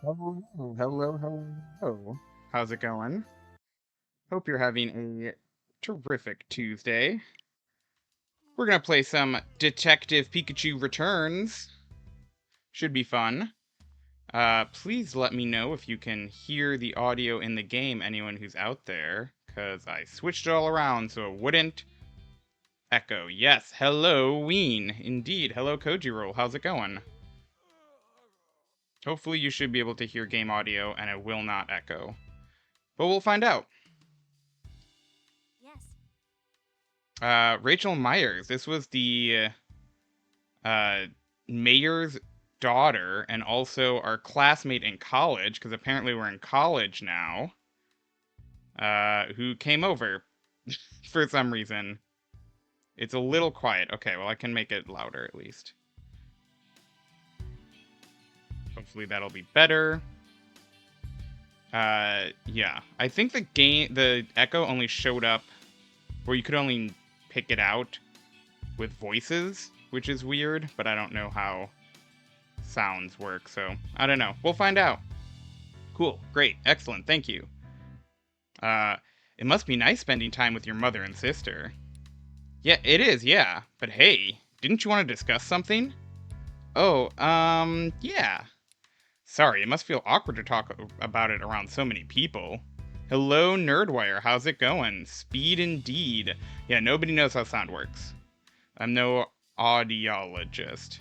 Hello, hello, hello. How's it going? Hope you're having a terrific Tuesday. We're gonna play some Detective Pikachu Returns. Should be fun. Please let me know if you can hear the audio in the game, anyone who's out there, because I switched it all around so it wouldn't echo. Yes, hello, Ween. Indeed, hello, Koji Roll. How's it going? Hopefully you should be able to hear game audio and it will not echo. But we'll find out. Rachel Myers. This was the uh, mayor's daughter and also our classmate in college, because apparently we're in college now, who came over for some reason. It's a little quiet. Okay, well, I can make it louder at least. Hopefully that'll be better. Yeah. I think the echo only showed up where you could only pick it out with voices, which is weird, but I don't know how sounds work, so I don't know. We'll find out. Cool, great, excellent, thank you. It must be nice spending time with your mother and sister. Yeah, it is, yeah. But hey, didn't you want to discuss something? Oh, yeah. Sorry, it must feel awkward to talk about it around so many people. Hello, Nerdwire, how's it going? Speed indeed. Yeah, nobody knows how sound works. I'm no audiologist.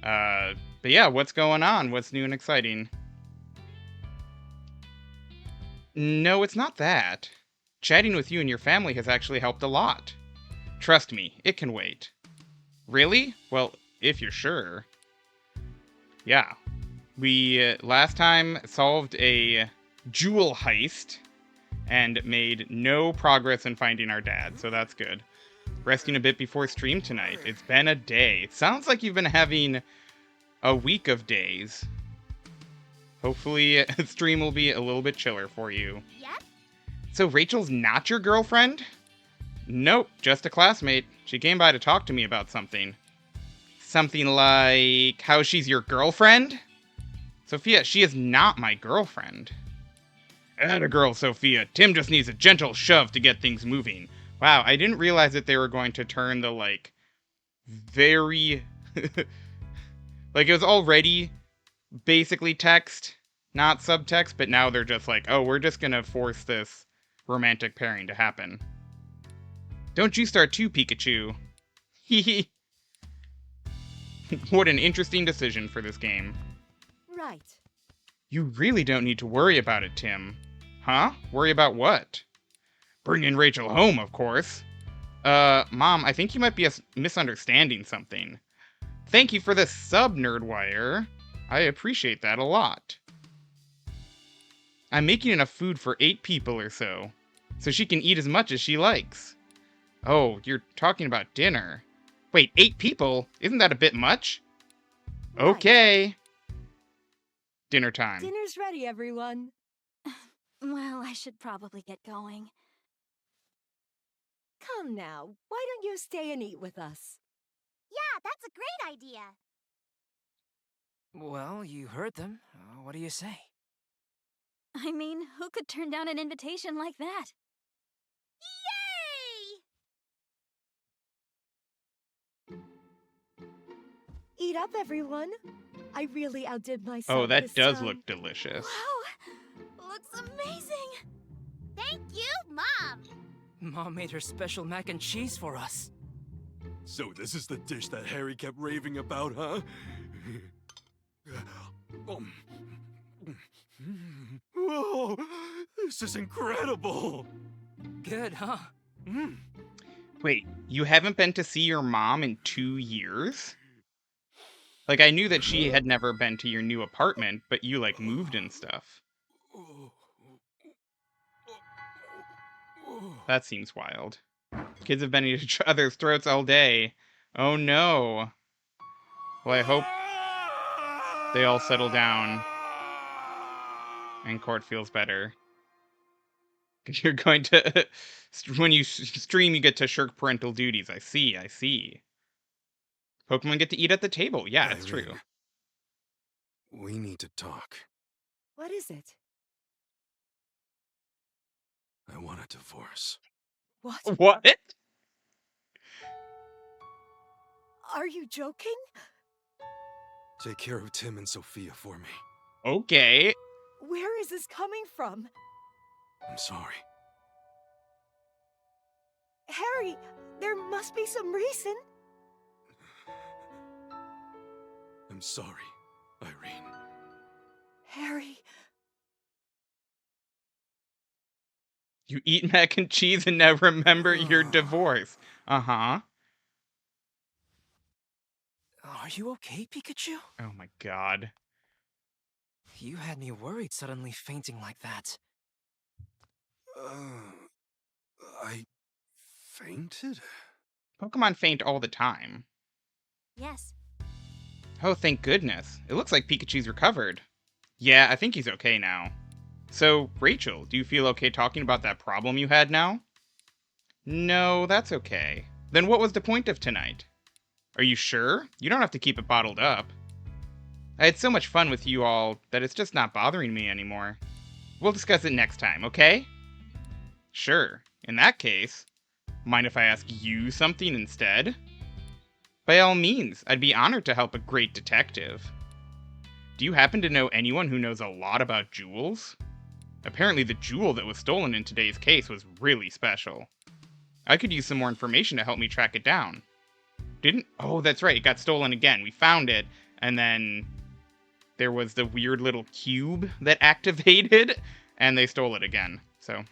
But yeah, what's going on? What's new and exciting? No, it's not that. Chatting with you and your family has actually helped a lot. Trust me, it can wait. Really? Well, if you're sure. Yeah. We last time solved a jewel heist and made no progress in finding our dad, so that's good. Resting a bit before stream tonight. It's been a day. It sounds like you've been having a week of days. Hopefully, stream will be a little bit chiller for you. Yep. So Rachel's not your girlfriend? Nope, just a classmate. She came by to talk to me about something. Something like how she's your girlfriend? Sophia, she is not my girlfriend. Atta girl, Sophia. Tim just needs a gentle shove to get things moving. Wow, I didn't realize that they were going to turn the, like, very... like, it was already basically text, not subtext, but now they're just like, oh, we're just gonna force this romantic pairing to happen. Don't you start too, Pikachu. Hehe. What an interesting decision for this game. Right. You really don't need to worry about it, Tim. Huh? Worry about what? Bringing Rachel home, of course. Mom, I think you might be misunderstanding something. Thank you for the sub, Nerdwire. I appreciate that a lot. I'm making enough food for 8 people or so she can eat as much as she likes. Oh, you're talking about dinner. Wait, 8 people? Isn't that a bit much? Right. Okay. Dinner time. Dinner's ready, everyone. Well, I should probably get going. Come now, why don't you stay and eat with us? Yeah, that's a great idea. Well, you heard them. What do you say? I mean, who could turn down an invitation like that? Yay! Eat up, everyone. I really outdid myself. Oh, that does time. look delicious. Wow! Looks amazing! Thank you, Mom! Mom made her special mac and cheese for us. So this is the dish that Harry kept raving about, huh? Oh, this is incredible! Good, huh? Wait, you haven't been to see your mom in 2 years? Like, I knew that she had never been to your new apartment, but you, like, moved and stuff. That seems wild. Kids have been at each other's throats all day. Oh no. Well, I hope they all settle down and Court feels better. You're going to... when you stream, you get to shirk parental duties. I see. Pokemon get to eat at the table. Yeah, it's true. We need to talk. What is it? I want a divorce. What? What? Are you joking? Take care of Tim and Sophia for me. Okay. Where is this coming from? I'm sorry. Harry, there must be some reason. I'm sorry, Irene. Harry, You eat mac and cheese and now remember your divorce. Uh-huh. Are you okay, Pikachu? Oh my god. You had me worried suddenly fainting like that. I fainted? Pokemon faint all the time. Yes. Oh, thank goodness. It looks like Pikachu's recovered. Yeah, I think he's okay now. So, Rachel, do you feel okay talking about that problem you had now? No, that's okay. Then what was the point of tonight? Are you sure? You don't have to keep it bottled up. I had so much fun with you all that it's just not bothering me anymore. We'll discuss it next time, okay? Sure. In that case, mind if I ask you something instead? By all means, I'd be honored to help a great detective. Do you happen to know anyone who knows a lot about jewels? Apparently the jewel that was stolen in today's case was really special. I could use some more information to help me track it down. Oh, that's right, it got stolen again. We found it, and then there was the weird little cube that activated, and they stole it again. So,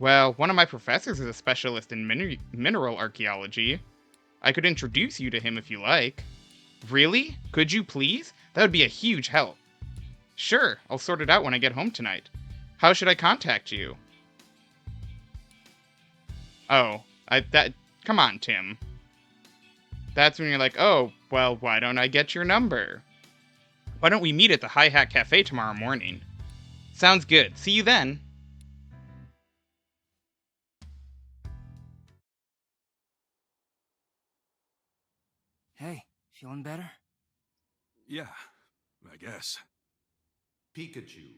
well, one of my professors is a specialist in mineral archaeology. I could introduce you to him if you like. Really? Could you please? That would be a huge help. Sure, I'll sort it out when I get home tonight. How should I contact you? Oh, come on, Tim. That's when you're like, oh, well, why don't I get your number? Why don't we meet at the Hi Hat Cafe tomorrow morning? Sounds good. See you then. Hey, feeling better? Yeah, I guess. Pikachu.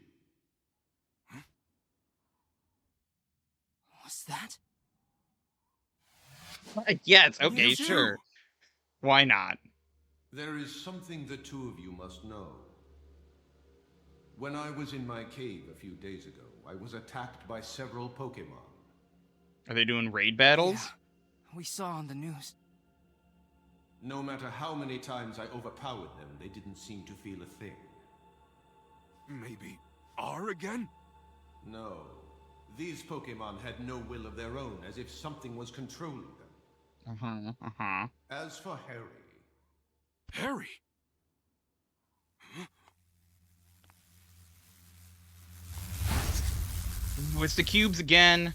What's that? Yes, okay, Mewtwo. sure. Why not? There is something the two of you must know. When I was in my cave a few days ago, I was attacked by several Pokemon. Are they doing raid battles? Yeah, we saw on the news. No matter how many times I overpowered them, they didn't seem to feel a thing. Maybe R again? No. These Pokemon had no will of their own, as if something was controlling them. As for Harry... Harry? It's the cubes again.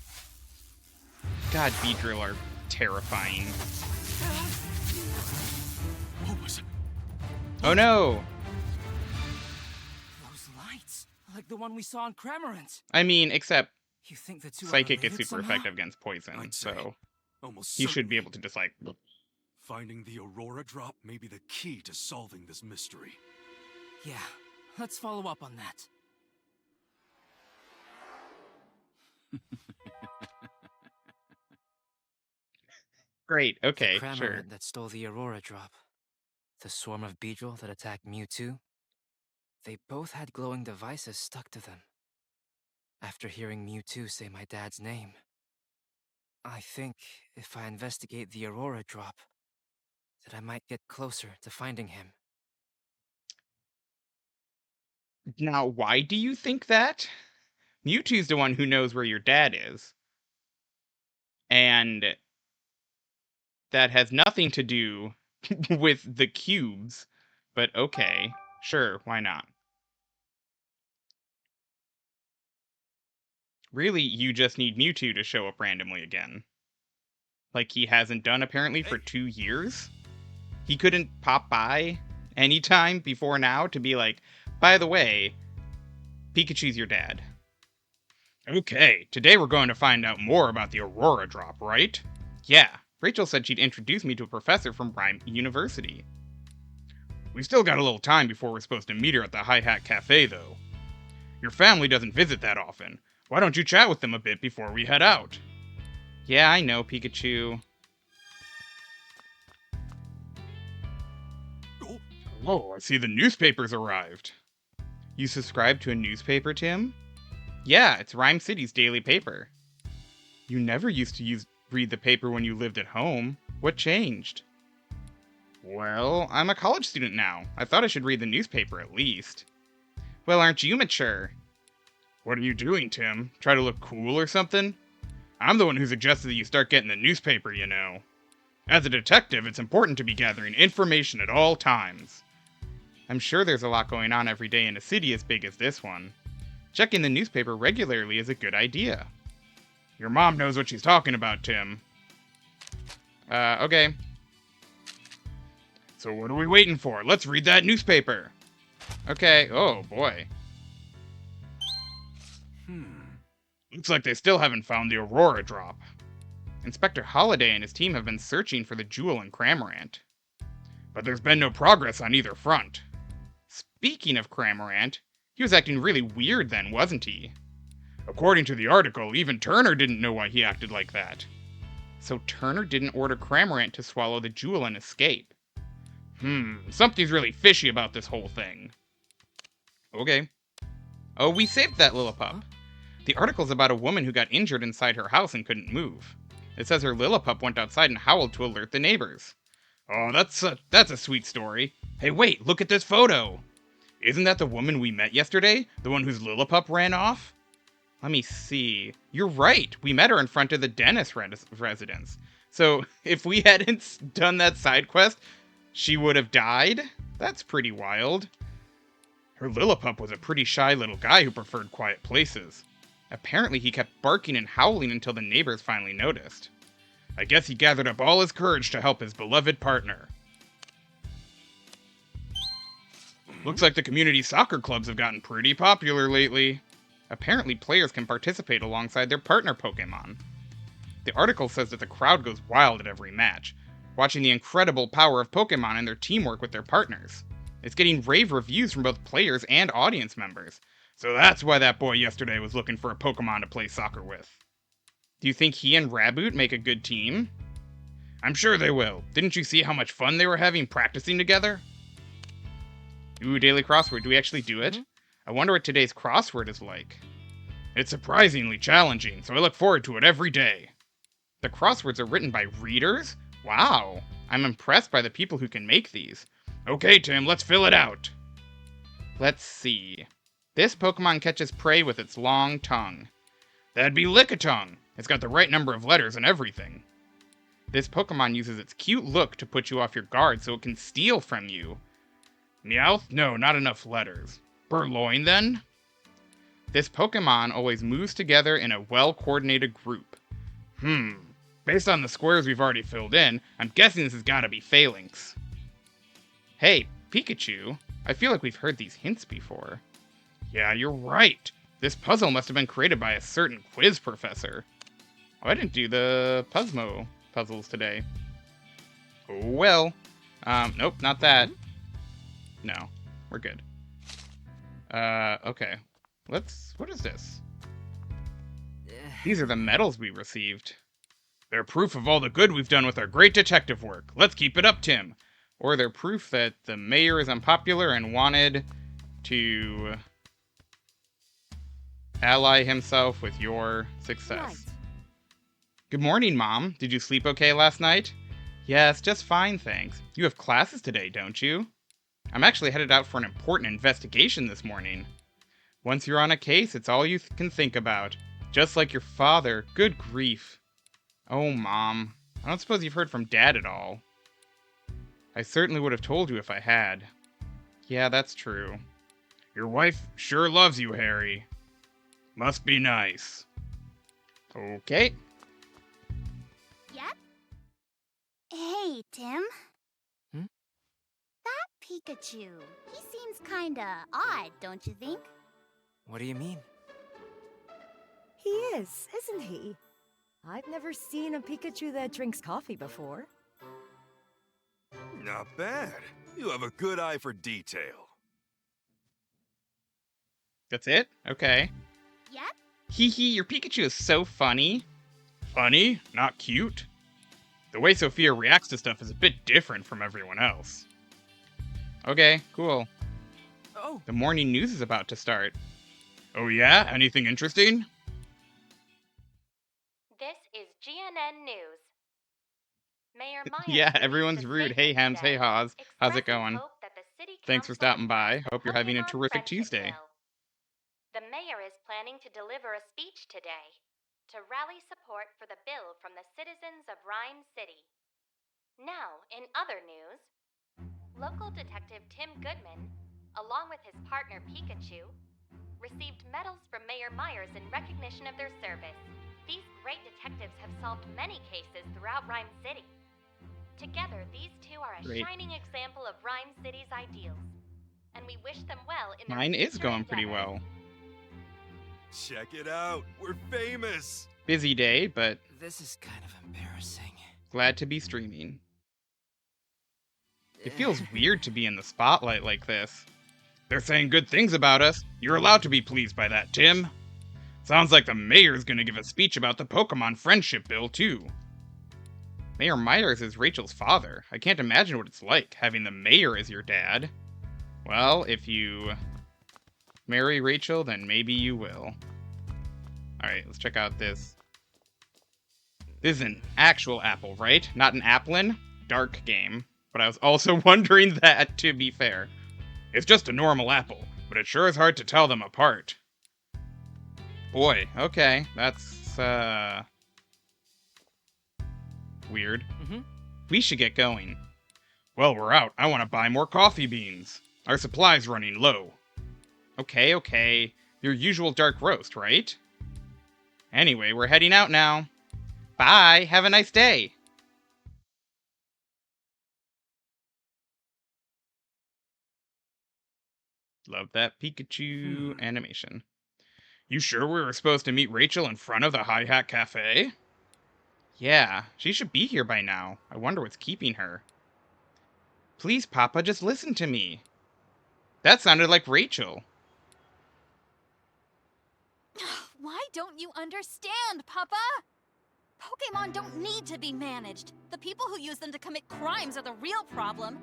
God, Beedrill are terrifying. What was it? Oh no! Those lights, like the one we saw in Cramorant. I mean, except You think the two are Psychic is related super somehow? effective against poison, I'd say. so Almost he should be certainly. able to just like... Finding the Aurora Drop may be the key to solving this mystery. Yeah, let's follow up on that. Great, okay, The Cramorant sure. that stole the Aurora Drop. The swarm of Beedrill that attacked Mewtwo. They both had glowing devices stuck to them. After hearing Mewtwo say my dad's name, I think if I investigate the Aurora Drop, that I might get closer to finding him. Now, why do you think that? Mewtwo's the one who knows where your dad is. And that has nothing to do with the cubes. But okay, sure, why not? Really, you just need Mewtwo to show up randomly again. Like he hasn't done apparently for 2 years? He couldn't pop by anytime before now to be like, by the way, Pikachu's your dad. Okay, today we're going to find out more about the Aurora Drop, right? Yeah, Rachel said she'd introduce me to a professor from Rhyme University. We still got a little time before we're supposed to meet her at the High Hat Cafe, though. Your family doesn't visit that often. Why don't you chat with them a bit before we head out? Yeah, I know, Pikachu. Whoa, I see the newspaper's arrived. You subscribe to a newspaper, Tim? Yeah, it's Rhyme City's daily paper. You never used to read the paper when you lived at home. What changed? Well, I'm a college student now. I thought I should read the newspaper at least. Well, aren't you mature? What are you doing, Tim? Try to look cool or something? I'm the one who suggested that you start getting the newspaper, you know. As a detective, it's important to be gathering information at all times. I'm sure there's a lot going on every day in a city as big as this one. Checking the newspaper regularly is a good idea. Your mom knows what she's talking about, Tim. Okay. So what are we waiting for? Let's read that newspaper. Okay, oh boy. Looks like they still haven't found the Aurora drop. Inspector Holliday and his team have been searching for the jewel in Cramorant. But there's been no progress on either front. Speaking of Cramorant, he was acting really weird then, wasn't he? According to the article, even Turner didn't know why he acted like that. So Turner didn't order Cramorant to swallow the jewel and escape. Something's really fishy about this whole thing. Okay. Oh, we saved that Lillipup. The article's about a woman who got injured inside her house and couldn't move. It says her Lillipup went outside and howled to alert the neighbors. Oh, that's a sweet story. Hey, wait, look at this photo. Isn't that the woman we met yesterday? The one whose Lillipup ran off? Let me see. You're right. We met her in front of the dentist residence. So if we hadn't done that side quest, she would have died? That's pretty wild. Her Lillipup was a pretty shy little guy who preferred quiet places. Apparently he kept barking and howling until the neighbors finally noticed. I guess he gathered up all his courage to help his beloved partner. Looks like the community soccer clubs have gotten pretty popular lately. Apparently players can participate alongside their partner Pokemon. The article says that the crowd goes wild at every match, watching the incredible power of Pokemon and their teamwork with their partners. It's getting rave reviews from both players and audience members, so that's why that boy yesterday was looking for a Pokemon to play soccer with. Do you think he and Raboot make a good team? I'm sure they will. Didn't you see how much fun they were having practicing together? Ooh, daily crossword. Do we actually do it? I wonder what today's crossword is like. It's surprisingly challenging, so I look forward to it every day. The crosswords are written by readers? Wow, I'm impressed by the people who can make these. Okay, Tim, let's fill it out. Let's see. This Pokemon catches prey with its long tongue. That'd be Lickitung. It's got the right number of letters and everything. This Pokemon uses its cute look to put you off your guard so it can steal from you. Meowth? No, not enough letters. Burloin, then? This Pokemon always moves together in a well-coordinated group. Based on the squares we've already filled in, I'm guessing this has gotta be Phalanx. Hey, Pikachu, I feel like we've heard these hints before. Yeah, you're right. This puzzle must have been created by a certain quiz professor. Oh, I didn't do the Puzzmo puzzles today. Oh, well. Nope, not that. No, we're good. Okay. What is this? These are the medals we received. They're proof of all the good we've done with our great detective work. Let's keep it up, Tim. Or they're proof that the mayor is unpopular and wanted to ally himself with your success. Right. Good morning, Mom. Did you sleep okay last night? Yes, just fine, thanks. You have classes today, don't you? I'm actually headed out for an important investigation this morning. Once you're on a case, it's all you can think about. Just like your father. Good grief. Oh, Mom. I don't suppose you've heard from Dad at all. I certainly would have told you if I had. Yeah, that's true. Your wife sure loves you, Harry. Must be nice. Okay. Yep. Hey, Tim. That Pikachu, he seems kinda odd, don't you think? What do you mean? He is, isn't he? I've never seen a Pikachu that drinks coffee before. Not bad. You have a good eye for detail. That's it? Okay. Yep. Hee hee, your Pikachu is so funny. Funny? Not cute? The way Sophia reacts to stuff is a bit different from everyone else. Okay, cool. Oh, The morning news is about to start. Oh yeah? Anything interesting? This is GNN News. Mayor Myers Yeah, released everyone's a rude. Hey statement Hems, hey today, Haws. How's it expressing going? hope that the city Thanks for council stopping will pass by. the Hope you're having a Pokemon terrific Friendship Tuesday. Bill. The mayor is planning to deliver a speech today to rally support for the bill from the citizens of Rhyme City. Now, in other news, local detective Tim Goodman, along with his partner Pikachu, received medals from Mayor Myers in recognition of their service. These great detectives have solved many cases throughout Rhyme City. Together, these two are a Great. shining example of Rhyme City's ideals, and we wish them well in their Mine is future going pretty endeavors. well. Check it out. We're famous. Busy day, but this is kind of embarrassing. glad to be streaming. It feels weird to be in the spotlight like this. They're saying good things about us. You're allowed to be pleased by that, Tim. Sounds like the mayor's gonna give a speech about the Pokemon Friendship Bill, too. Mayor Myers is Rachel's father. I can't imagine what it's like, having the mayor as your dad. Well, if you marry Rachel, then maybe you will. Alright, let's check out this. This is an actual apple, right? Not an Applin? Dark game. But I was also wondering that, to be fair. It's just a normal apple, but it sure is hard to tell them apart. Boy, okay, that's, weird. We should get going. Well, we're out. I want to buy more coffee beans. Our supply's running low. Okay. Your usual dark roast, right? Anyway, we're heading out now. Bye, have a nice day. Love that Pikachu animation. You sure we were supposed to meet Rachel in front of the Hi Hat Cafe? Yeah, she should be here by now. I wonder what's keeping her. Please, Papa, just listen to me. That sounded like Rachel. Why don't you understand, Papa? Pokemon don't need to be managed. The people who use them to commit crimes are the real problem.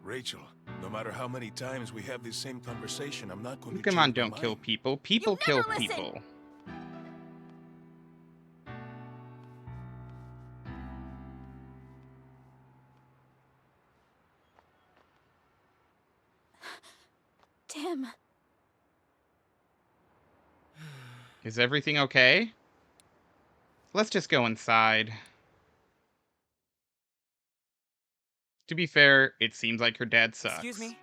Rachel, no matter how many times we have this same conversation, I'm not going to Pokemon change my don't kill mind. people. People kill never listen. people. Tim. Is everything okay? Let's just go inside. To be fair, it seems like her dad sucks. Excuse me?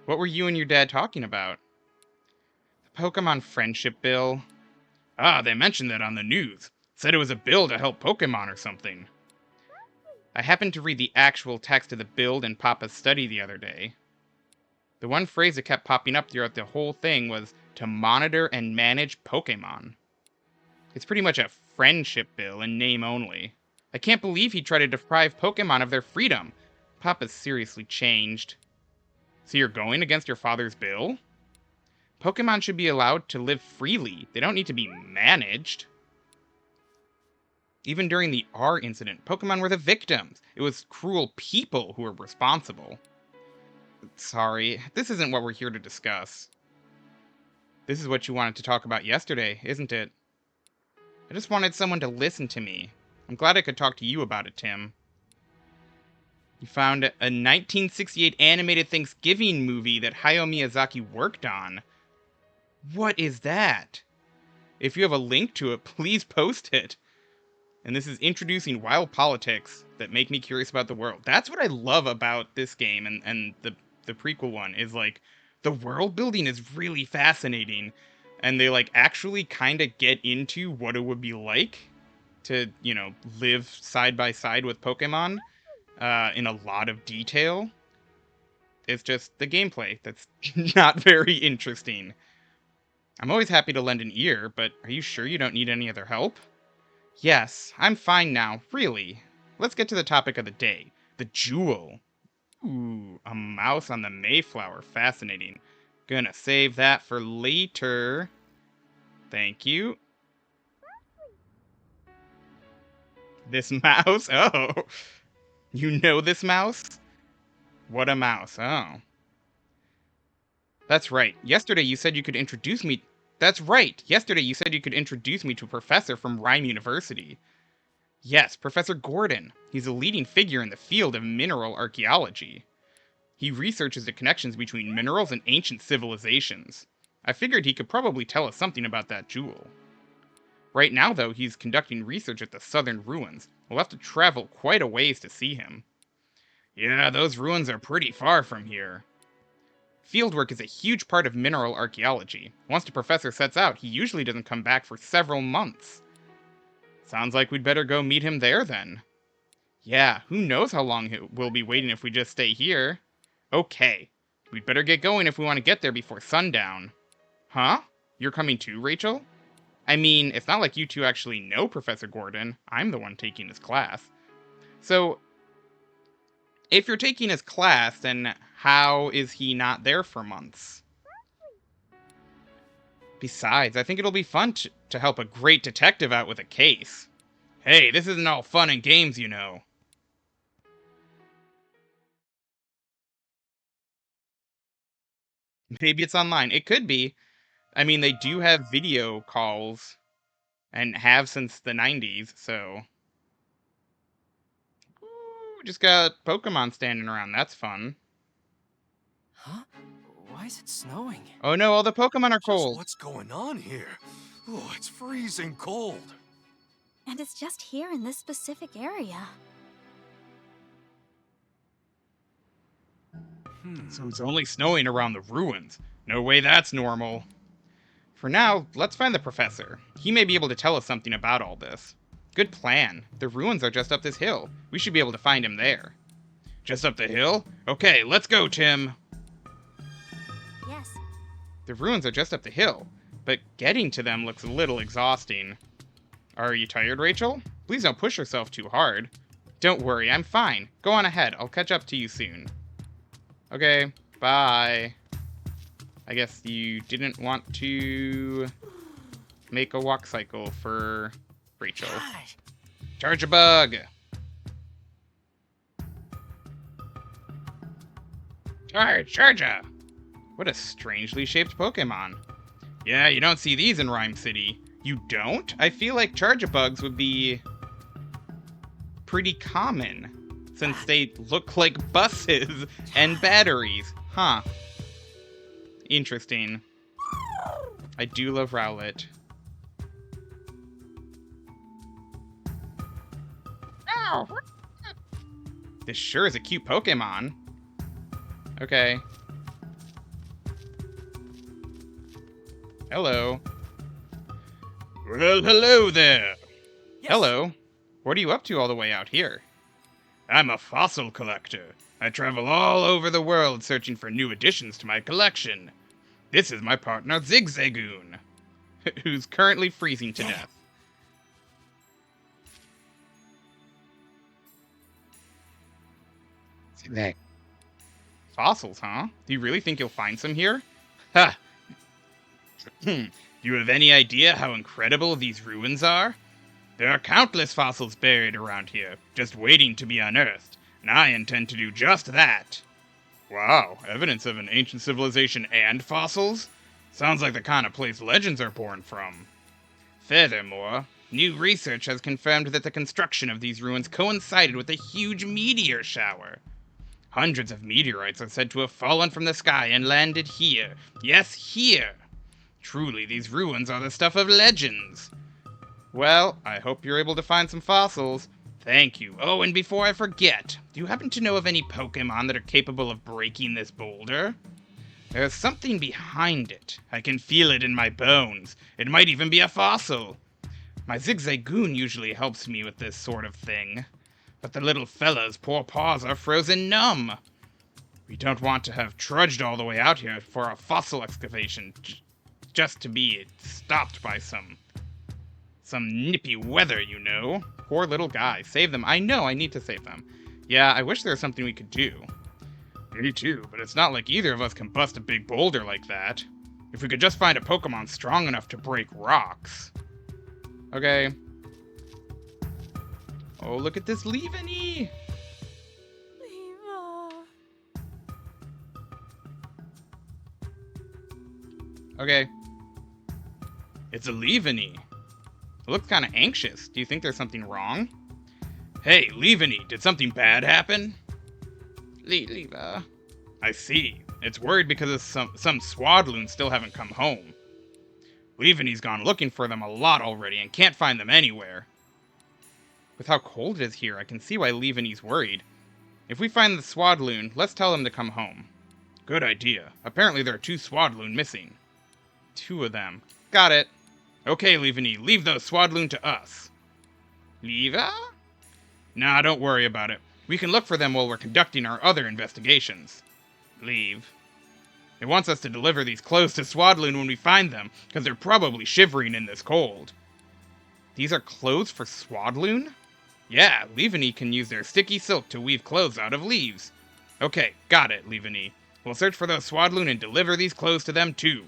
What were you and your dad talking about? The Pokemon Friendship Bill. Ah, they mentioned that on the news. Said it was a bill to help Pokemon or something. I happened to read the actual text of the bill in Papa's study the other day. The one phrase that kept popping up throughout the whole thing was to monitor and manage Pokemon. It's pretty much a friendship bill in name only. I can't believe he tried to deprive Pokemon of their freedom. Papa's seriously changed. So you're going against your father's bill? Pokemon should be allowed to live freely. They don't need to be managed. Even during the R incident, Pokemon were the victims. It was cruel people who were responsible. Sorry, this isn't what we're here to discuss. This is what you wanted to talk about yesterday, isn't it? I just wanted someone to listen to me. I'm glad I could talk to you about it, Tim. You found a 1968 animated Thanksgiving movie that Hayao Miyazaki worked on. What is that? If you have a link to it, please post it. And this is introducing wild politics that make me curious about the world. That's what I love about this game and the prequel one, is like the world building is really fascinating, and they like actually kind of get into what it would be like to, you know, live side by side with Pokemon in a lot of detail. It's just the gameplay that's not very interesting. I'm always happy to lend an ear, but are you sure you don't need any other help? Yes, I'm fine now, really. Let's get to the topic of the day, the jewel. Ooh, a mouse on the Mayflower. Fascinating. Gonna save that for later. Thank you. This mouse? Oh. You know this mouse? What a mouse. Oh. That's right. Yesterday you said you could introduce me... That's right. Yesterday you said you could introduce me to a professor from Rhyme University. Yes, Professor Gordon. He's a leading figure in the field of mineral archaeology. He researches the connections between minerals and ancient civilizations. I figured he could probably tell us something about that jewel. Right now, though, he's conducting research at the southern ruins. We'll have to travel quite a ways to see him. Yeah, those ruins are pretty far from here. Fieldwork is a huge part of mineral archaeology. Once the professor sets out, he usually doesn't come back for several months. Sounds like we'd better go meet him there, then. Yeah, who knows how long we'll be waiting if we just stay here. Okay, we'd better get going if we want to get there before sundown. Huh? You're coming too, Rachel? I mean, it's not like you two actually know Professor Gordon. I'm the one taking his class. So, if you're taking his class, then how is he not there for months? Besides, I think it'll be fun to help a great detective out with a case. Hey, this isn't all fun and games, you know. Maybe it's online. It could be. I mean, they do have video calls, and have since the 90s, so... Ooh, just got Pokemon standing around. That's fun. Huh? Why is it snowing? Oh no, all the Pokemon are Just cold. what's going on here? Oh, it's freezing cold. And it's just here in this specific area. So it's only snowing around the ruins. No way that's normal. For now, let's find the professor. He may be able to tell us something about all this. Good plan. The ruins are just up this hill. We should be able to find him there. Just up the hill? Okay, let's go, Tim. Yes. The ruins are just up the hill, but getting to them looks a little exhausting. Are you tired, Rachel? Please don't push yourself too hard. Don't worry, I'm fine. Go on ahead. I'll catch up to you soon. Okay, bye. I guess you didn't want to make a walk cycle for Rachel. God. Charge a bug! Charge-a! What a strangely shaped Pokemon. Yeah, you don't see these in Rhyme City. You don't? I feel like Charge-a-bugs would be pretty common, since they look like buses and batteries. Huh. Interesting. I do love Rowlet. Ow! This sure is a cute Pokemon. Okay. Hello. Well, hello there. Yes. Hello. What are you up to all the way out here? I'm a fossil collector. I travel all over the world searching for new additions to my collection. This is my partner Zigzagoon, who's currently freezing to death. Fossils, huh? Do you really think you'll find some here? Ha! Do you have any idea how incredible these ruins are? There are countless fossils buried around here, just waiting to be unearthed, and I intend to do just that. Wow, evidence of an ancient civilization and fossils? Sounds like the kind of place legends are born from. Furthermore, new research has confirmed that the construction of these ruins coincided with a huge meteor shower. Hundreds of meteorites are said to have fallen from the sky and landed here. Yes, here! Truly, these ruins are the stuff of legends. Well, I hope you're able to find some fossils. Thank you. Oh, and before I forget, do you happen to know of any Pokemon that are capable of breaking this boulder? There's something behind it. I can feel it in my bones. It might even be a fossil. My Zigzagoon usually helps me with this sort of thing. But the little fella's poor paws are frozen numb. We don't want to have trudged all the way out here for a fossil excavation just to be stopped by some nippy weather, you know. Poor little guy. Save them. I know, I need to save them. Yeah, I wish there was something we could do. Me too, but it's not like either of us can bust a big boulder like that. If we could just find a Pokemon strong enough to break rocks. Okay. Oh, look at this Leaveney! Leeva. Okay. It's a Leaveney. It looks kind of anxious. Do you think there's something wrong? Hey, Leaveney, did something bad happen? Leeva. I see. It's worried because of some Swadloons still haven't come home. Leaveney's gone looking for them a lot already and can't find them anywhere. With how cold it is here, I can see why Leaveney's worried. If we find the Swadloon, let's tell them to come home. Good idea. Apparently there are 2 Swadloon missing. 2 of them. Got it. Okay, Leaveney, leave those Swadloon to us. Leeva? Nah, don't worry about it. We can look for them while we're conducting our other investigations. Leave. It wants us to deliver these clothes to Swadloon when we find them, because they're probably shivering in this cold. These are clothes for Swadloon? Yeah, Leaveney can use their sticky silk to weave clothes out of leaves. Okay, got it, Leaveney. We'll search for those Swadloon and deliver these clothes to them too.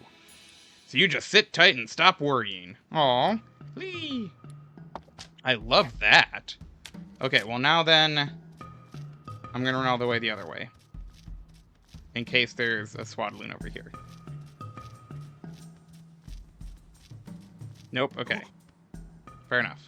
So you just sit tight and stop worrying. Aw, Lee. I love that. Okay, well now then, I'm gonna run all the way the other way. In case there's a Swadloon over here. Nope, okay. Fair enough.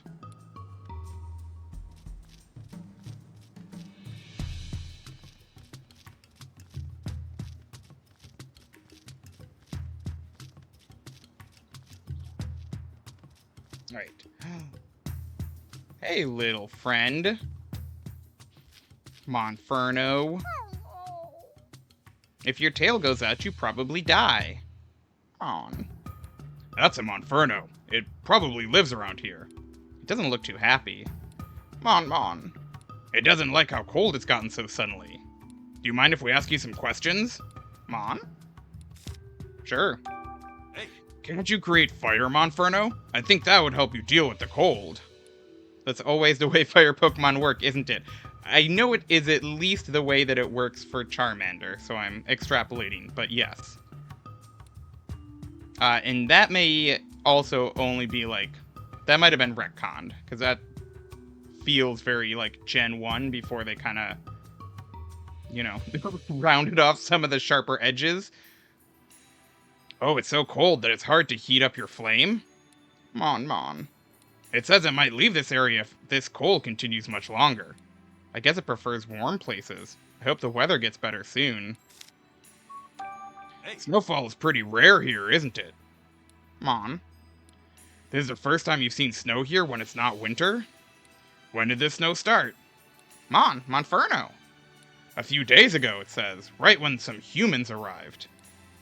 Alright. Hey, little friend. Monferno. If your tail goes out, you probably die. On. That's a Monferno. It probably lives around here. It doesn't look too happy. Mon. It doesn't like how cold it's gotten so suddenly. Do you mind if we ask you some questions? Mon? Sure. Hey. Can't you create fire, Monferno? I think that would help you deal with the cold. That's always the way fire Pokemon work, isn't it? I know it is at least the way that it works for Charmander, so I'm extrapolating, but yes. And that may also only be, like, that might have been retconned, because that feels very, like, Gen 1 before they kind of, you know, rounded off some of the sharper edges. Oh, it's so cold that it's hard to heat up your flame? Mon. It says it might leave this area if this cold continues much longer. I guess it prefers warm places. I hope the weather gets better soon. Hey. Snowfall is pretty rare here, isn't it? Mon. This is the first time you've seen snow here when it's not winter? When did this snow start? Monferno. A few days ago, it says, right when some humans arrived.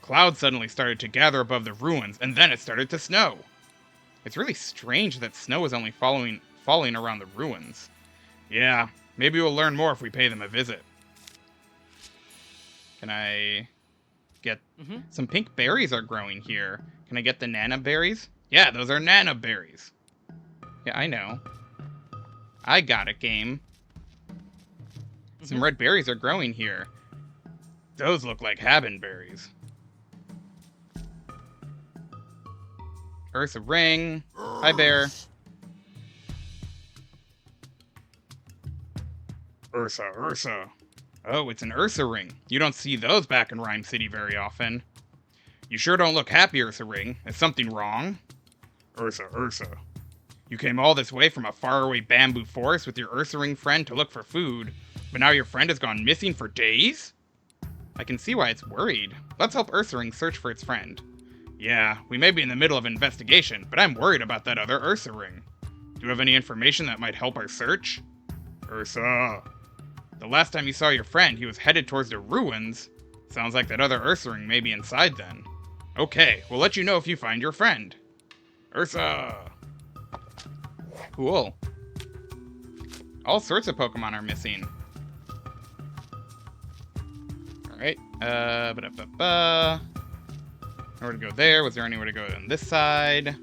Clouds suddenly started to gather above the ruins, and then it started to snow. It's really strange that snow is only falling around the ruins. Yeah, maybe we'll learn more if we pay them a visit. Can I get... Some pink berries are growing here. Can I get the Nana berries? Yeah, those are Nana berries. Yeah, I know. I got it, game. Some red berries are growing here. Those look like Haben berries. Ursa ring. Hi, bear. Ursa. Oh, it's an Ursa ring. You don't see those back in Rhyme City very often. You sure don't look happy, Ursa ring. Is something wrong? Ursa. You came all this way from a faraway bamboo forest with your Ursa ring friend to look for food, but now your friend has gone missing for days? I can see why it's worried. Let's help Ursa ring search for its friend. Yeah, we may be in the middle of an investigation, but I'm worried about that other Ursa ring. Do you have any information that might help our search? Ursa. The last time you saw your friend, he was headed towards the ruins. Sounds like that other Ursa ring may be inside then. Okay, we'll let you know if you find your friend. Ursa. Cool. All sorts of Pokemon are missing. Alright, nowhere to go there. Was there anywhere to go on this side?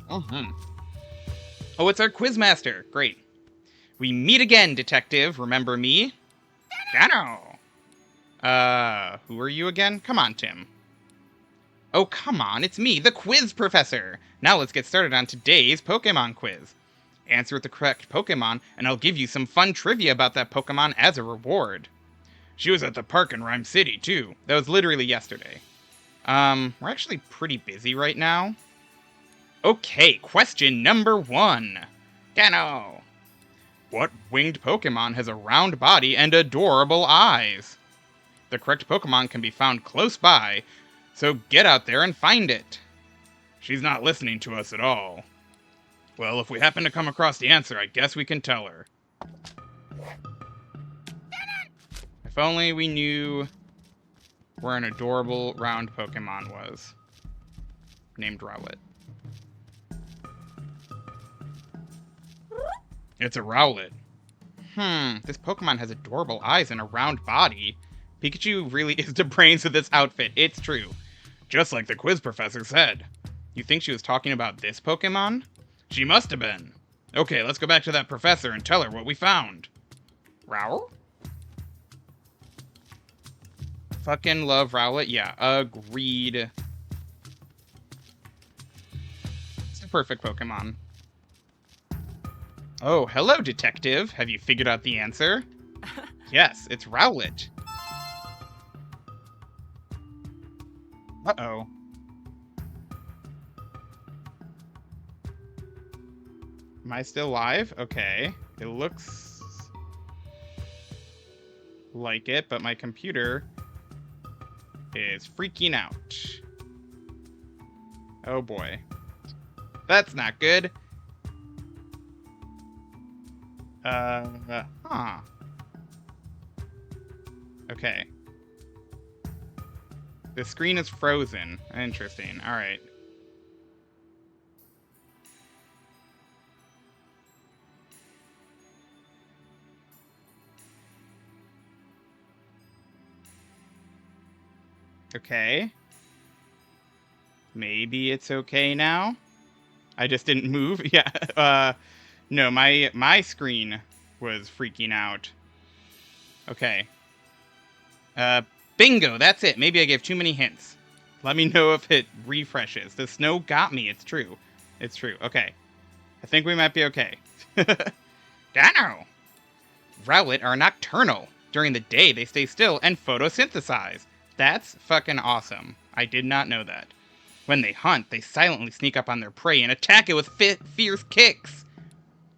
Oh, it's our Quizmaster. Great. We meet again, detective. Remember me? Gano! Who are you again? Come on, Tim. Oh, come on, it's me, the quiz professor! Now let's get started on today's Pokemon quiz. Answer with the correct Pokemon, and I'll give you some fun trivia about that Pokemon as a reward. She was at the park in Rhyme City, too. That was literally yesterday. We're actually pretty busy right now. Okay, question number 1. Gano! What winged Pokemon has a round body and adorable eyes? The correct Pokemon can be found close by, so get out there and find it. She's not listening to us at all. Well, if we happen to come across the answer, I guess we can tell her. If only we knew where an adorable round Pokemon was. Named Rowlet. It's a Rowlet. This Pokemon has adorable eyes and a round body. Pikachu really is the brains of this outfit, it's true. Just like the quiz professor said. You think she was talking about this Pokemon? She must have been. Okay, let's go back to that professor and tell her what we found. Rowlet? Fucking love Rowlet. Yeah, agreed. It's the perfect Pokemon. Oh, hello, detective. Have you figured out the answer? Yes, it's Rowlet. Uh-oh. Am I still live? Okay. It looks like it, but my computer is freaking out. Oh boy. That's not good. Okay. The screen is frozen. Interesting. Alright. Okay. Maybe it's okay now? I just didn't move? Yeah, no, my screen was freaking out. Okay. Bingo, that's it. Maybe I gave too many hints. Let me know if it refreshes. The snow got me, it's true. It's true, okay. I think we might be okay. Dano! Rowlet are nocturnal. During the day, they stay still and photosynthesize. That's fucking awesome. I did not know that. When they hunt, they silently sneak up on their prey and attack it with fierce kicks.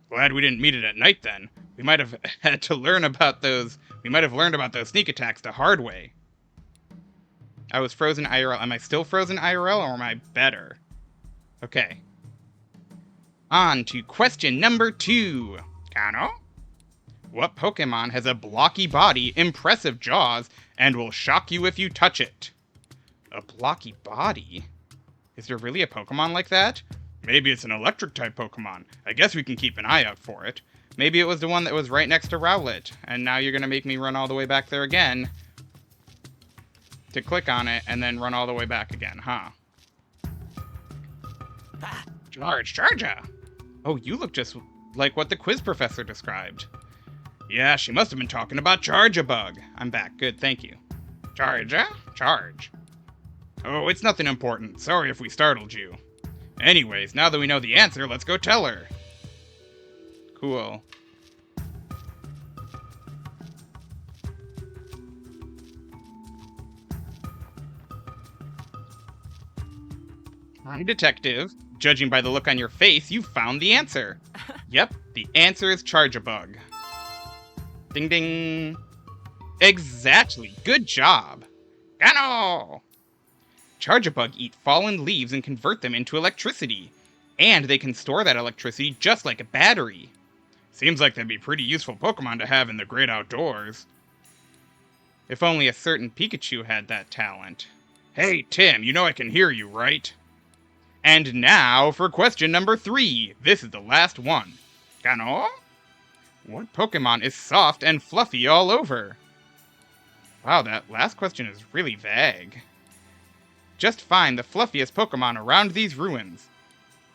Glad we didn't meet it at night then. We might have had to learn about those. We might have learned about those sneak attacks the hard way. I was frozen IRL. Am I still frozen IRL or am I better? Okay. On to question number 2. Kano? What Pokemon has a blocky body, impressive jaws, and will shock you if you touch it? A blocky body? Is there really a Pokemon like that? Maybe it's an electric-type Pokemon. I guess we can keep an eye out for it. Maybe it was the one that was right next to Rowlet, and now you're gonna make me run all the way back there again to click on it, and then run all the way back again, huh? Charge-a! Oh, you look just like what the quiz professor described. Yeah, she must have been talking about Charge-a-Bug. I'm back. Good, thank you. Charge-a? Charge. Oh, it's nothing important. Sorry if we startled you. Anyways, now that we know the answer, let's go tell her. Cool. Hi, detective. Judging by the look on your face, you found the answer. Yep, the answer is Charge-a-Bug. Ding ding. Exactly. Good job. Gano! Charge-a-Bug eat fallen leaves and convert them into electricity. And they can store that electricity just like a battery. Seems like they'd be pretty useful Pokemon to have in the great outdoors. If only a certain Pikachu had that talent. Hey, Tim, you know I can hear you, right? And now for question number 3. This is the last one. Gano? What Pokemon is soft and fluffy all over? Wow, that last question is really vague. Just find the fluffiest Pokemon around these ruins.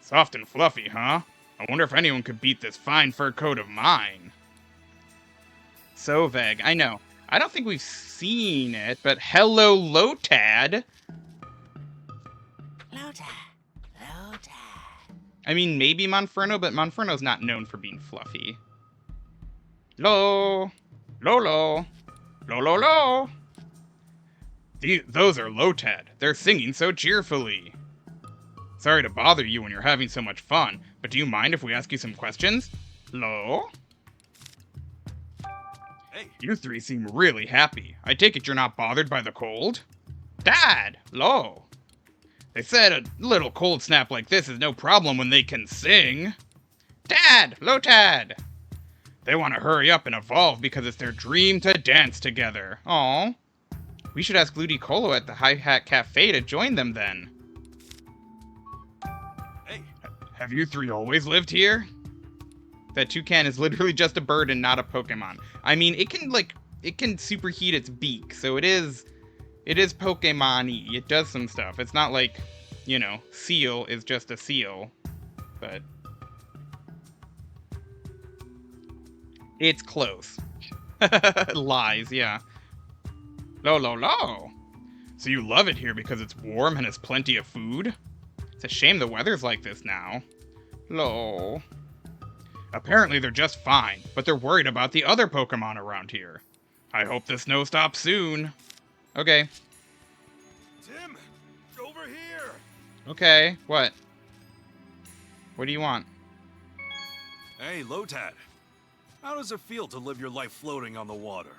Soft and fluffy, huh? I wonder if anyone could beat this fine fur coat of mine. So vague, I know. I don't think we've seen it, but hello, Lotad. Lotad. I mean, maybe Monferno, but Monferno's not known for being fluffy. Lo. Lolo. Lo. Those are Lotad. They're singing so cheerfully. Sorry to bother you when you're having so much fun, but do you mind if we ask you some questions? Lo? Hey. You three seem really happy. I take it you're not bothered by the cold? Dad! Lo! They said a little cold snap like this is no problem when they can sing. Dad! Lotad! They want to hurry up and evolve because it's their dream to dance together. Aww. We should ask Ludicolo at the Hi Hat Cafe to join them then. Hey. Have you three always lived here? That toucan is literally just a bird and not a Pokemon. I mean, it can superheat its beak, so it is Pokemon-y. It does some stuff. It's not like, you know, seal is just a seal, but it's close. Lies, yeah. Lo. So you love it here because it's warm and has plenty of food? It's a shame the weather's like this now. Lo. Apparently they're just fine, but they're worried about the other Pokemon around here. I hope the snow stops soon. Okay. Tim, over here. Okay, what? What do you want? Hey, Lotad. How does it feel to live your life floating on the water?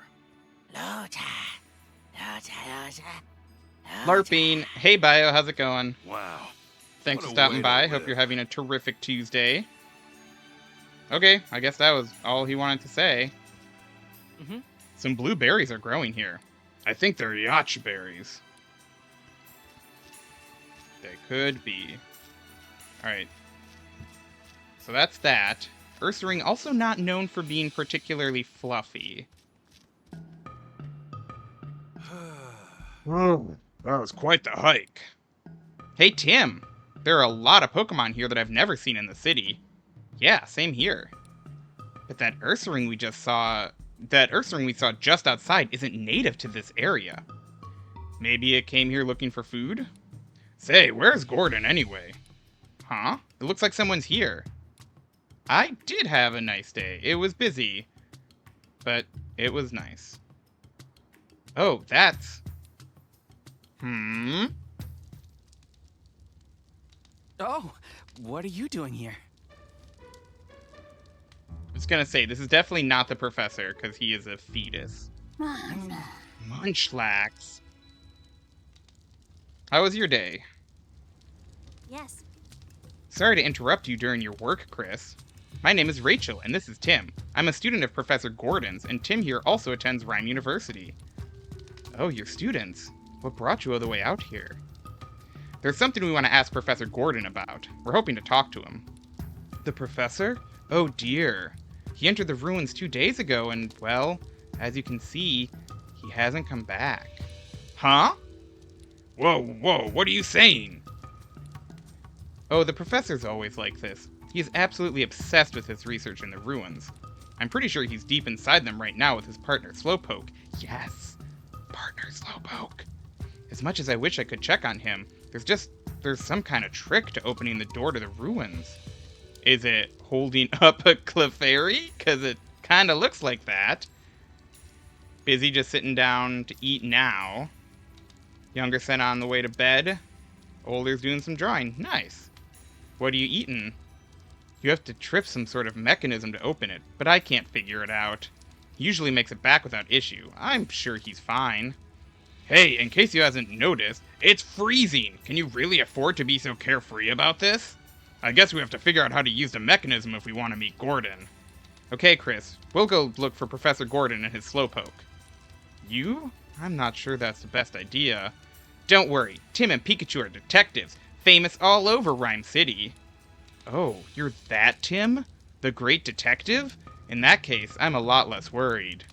Lotad. LARPing. Hey, Bio, how's it going? Wow. Thanks What for a stopping way to by. Hope live. you're having a terrific Tuesday. Okay, I guess that was all he wanted to say. Mhm. Some blueberries are growing here. I think they're yacht berries. They could be. Alright. So that's that. Ursaring also not known for being particularly fluffy. Oh, that was quite the hike. Hey, Tim. There are a lot of Pokemon here that I've never seen in the city. Yeah, same here. But that Ursaring we saw just outside isn't native to this area. Maybe it came here looking for food? Say, where's Gordon anyway? Huh? It looks like someone's here. I did have a nice day. It was busy, but it was nice. Oh, that's... Oh, what are you doing here? I was gonna say, this is definitely not the professor, because he is a fetus. Munchlax. How was your day? Yes. Sorry to interrupt you during your work, Chris. My name is Rachel, and this is Tim. I'm a student of Professor Gordon's, and Tim here also attends Rhyme University. Oh, you're students. What brought you all the way out here? There's something we want to ask Professor Gordon about. We're hoping to talk to him. The professor? Oh dear. He entered the ruins 2 days ago, and, well, as you can see, he hasn't come back. Huh? Whoa, what are you saying? Oh, the professor's always like this. He is absolutely obsessed with his research in the ruins. I'm pretty sure he's deep inside them right now with his partner Slowpoke. Yes, partner Slowpoke. As much as I wish I could check on him, there's some kind of trick to opening the door to the ruins. Is it holding up a Clefairy? Because it kind of looks like that. Busy just sitting down to eat now. Younger son on the way to bed. Older's doing some drawing. Nice. What are you eating? You have to trip some sort of mechanism to open it, but I can't figure it out. He usually makes it back without issue. I'm sure he's fine. Hey, in case you hasn't noticed, it's freezing! Can you really afford to be so carefree about this? I guess we have to figure out how to use the mechanism if we want to meet Gordon. Okay, Chris, we'll go look for Professor Gordon and his Slowpoke. You? I'm not sure that's the best idea. Don't worry, Tim and Pikachu are detectives, famous all over Rhyme City. Oh, you're that Tim? The great detective? In that case, I'm a lot less worried.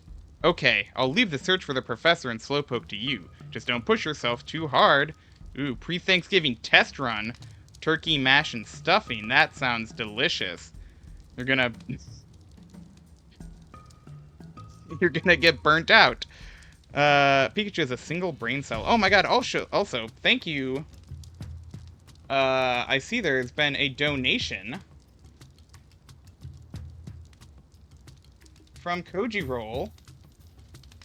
Okay, I'll leave the search for the professor and Slowpoke to you. Just don't push yourself too hard. Ooh, pre-Thanksgiving test run. Turkey, mash, and stuffing. That sounds delicious. You're gonna get burnt out. Pikachu has a single brain cell. Oh my god, also, thank you. I see there's been a donation from Koji Roll.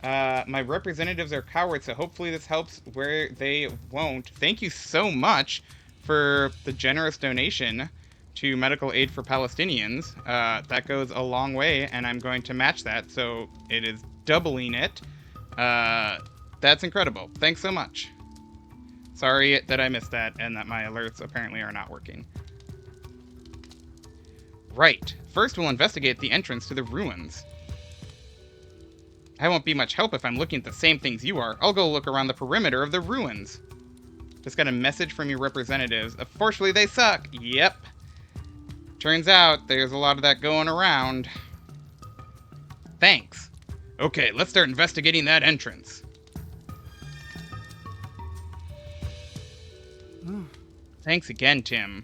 My representatives are cowards, so hopefully this helps where they won't. Thank you so much for the generous donation to medical aid for Palestinians. That goes a long way, and I'm going to match that, so it is doubling it. That's incredible. Thanks so much. Sorry that I missed that, and that my alerts apparently are not working. Right. First, we'll investigate the entrance to the ruins. I won't be much help if I'm looking at the same things you are. I'll go look around the perimeter of the ruins. Just got a message from your representatives. Unfortunately, they suck. Yep. Turns out there's a lot of that going around. Thanks. Okay, let's start investigating that entrance. Thanks again, Tim.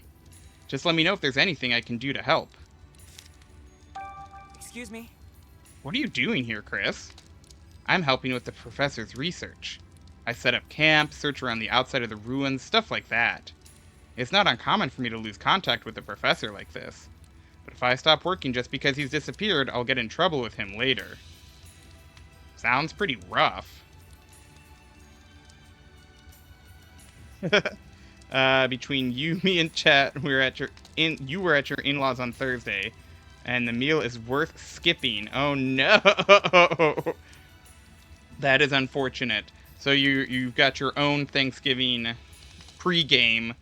Just let me know if there's anything I can do to help. Excuse me? What are you doing here, Chris? I'm helping with the professor's research. I set up camp, search around the outside of the ruins, stuff like that. It's not uncommon for me to lose contact with the professor like this. But if I stop working just because he's disappeared, I'll get in trouble with him later. Sounds pretty rough. Between you, me, and Chet, you were at your in-laws on Thursday, and the meal is worth skipping. Oh no! That is unfortunate. So you've got your own Thanksgiving pre-game,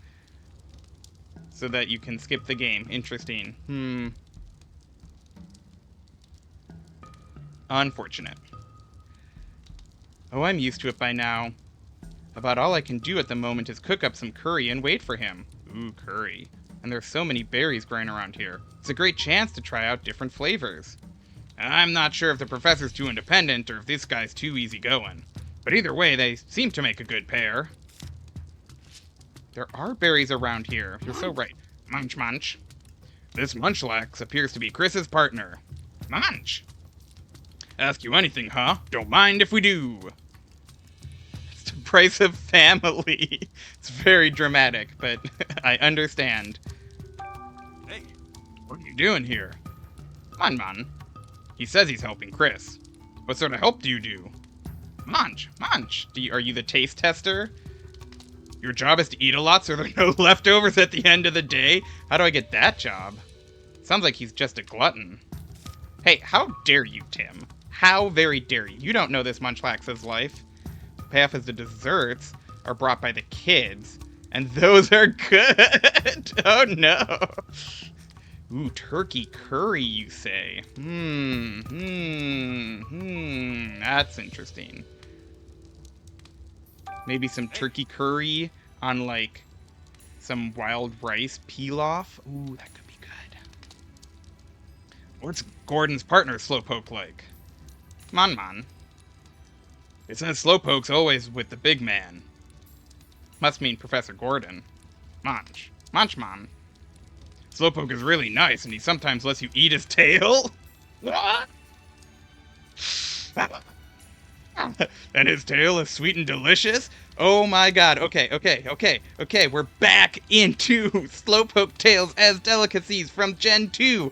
so that you can skip the game. Interesting. Unfortunate. Oh, I'm used to it by now. About all I can do at the moment is cook up some curry and wait for him. Ooh, curry. And there's so many berries growing around here. It's a great chance to try out different flavors. I'm not sure if the professor's too independent or if this guy's too easygoing. But either way, they seem to make a good pair. There are berries around here. You're so right. Munch, munch. This Munchlax appears to be Chris's partner. Munch! Ask you anything, huh? Don't mind if we do. Price of family. It's very dramatic, but I understand. Hey, what are you doing here? Man. He says he's helping Chris. What sort of help do you do? Munch. Are you the taste tester? Your job is to eat a lot so there are no leftovers at the end of the day? How do I get that job? Sounds like he's just a glutton. Hey, how dare you, Tim? How very dare you? You don't know this Munchlax's life. Half as the desserts are brought by the kids, and those are good. Oh no. Ooh, turkey curry, you say? That's interesting. Maybe some turkey curry on like some wild rice pilaf. Ooh, that could be good. What's Gordon's partner Slowpoke like? Man. It says Slowpoke's always with the big man. Must mean Professor Gordon. Munchman. Slowpoke is really nice, and he sometimes lets you eat his tail. And his tail is sweet and delicious? Oh my god. Okay. We're back into Slowpoke tails as delicacies from Gen 2.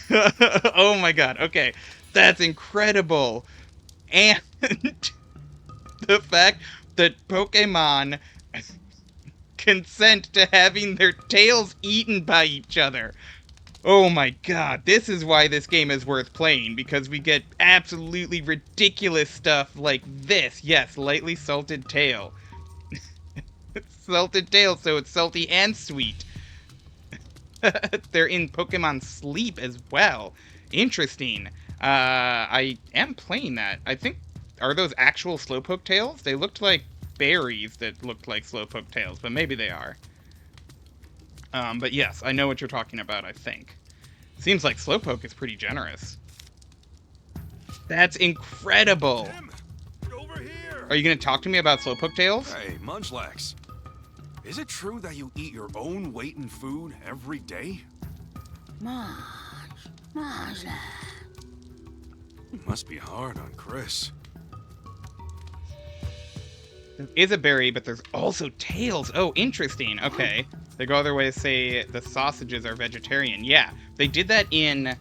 Oh my god. Okay. That's incredible. And the fact that Pokemon consent to having their tails eaten by each other. Oh my god, this is why this game is worth playing, because we get absolutely ridiculous stuff like this. Yes, lightly salted tail. Salted tail, so it's salty and sweet. They're in Pokemon Sleep as well. Interesting. I am playing that. I think, are those actual Slowpoke tails? They looked like berries that looked like Slowpoke tails, but maybe they are. But yes, I know what you're talking about, I think. Seems like Slowpoke is pretty generous. That's incredible! Tim, over here! Are you gonna talk to me about Slowpoke tails? Hey, Munchlax. Is it true that you eat your own weight in food every day? Must be hard on Chris. There is a berry, but there's also tails. Oh, interesting. Okay. They go other way to say the sausages are vegetarian. Yeah, they did that in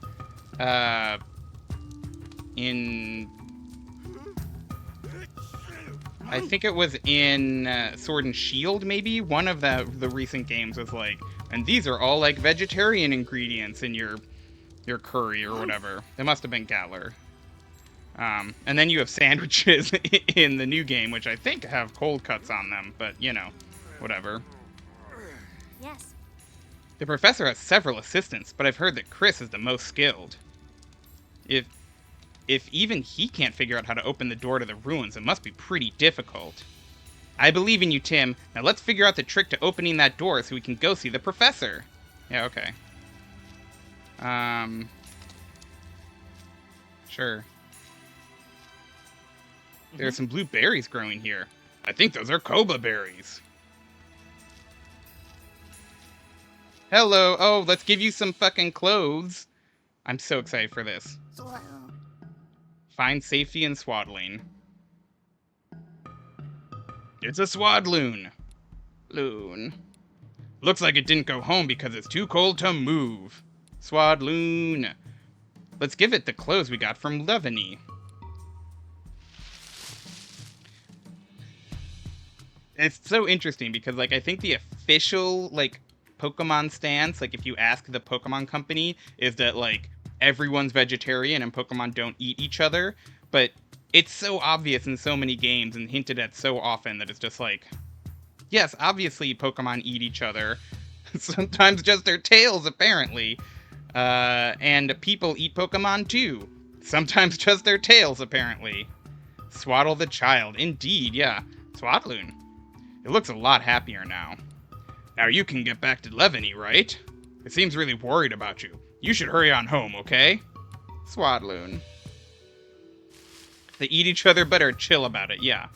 I think it was in Sword and Shield, maybe? One of the recent games was like, and these are all like vegetarian ingredients in your curry or whatever. It must have been Galar. And then you have sandwiches in the new game, which I think have cold cuts on them, but you know, whatever. Yes. The professor has several assistants, but I've heard that Chris is the most skilled. If even he can't figure out how to open the door to the ruins, it must be pretty difficult. I believe in you, Tim. Now let's figure out the trick to opening that door so we can go see the professor. Yeah, okay. Sure. There are some blue berries growing here. I think those are Koba berries. Hello. Oh, let's give you some fucking clothes. I'm so excited for this. Find safety in swaddling. It's a swadloon. Loon. Looks like it didn't go home because it's too cold to move. Swadloon. Let's give it the clothes we got from Levany. It's so interesting because, like, I think the official, like, Pokemon stance, like, if you ask the Pokemon company, is that, like, everyone's vegetarian and Pokemon don't eat each other. But it's so obvious in so many games and hinted at so often that it's just like, yes, obviously Pokemon eat each other. Sometimes just their tails, apparently. And people eat Pokemon too. Sometimes just their tails, apparently. Swaddle the child. Indeed, yeah. Swadloon. It looks a lot happier now. Now you can get back to Levany, right? It seems really worried about you. You should hurry on home, okay? Swadloon. They eat each other but are chill about it, yeah.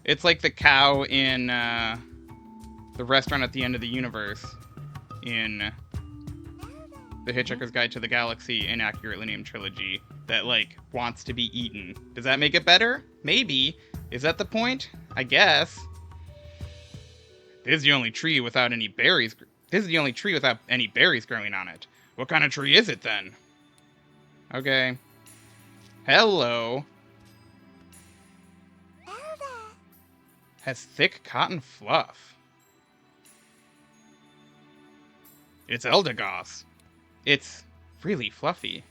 It's like the cow in the restaurant at the end of the universe in The Hitchhiker's Guide to the Galaxy inaccurately named trilogy that, like, wants to be eaten. Does that make it better? Maybe. Is that the point? I guess. This is the only tree without any berries. This is the only tree without any berries growing on it. What kind of tree is it then? Okay. Hello. Has thick cotton fluff. It's Eldegoss. It's really fluffy.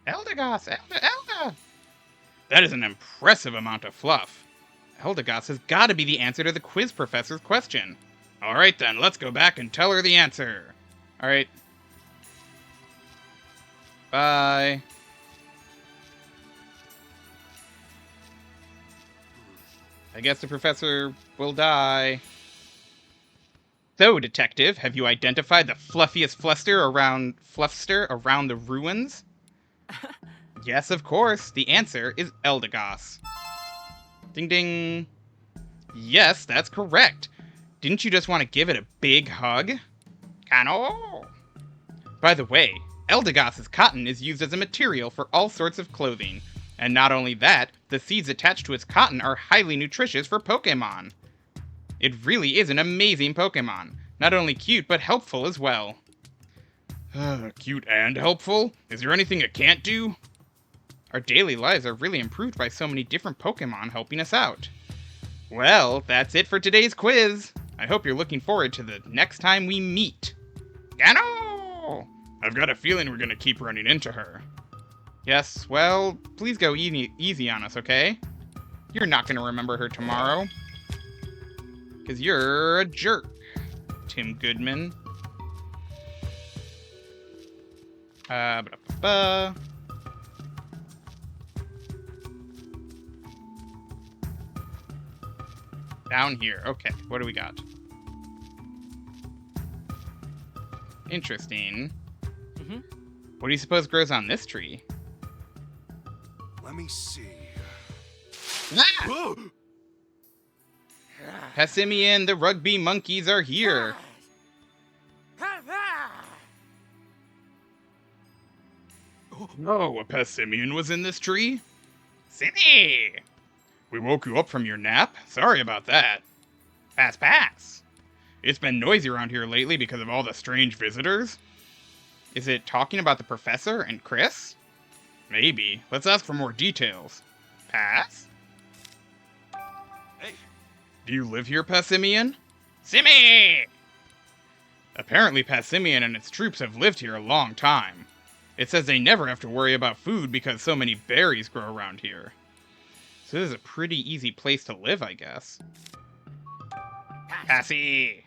Eldegoss! Elda! That is an impressive amount of fluff. Eldegoss has got to be the answer to the quiz professor's question. Alright then, let's go back and tell her the answer. Alright. Bye. I guess the professor will die. So, detective, have you identified the fluffiest fluffster around the ruins? Yes, of course. The answer is Eldegoss. Ding ding. Yes, that's correct. Didn't you just want to give it a big hug? Cano! By the way, Eldegoss's cotton is used as a material for all sorts of clothing. And not only that, the seeds attached to its cotton are highly nutritious for Pokémon. It really is an amazing Pokémon. Not only cute, but helpful as well. Cute and helpful? Is there anything it can't do? Our daily lives are really improved by so many different Pokémon helping us out. Well, that's it for today's quiz. I hope you're looking forward to the next time we meet. Gano! I've got a feeling we're gonna keep running into her. Yes, well, please go easy on us, okay? You're not gonna remember her tomorrow. 'Cause you're a jerk, Tim Goodman. Down here. Okay, what do we got? Interesting. What do you suppose grows on this tree? Let me see. Ah! Pessimian, the rugby monkeys are here. Oh, a Passimian was in this tree? Simi! We woke you up from your nap? Sorry about that. Pass. It's been noisy around here lately because of all the strange visitors. Is it talking about the professor and Chris? Maybe. Let's ask for more details. Pass? Hey. Do you live here, Passimian? Simi! Apparently Passimian and its troops have lived here a long time. It says they never have to worry about food because so many berries grow around here. So this is a pretty easy place to live, I guess. Passy!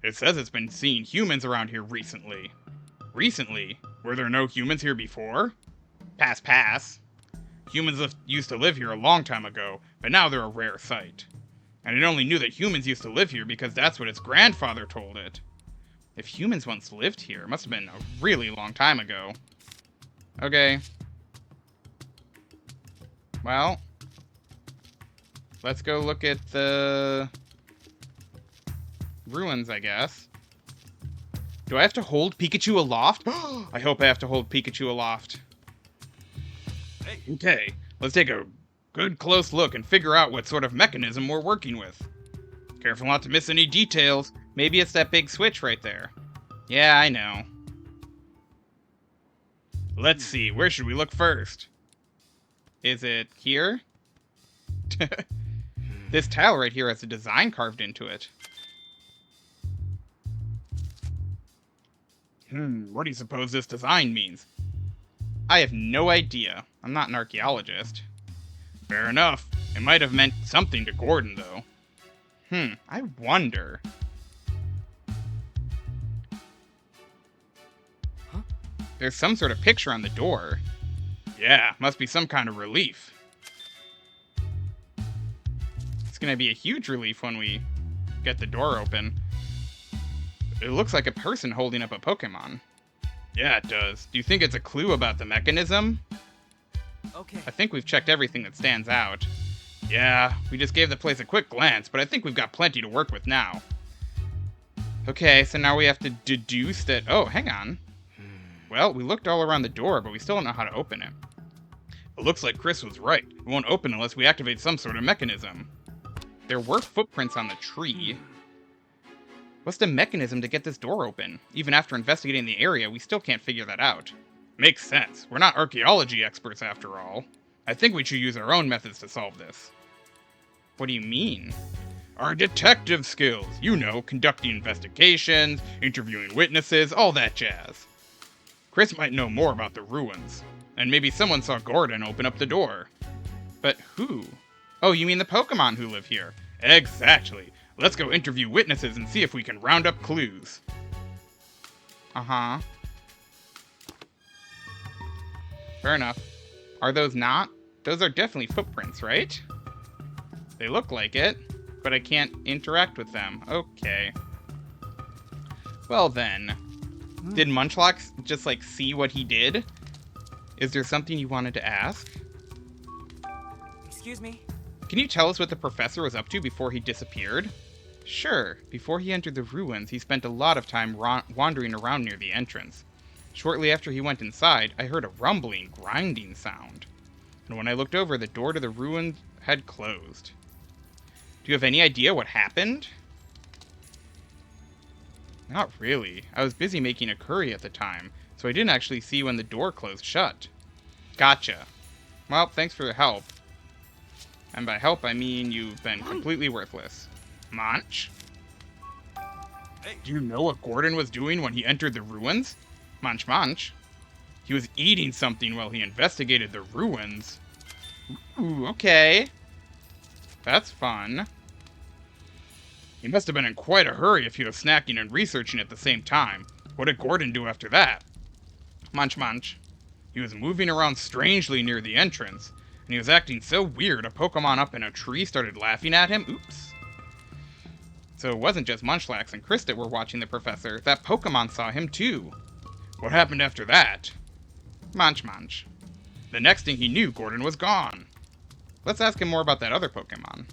It says it's been seeing humans around here recently. Recently? Were there no humans here before? Pass. Humans used to live here a long time ago, but now they're a rare sight. And it only knew that humans used to live here because that's what its grandfather told it. If humans once lived here, it must have been a really long time ago. Okay. Well, let's go look at the ruins, I guess. Do I have to hold Pikachu aloft? I hope I have to hold Pikachu aloft. Hey. Okay, let's take a good close look and figure out what sort of mechanism we're working with. Careful not to miss any details. Maybe it's that big switch right there. Yeah, I know. Let's see, where should we look first? Is it here? This tile right here has a design carved into it. What do you suppose this design means? I have no idea. I'm not an archaeologist. Fair enough. It might have meant something to Gordon, though. I wonder. Huh? There's some sort of picture on the door. Yeah, must be some kind of relief. It's gonna be a huge relief when we get the door open. It looks like a person holding up a Pokemon. Yeah, it does. Do you think it's a clue about the mechanism? Okay. I think we've checked everything that stands out. Yeah, we just gave the place a quick glance, but I think we've got plenty to work with now. Okay, so now we have to deduce that... Oh, hang on. Well, we looked all around the door, but we still don't know how to open it. It looks like Chris was right. It won't open unless we activate some sort of mechanism. There were footprints on the tree. What's the mechanism to get this door open? Even after investigating the area, we still can't figure that out. Makes sense. We're not archaeology experts after all. I think we should use our own methods to solve this. What do you mean? Our detective skills. You know, conducting investigations, interviewing witnesses, all that jazz. Chris might know more about the ruins. And maybe someone saw Gordon open up the door. But who? Oh, you mean the Pokemon who live here? Exactly. Let's go interview witnesses and see if we can round up clues. Uh-huh. Fair enough. Are those not? Those are definitely footprints, right? They look like it, but I can't interact with them. Okay. Well then. Did Munchlax just, like, see what he did? Is there something you wanted to ask? Excuse me? Can you tell us what the professor was up to before he disappeared? Sure. Before he entered the ruins, he spent a lot of time wandering around near the entrance. Shortly after he went inside, I heard a rumbling, grinding sound. And when I looked over, the door to the ruins had closed. Do you have any idea what happened? Not really. I was busy making a curry at the time, so I didn't actually see when the door closed shut. Gotcha. Well, thanks for the help. And by help, I mean you've been completely worthless. Munch? Hey. Do you know what Gordon was doing when he entered the ruins? Munch. He was eating something while he investigated the ruins. Ooh, okay. That's fun. He must have been in quite a hurry if he was snacking and researching at the same time. What did Gordon do after that? Munch. He was moving around strangely near the entrance, and he was acting so weird a Pokemon up in a tree started laughing at him. Oops. So it wasn't just Munchlax and Chris that were watching the professor. That Pokemon saw him too. What happened after that? Munch. The next thing he knew, Gordon was gone. Let's ask him more about that other Pokemon.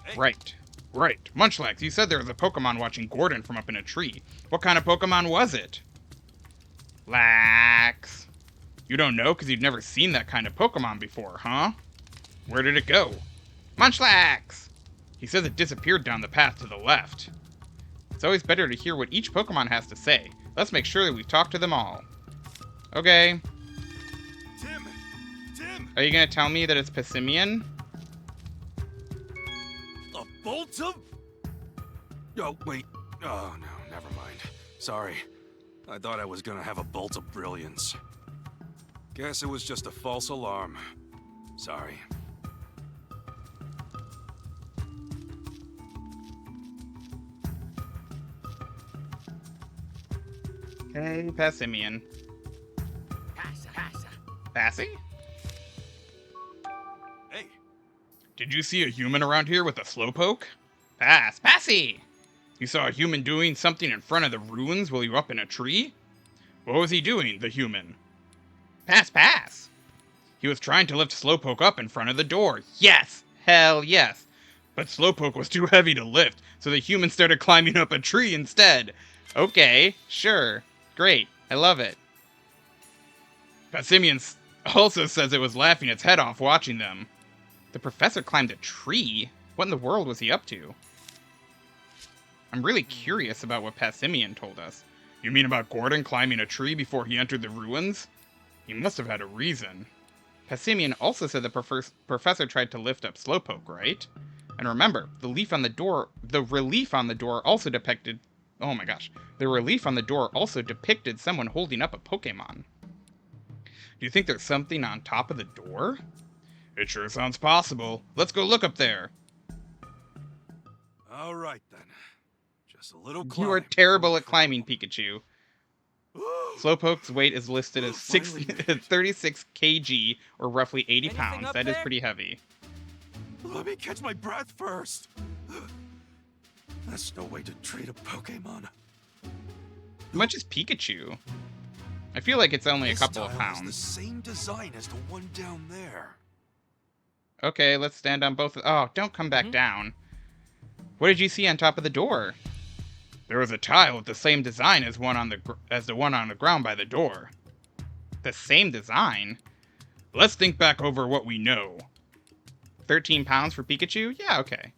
Hey. Right. Munchlax, you said there was a Pokemon watching Gordon from up in a tree. What kind of Pokemon was it? Lax. You don't know because you've never seen that kind of Pokemon before, huh? Where did it go? Munchlax! He says it disappeared down the path to the left. It's always better to hear what each Pokemon has to say. Let's make sure that we've talked to them all. Okay. Tim! Are you gonna tell me that it's Passimian? A bolt of... Oh, wait. Oh, no, never mind. Sorry. I thought I was gonna have a bolt of brilliance. Guess it was just a false alarm. Sorry. Okay, Passimian. Passy? Hey, Did you see a human around here with a slowpoke? Passy! You saw a human doing something in front of the ruins while you were up in a tree? What was he doing, the human? Pass! He was trying to lift Slowpoke up in front of the door. Yes! Hell yes! But Slowpoke was too heavy to lift, so the human started climbing up a tree instead. Okay, sure. Great. I love it. Passimian also says it was laughing its head off watching them. The professor climbed a tree? What in the world was he up to? I'm really curious about what Passimian told us. You mean about Gordon climbing a tree before he entered the ruins? He must have had a reason. Passimian also said the professor tried to lift up Slowpoke, right? And remember, the relief on the door also depicted... Oh my gosh. The relief on the door also depicted someone holding up a Pokemon. Do you think there's something on top of the door? It sure sounds possible. Let's go look up there. all right then. Just a little climb. You are terrible at climbing, Pikachu. Slowpoke's weight is listed as 36 kg, or roughly 80 pounds. That is pretty heavy. Let me catch my breath first. That's no way to treat a Pokemon. How much is Pikachu? I feel like it's only a couple of pounds. The same design as the one down there. Okay, let's stand on both. Oh, don't come back down. What did you see on top of the door? There was a tile with the same design as the one on the ground by the door. The same design? Let's think back over what we know. 13 pounds for Pikachu? Yeah, okay.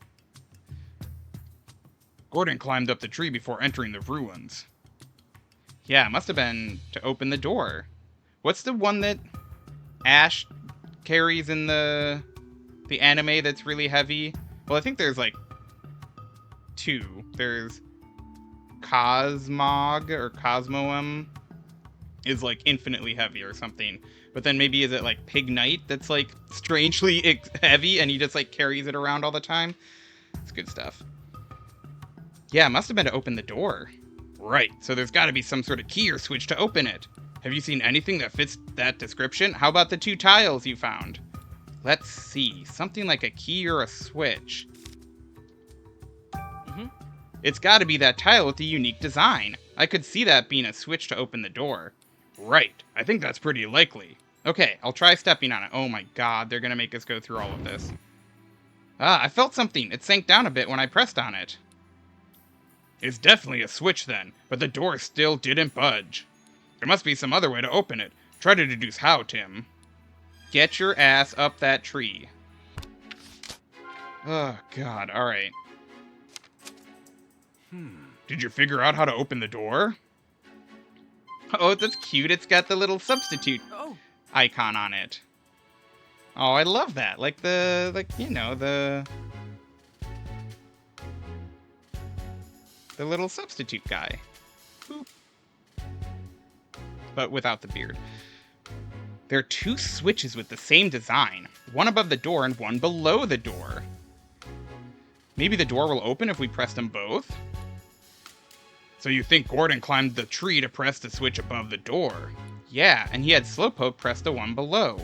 Gordon climbed up the tree before entering the ruins. Yeah, it must have been to open the door. What's the one that Ash carries in the anime that's really heavy? Well, I think there's like two. There's Cosmog or Cosmoem is like infinitely heavy or something. But then maybe is it like Pignite that's like strangely heavy and he just like carries it around all the time? It's good stuff. Yeah, it must have been to open the door. Right, so there's got to be some sort of key or switch to open it. Have you seen anything that fits that description? How about the two tiles you found? Let's see, something like a key or a switch. It's got to be that tile with the unique design. I could see that being a switch to open the door. Right, I think that's pretty likely. Okay, I'll try stepping on it. Oh my god, they're gonna make us go through all of this. Ah, I felt something. It sank down a bit when I pressed on it. It's definitely a switch then, but the door still didn't budge. There must be some other way to open it. Try to deduce how, Tim. Get your ass up that tree. Oh god, alright. Did you figure out how to open the door? Oh, that's cute. It's got the little substitute icon on it. Oh, I love that. Like the little substitute guy. Boop. But without the beard. There are two switches with the same design. One above the door and one below the door. Maybe the door will open if we press them both? So you think Gordon climbed the tree to press the switch above the door? Yeah, and he had Slowpoke press the one below.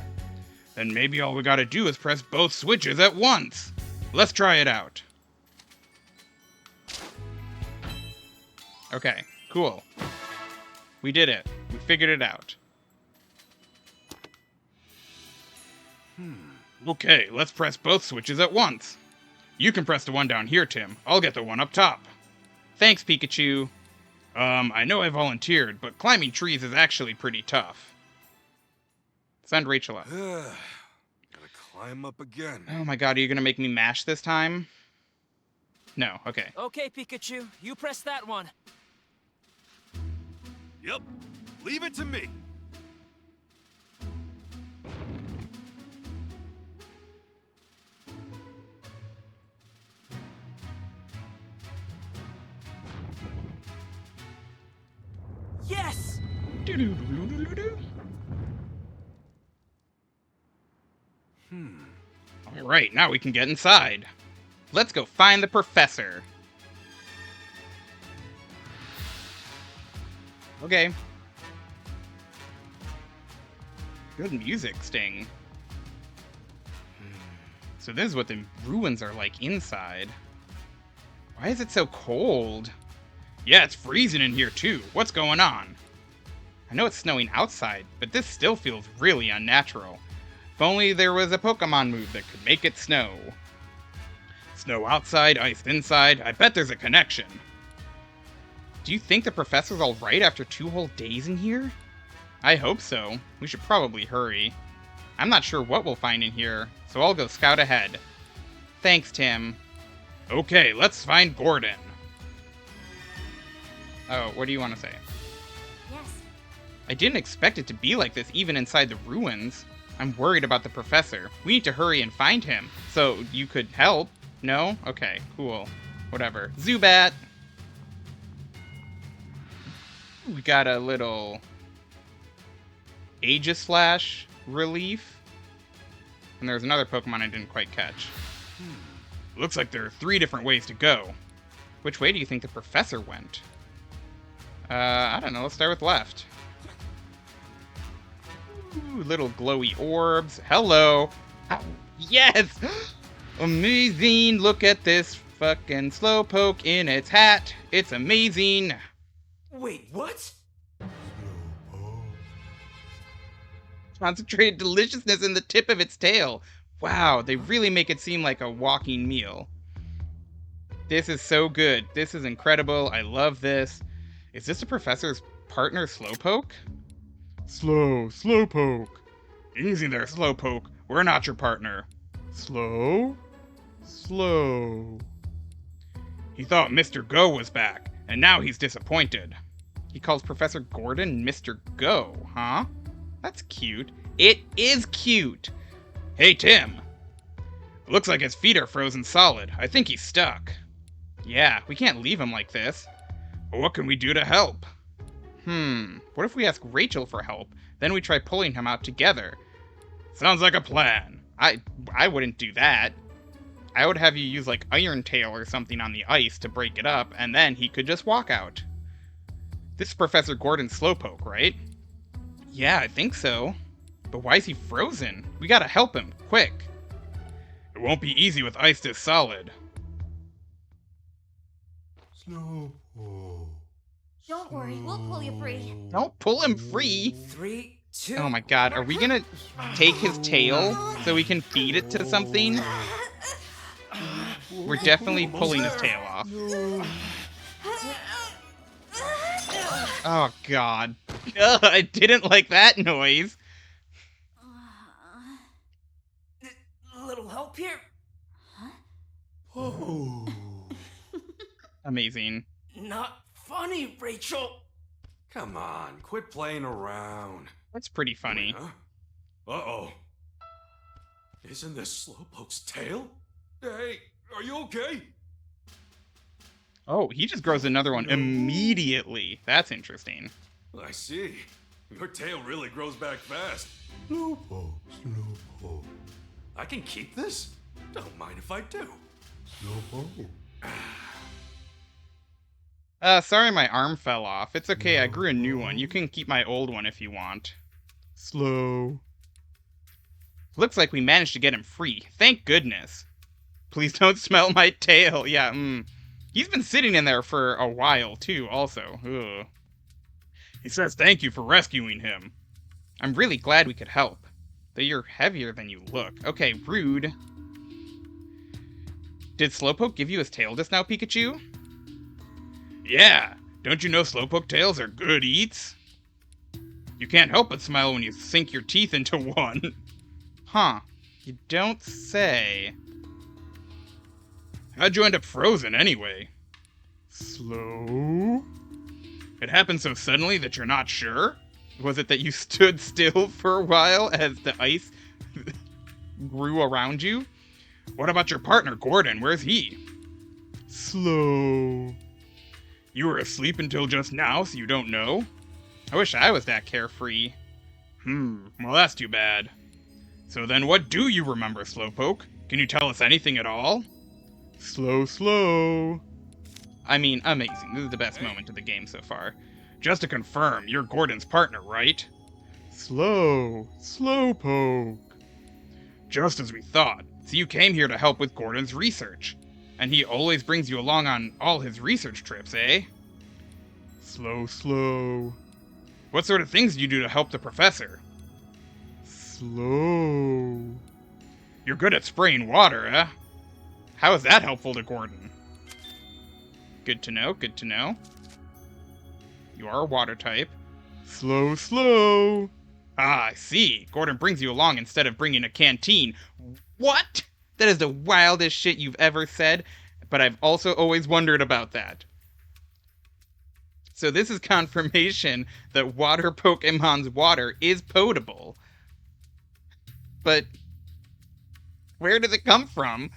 Then maybe all we gotta do is press both switches at once. Let's try it out. Okay, cool. We did it. We figured it out. Okay, let's press both switches at once. You can press the one down here, Tim. I'll get the one up top. Thanks, Pikachu. I know I volunteered, but climbing trees is actually pretty tough. Send Rachel up. Gotta climb up again. Oh my god, are you gonna make me mash this time? No, okay. Okay, Pikachu, you press that one. Yep. Leave it to me. Yes! Alright, now we can get inside. Let's go find the professor. Okay. Good music, Sting. So this is what the ruins are like inside. Why is it so cold? Yeah, it's freezing in here too. What's going on? I know it's snowing outside, but this still feels really unnatural. If only there was a Pokemon move that could make it snow. Snow outside, ice inside. I bet there's a connection. Do you think the professor's alright after 2 whole days in here? I hope so. We should probably hurry. I'm not sure what we'll find in here, so I'll go scout ahead. Thanks, Tim. Okay, let's find Gordon. Oh, what do you want to say? Yes. I didn't expect it to be like this even inside the ruins. I'm worried about the professor. We need to hurry and find him. So, you could help? No? Okay, cool. Whatever. Zubat! We got a little Aegislash relief. And there's another Pokemon I didn't quite catch. Looks like there are 3 different ways to go. Which way do you think the professor went? I don't know. Let's start with left. Ooh, little glowy orbs. Hello. Ow. Yes! Amazing. Look at this fucking Slowpoke in its hat. It's amazing. Wait, what? Concentrated deliciousness in the tip of its tail. Wow, they really make it seem like a walking meal. This is so good. This is incredible. I love this. Is this the professor's partner, Slowpoke? Slowpoke. Easy there, Slowpoke. We're not your partner. Slow. He thought Mr. Go was back, and now he's disappointed. He calls Professor Gordon Mr. Go, huh? That's cute. It is cute. Hey, Tim. Looks like his feet are frozen solid. I think he's stuck. Yeah, we can't leave him like this. But what can we do to help? What if we ask Rachel for help, then we try pulling him out together? Sounds like a plan. I wouldn't do that. I would have you use like Iron Tail or something on the ice to break it up, and then he could just walk out. This is Professor Gordon Slowpoke, right? Yeah, I think so. But why is he frozen? We gotta help him, quick. It won't be easy with ice this solid. Don't worry, we'll pull you free. Don't pull him free. 3, 2. Oh my god, are we gonna take his tail so we can feed it to something? We're definitely pulling his tail off. Oh god. Ugh, I didn't like that noise. Little help here? Amazing. Not funny, Rachel. Come on, quit playing around. That's pretty funny. Huh? Uh-oh. Isn't this Slowpoke's tail? Hey, are you okay? Oh, he just grows another one immediately. That's interesting. I see. Your tail really grows back fast. Slowpoke. I can keep this? Don't mind if I do. Slowpoke. Sorry my arm fell off. It's okay, I grew a new one. You can keep my old one if you want. Slow. Looks like we managed to get him free. Thank goodness. Please don't smell my tail. Yeah, He's been sitting in there for a while, too, also. Ugh. He says thank you for rescuing him. I'm really glad we could help. Though you're heavier than you look. Okay, rude. Did Slowpoke give you his tail just now, Pikachu? Yeah. Don't you know slowpoke tails are good eats? You can't help but smile when you sink your teeth into one. Huh. You don't say. How'd you end up frozen, anyway? Slow? It happened so suddenly that you're not sure? Was it that you stood still for a while as the ice grew around you? What about your partner, Gordon? Where's he? Slow. You were asleep until just now, so you don't know? I wish I was that carefree. Well that's too bad. So then what do you remember, Slowpoke? Can you tell us anything at all? Slow. I mean, amazing. This is the best moment of the game so far. Just to confirm, you're Gordon's partner, right? Slowpoke. Just as we thought. So you came here to help with Gordon's research. And he always brings you along on all his research trips, eh? Slow. What sort of things do you do to help the professor? Slow. You're good at spraying water, eh? How is that helpful to Gordon? Good to know. You are a water type. Slow. Ah, I see. Gordon brings you along instead of bringing a canteen. What? That is the wildest shit you've ever said, but I've also always wondered about that. So this is confirmation that water Pokemon's water is potable. But where did it come from?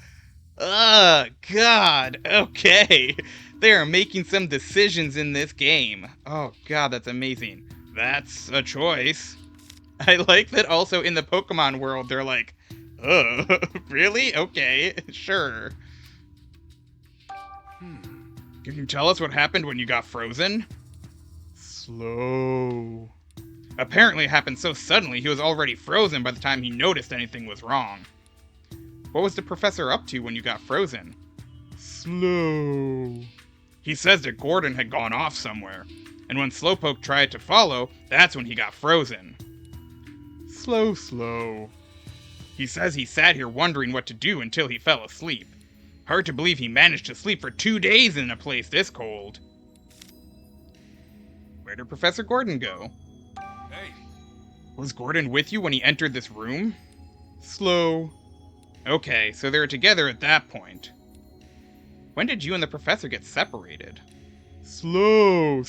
Ugh, God, okay. They are making some decisions in this game. Oh God, that's amazing. That's a choice. I like that also in the Pokemon world, they're like, really? Okay, sure. Can you tell us what happened when you got frozen? Slow. Apparently it happened so suddenly he was already frozen by the time he noticed anything was wrong. What was the professor up to when you got frozen? Slow. He says that Gordon had gone off somewhere, and when Slowpoke tried to follow, that's when he got frozen. Slow. He says he sat here wondering what to do until he fell asleep. Hard to believe he managed to sleep for 2 days in a place this cold. Where did Professor Gordon go? Hey. Was Gordon with you when he entered this room? Slow. Okay, so they were together at that point. When did you and the professor get separated? Slowpoke.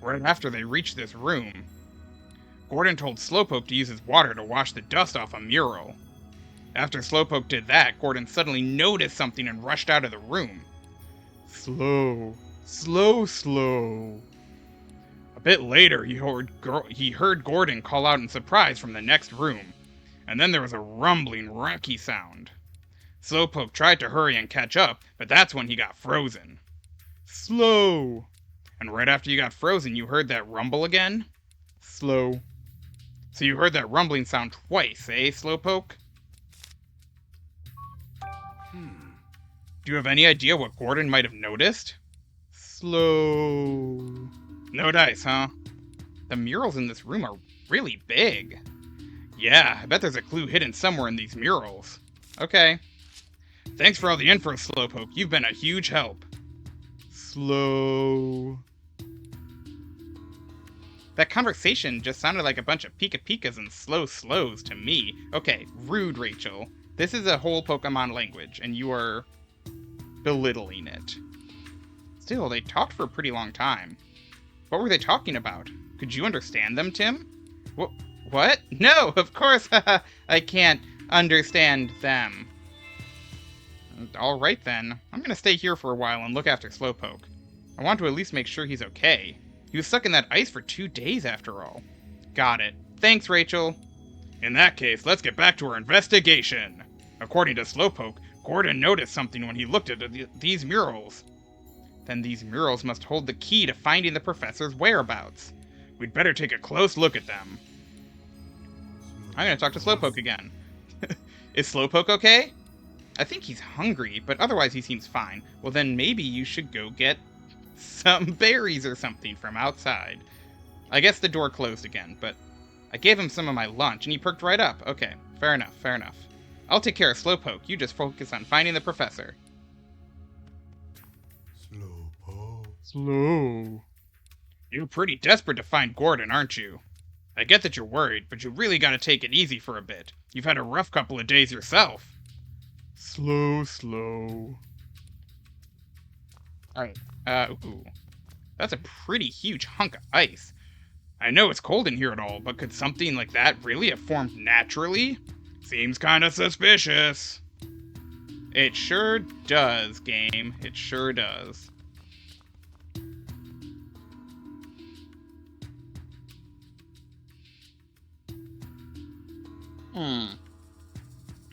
Right after they reached this room. Gordon told Slowpoke to use his water to wash the dust off a mural. After Slowpoke did that, Gordon suddenly noticed something and rushed out of the room. Slow. A bit later, he heard Gordon call out in surprise from the next room, and then there was a rumbling, rocky sound. Slowpoke tried to hurry and catch up, but that's when he got frozen. Slow. And right after you got frozen, you heard that rumble again? Slow. So you heard that rumbling sound twice, eh, Slowpoke? Do you have any idea what Gordon might have noticed? Slow. No dice, huh? The murals in this room are really big. Yeah, I bet there's a clue hidden somewhere in these murals. Okay. Thanks for all the info, Slowpoke. You've been a huge help. Slow. That conversation just sounded like a bunch of Pika-Pikas and slows to me. Okay, rude, Rachel. This is a whole Pokemon language, and you are belittling it. Still, they talked for a pretty long time. What were they talking about? Could you understand them, Tim? What? No, of course I can't understand them. Alright then. I'm gonna stay here for a while and look after Slowpoke. I want to at least make sure he's okay. He was stuck in that ice for 2 days after all. Got it. Thanks, Rachel. In that case, let's get back to our investigation. According to Slowpoke, Gordon noticed something when he looked at these murals. Then these murals must hold the key to finding the professor's whereabouts. We'd better take a close look at them. I'm gonna talk to Slowpoke again. Is Slowpoke okay? I think he's hungry, but otherwise he seems fine. Well then maybe you should go get some berries or something from outside. I guess the door closed again, but I gave him some of my lunch and he perked right up. Okay, fair enough. I'll take care of Slowpoke. You just focus on finding the professor. Slow. Slow. You're pretty desperate to find Gordon, aren't you? I get that you're worried, but you really gotta take it easy for a bit. You've had a rough couple of days yourself. Slow, slow. Alright, ooh. That's a pretty huge hunk of ice. I know it's cold in here at all, but could something like that really have formed naturally? Seems kinda suspicious. It sure does, game. It sure does.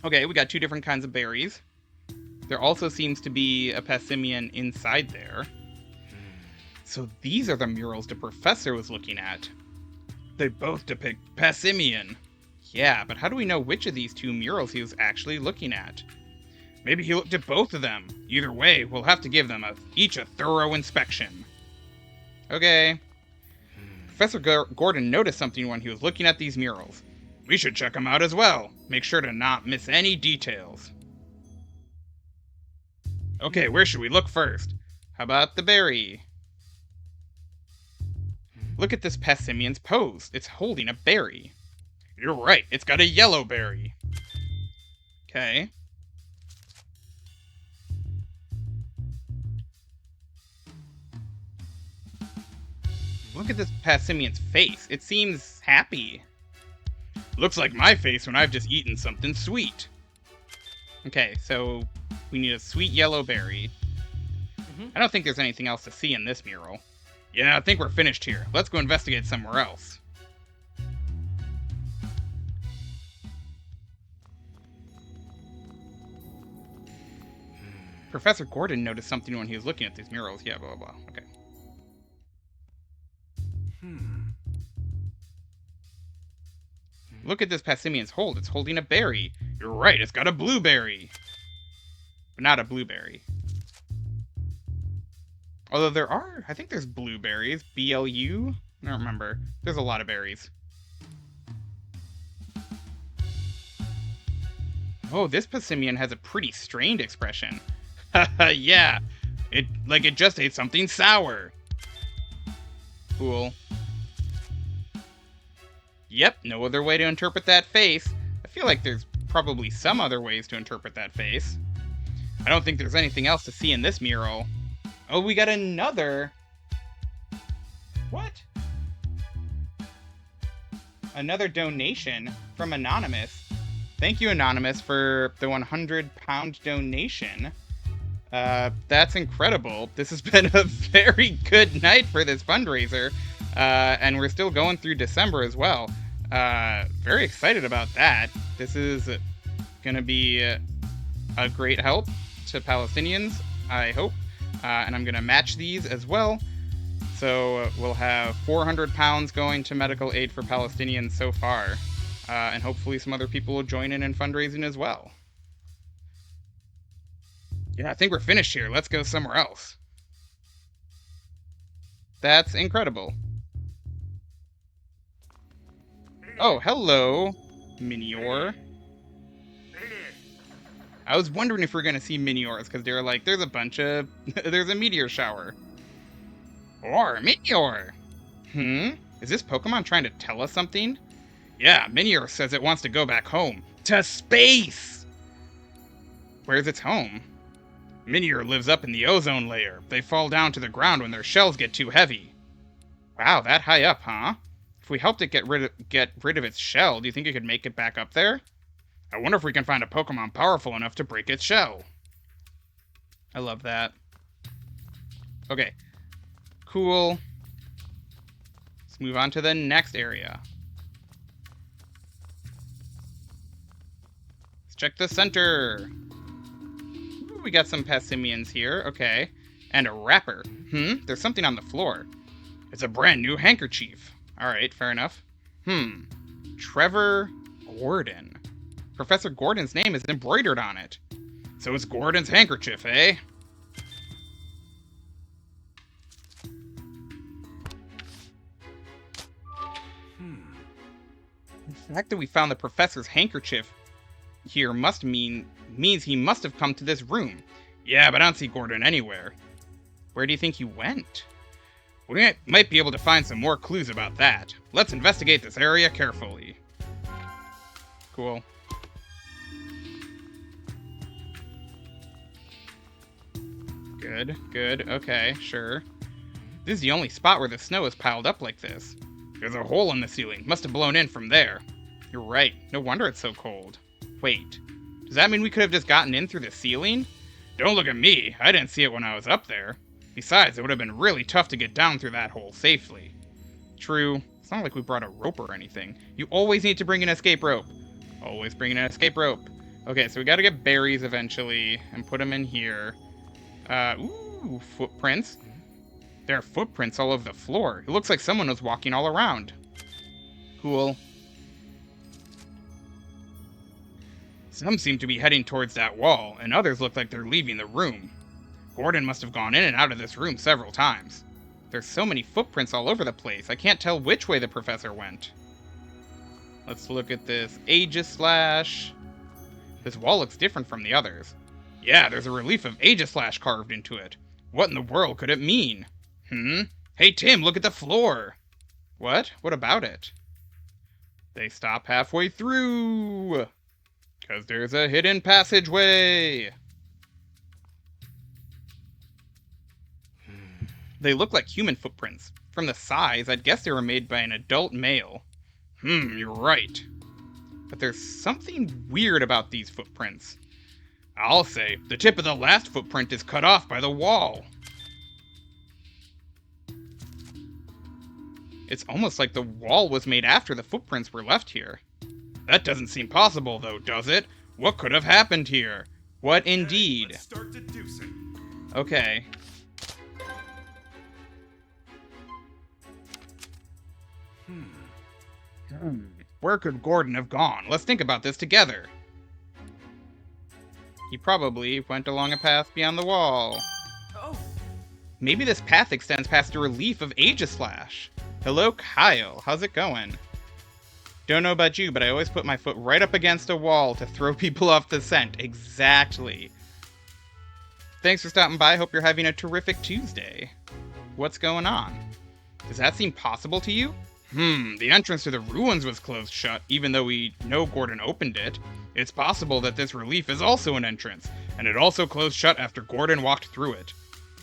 Okay, we got 2 different kinds of berries. There also seems to be a Passimian inside there. So these are the murals the professor was looking at. They both depict Passimian. Yeah, but how do we know which of these 2 murals he was actually looking at? Maybe he looked at both of them. Either way, we'll have to give them each a thorough inspection. Okay. Professor Gordon noticed something when he was looking at these murals. We should check them out as well. Make sure to not miss any details. Okay, where should we look first? How about the berry? Look at this Passimian's pose. It's holding a berry. You're right, it's got a yellow berry. Okay. Look at this Passimian's face. It seems happy. Looks like my face when I've just eaten something sweet. Okay, so we need a sweet yellow berry. I don't think there's anything else to see in this mural. Yeah, I think we're finished here. Let's go investigate somewhere else. Professor Gordon noticed something when he was looking at these murals. Yeah, blah, blah, blah. Okay. Look at this Passimian's hold. It's holding a berry. You're right, it's got a blueberry. But not a blueberry. Although there are, I think there's blueberries. BLU? I don't remember. There's a lot of berries. Oh, this Passimian has a pretty strained expression. Haha, yeah. It just ate something sour. Cool. Yep, no other way to interpret that face. I feel like there's probably some other ways to interpret that face. I don't think there's anything else to see in this mural. Oh, we got another... What? Another donation from Anonymous. Thank you, Anonymous, for the 100-pound donation. That's incredible. This has been a very good night for this fundraiser. And we're still going through December as well. Very excited about that. This is going to be a great help to Palestinians, I hope. And I'm going to match these as well. So we'll have 400 pounds going to medical aid for Palestinians so far. And hopefully some other people will join in fundraising as well. Yeah, I think we're finished here. Let's go somewhere else. That's incredible. Oh, hello, Minior. I was wondering if we're going to see Miniors, because they're like, there's a meteor shower. Or, Minior! Is this Pokemon trying to tell us something? Yeah, Minior says it wants to go back home. To space! Where's its home? Minior lives up in the ozone layer. They fall down to the ground when their shells get too heavy. Wow, that high up, huh? If we helped it get rid of its shell, do you think it could make it back up there? I wonder if we can find a Pokemon powerful enough to break its shell. I love that. Okay. Cool. Let's move on to the next area. Let's check the center. Ooh, we got some Passimians here. Okay. And a wrapper. There's something on the floor. It's a brand new handkerchief. Alright, fair enough. Trevor Gordon. Professor Gordon's name is embroidered on it. So it's Gordon's handkerchief, eh? The fact that we found the professor's handkerchief here means he must have come to this room. Yeah, but I don't see Gordon anywhere. Where do you think he went? might be able to find some more clues about that. Let's investigate this area carefully. Cool. Good, good, okay, sure. This is the only spot where the snow is piled up like this. There's a hole in the ceiling. Must have blown in from there. You're right. No wonder it's so cold. Wait. Does that mean we could have just gotten in through the ceiling? Don't look at me. I didn't see it when I was up there. Besides, it would have been really tough to get down through that hole safely. True. It's not like we brought a rope or anything. You always need to bring an escape rope. Always bring an escape rope. Okay, so we gotta get berries eventually and put them in here. Ooh, footprints. There are footprints all over the floor. It looks like someone was walking all around. Cool. Some seem to be heading towards that wall, and others look like they're leaving the room. Gordon must have gone in and out of this room several times. There's so many footprints all over the place, I can't tell which way the professor went. Let's look at this Aegislash. This wall looks different from the others. Yeah, there's a relief of Aegislash carved into it. What in the world could it mean? Hey Tim, look at the floor! What? What about it? They stop halfway through! 'Cause there's a hidden passageway! They look like human footprints. From the size, I'd guess they were made by an adult male. You're right. But there's something weird about these footprints. I'll say, the tip of the last footprint is cut off by the wall. It's almost like the wall was made after the footprints were left here. That doesn't seem possible, though, does it? What could have happened here? What indeed? Let's start deducing. Okay. Where could Gordon have gone? Let's think about this together. He probably went along a path beyond the wall. Oh. Maybe this path extends past a relief of Aegislash. Hello, Kyle. How's it going? Don't know about you, but I always put my foot right up against a wall to throw people off the scent. Exactly. Thanks for stopping by. Hope you're having a terrific Tuesday. What's going on? Does that seem possible to you? The entrance to the ruins was closed shut, even though we know Gordon opened it. It's possible that this relief is also an entrance, and it also closed shut after Gordon walked through it.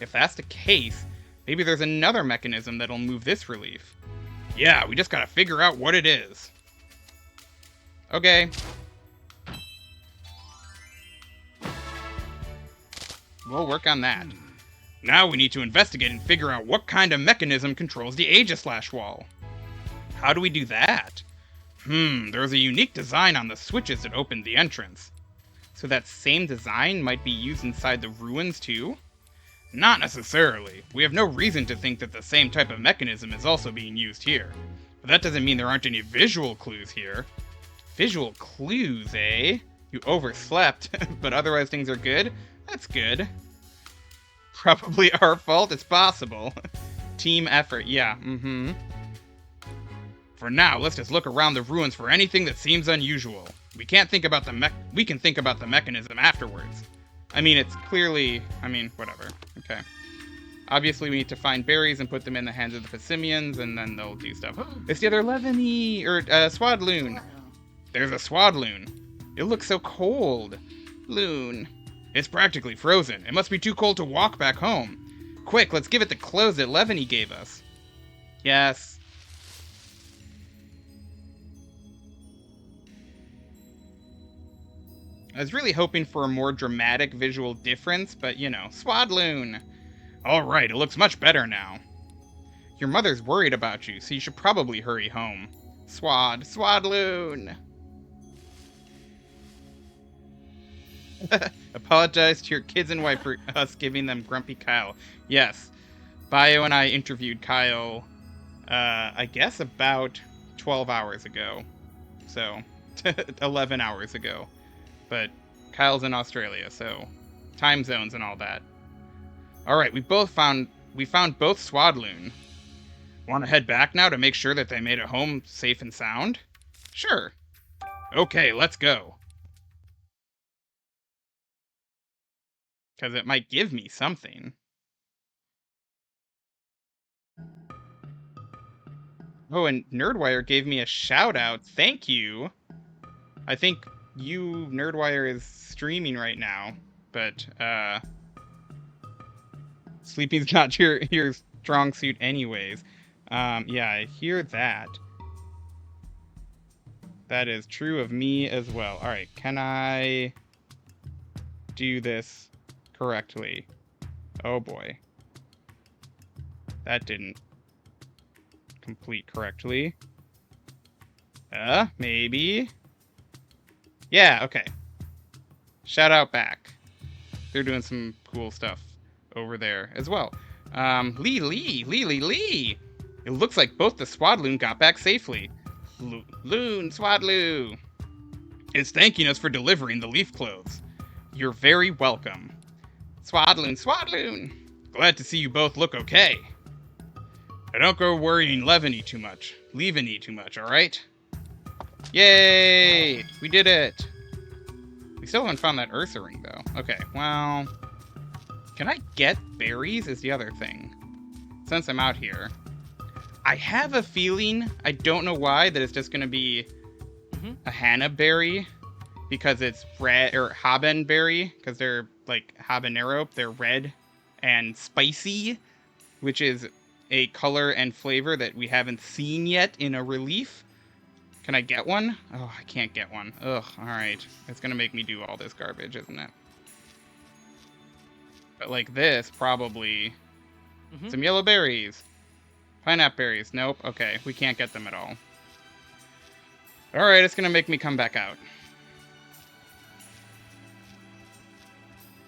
If that's the case, maybe there's another mechanism that'll move this relief. Yeah, we just gotta figure out what it is. Okay. We'll work on that. Now we need to investigate and figure out what kind of mechanism controls the Aegislash wall. How do we do that? There's a unique design on the switches that opened the entrance. So that same design might be used inside the ruins too? Not necessarily. We have no reason to think that the same type of mechanism is also being used here. But that doesn't mean there aren't any visual clues here. Visual clues, eh? You overslept, but otherwise things are good? That's good. Probably our fault, it's possible. Team effort, yeah, For now, let's just look around the ruins for anything that seems unusual. We can think about the mechanism afterwards. I mean, it's clearly... whatever. Okay. Obviously, we need to find berries and put them in the hands of the Passimians, and then they'll do stuff. It's the other Levany, or Swadloon. There's a Swadloon. It looks so cold. Loon. It's practically frozen. It must be too cold to walk back home. Quick, let's give it the clothes that Levany gave us. Yes. I was really hoping for a more dramatic visual difference, but, you know, Swadloon. Alright, it looks much better now. Your mother's worried about you, so you should probably hurry home. Swadloon! Apologize to your kids and wife for us giving them Grumpy Kyle. Yes, Bio and I interviewed Kyle, I guess about 12 hours ago. So, 11 hours ago. But Kyle's in Australia, so time zones and all that. Alright, we found both Swadloon. Want to head back now to make sure that they made it home safe and sound? Sure. Okay, let's go. Because it might give me something. Oh, and Nerdwire gave me a shout out. Thank you. I think Nerdwire is streaming right now, but sleeping's not your strong suit anyways. Yeah, I hear that. That is true of me as well. All right, can I do this correctly? Oh boy. That didn't complete correctly. Maybe. Yeah, okay. Shout out back. They're doing some cool stuff over there as well. Lee. It looks like both the Swadloon got back safely. Loon, Swadloo is thanking us for delivering the leaf clothes. You're very welcome. Swadloon. Glad to see you both look okay. Now don't go worrying Leaveney too much, alright? Yay! We did it! We still haven't found that Ursa ring, though. Okay, well... Can I get berries is the other thing. Since I'm out here. I have a feeling, I don't know why, that it's just gonna be a Hana berry. Because it's red, or Haben berry, because they're, like, habanero, they're red and spicy, which is a color and flavor that we haven't seen yet in a relief. Can I get one? Oh, I can't get one. Ugh, alright. It's gonna make me do all this garbage, isn't it? But like this, probably... Some yellow berries. Pineapple berries. Nope. Okay, we can't get them at all. Alright, it's gonna make me come back out.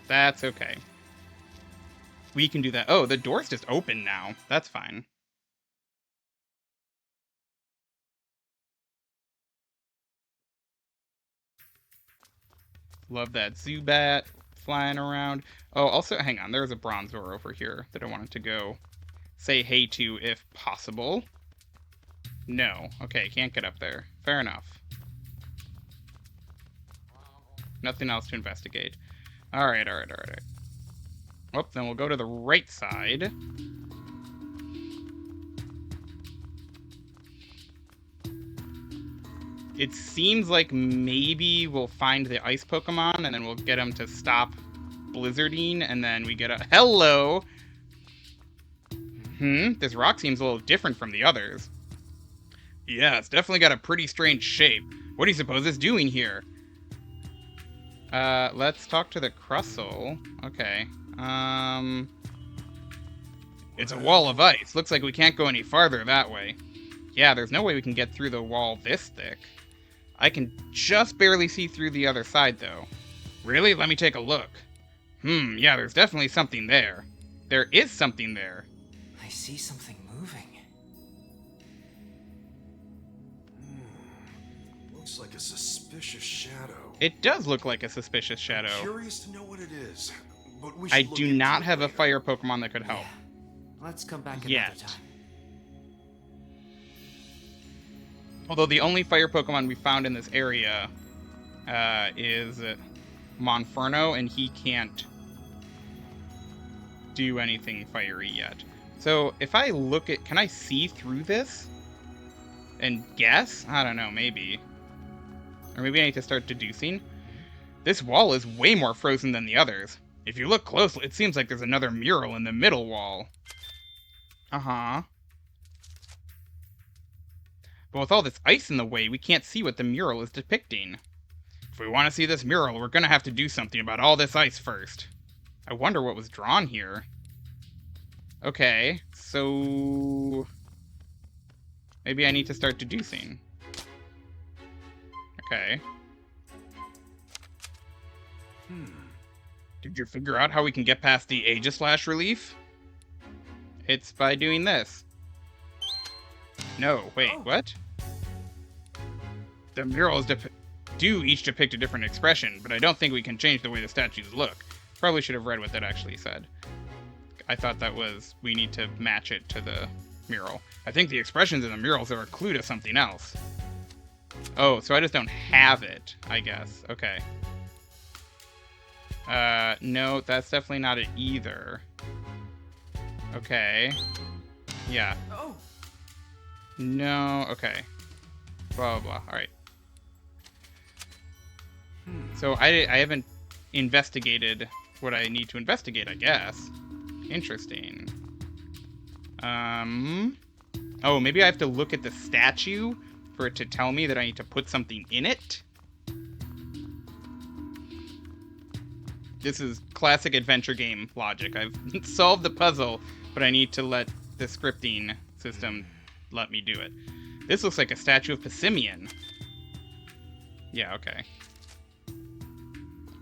That's okay. We can do that. Oh, the door's just open now. That's fine. Love that Zubat flying around. Oh, also, hang on. There's a Bronzor over here that I wanted to go say hey to if possible. No. Okay, can't get up there. Fair enough. Nothing else to investigate. Alright. Oh, then we'll go to the right side. It seems like maybe we'll find the ice Pokemon, and then we'll get them to stop blizzarding, and then we get a... Hello! This rock seems a little different from the others. Yeah, it's definitely got a pretty strange shape. What do you suppose it's doing here? Let's talk to the Crustle. Okay. It's a wall of ice. Looks like we can't go any farther that way. Yeah, there's no way we can get through the wall this thick. I can just barely see through the other side, though. Really? Let me take a look. Yeah, there's definitely something there. There is something there. I see something moving. Looks like a suspicious shadow. It does look like a suspicious shadow. Curious to know what it is, but we I should look do into not it have a later. fire Pokemon that could help. Yeah. Let's come back Yet. another time. Although the only fire Pokemon we found in this area is Monferno, and he can't do anything fiery yet. So if I look at... Can I see through this? And guess? I don't know, maybe. Or maybe I need to start deducing. This wall is way more frozen than the others. If you look closely, it seems like there's another mural in the middle wall. Uh-huh. But with all this ice in the way, we can't see what the mural is depicting. If we want to see this mural, we're gonna have to do something about all this ice first. I wonder what was drawn here. Okay, so... maybe I need to start deducing. Okay. Did you figure out how we can get past the Aegislash relief? It's by doing this. No, wait, what? The murals do each depict a different expression, but I don't think we can change the way the statues look. Probably should have read what that actually said. I thought that was, we need to match it to the mural. I think the expressions in the murals are a clue to something else. Oh, so I just don't have it, I guess. Okay. No, that's definitely not it either. Okay. Yeah. Oh. No, okay. Blah, blah, blah. Alright. So I haven't investigated what I need to investigate, I guess. Interesting. Oh, maybe I have to look at the statue for it to tell me that I need to put something in it? This is classic adventure game logic. I've solved the puzzle, but I need to let the scripting system let me do it. This looks like a statue of Passimian. Yeah, okay.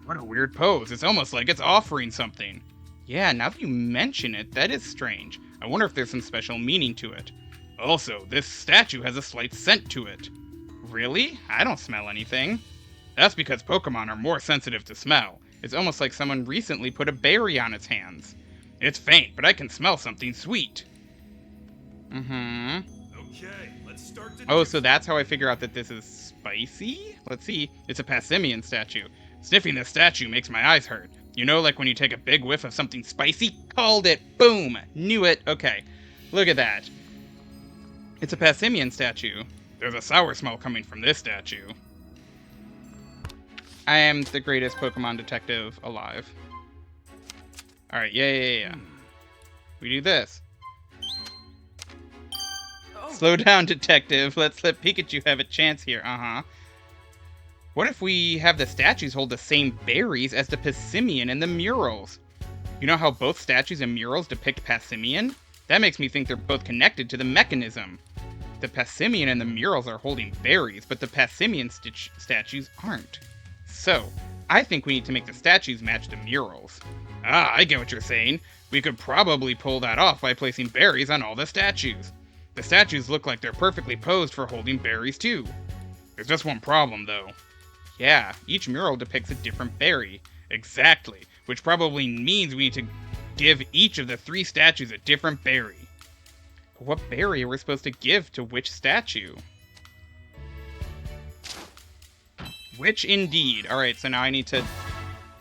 What a weird pose. It's almost like it's offering something. Yeah, now that you mention it, that is strange. I wonder if there's some special meaning to it. Also, this statue has a slight scent to it. Really? I don't smell anything. That's because Pokemon are more sensitive to smell. It's almost like someone recently put a berry on its hands. It's faint, but I can smell something sweet. Okay, let's start the Oh, so that's how I figure out that this is spicy? Let's see. It's a Passimian statue. Sniffing this statue makes my eyes hurt. You know, like when you take a big whiff of something spicy? Called it! Boom! Knew it! Okay. Look at that. It's a Passimian statue. There's a sour smell coming from this statue. I am the greatest Pokemon detective alive. Alright, yeah. We do this. Slow down, detective. Let's let Pikachu have a chance here. What if we have the statues hold the same berries as the Passimian and the murals? You know how both statues and murals depict Passimian? That makes me think they're both connected to the mechanism. The Passimian and the murals are holding berries, but the Passimian statues aren't. So, I think we need to make the statues match the murals. Ah, I get what you're saying. We could probably pull that off by placing berries on all the statues. The statues look like they're perfectly posed for holding berries too. There's just one problem though. Yeah, each mural depicts a different berry. Exactly, which probably means we need to give each of the 3 statues a different berry. But what berry are we supposed to give to which statue? Which indeed. Alright, so now I need to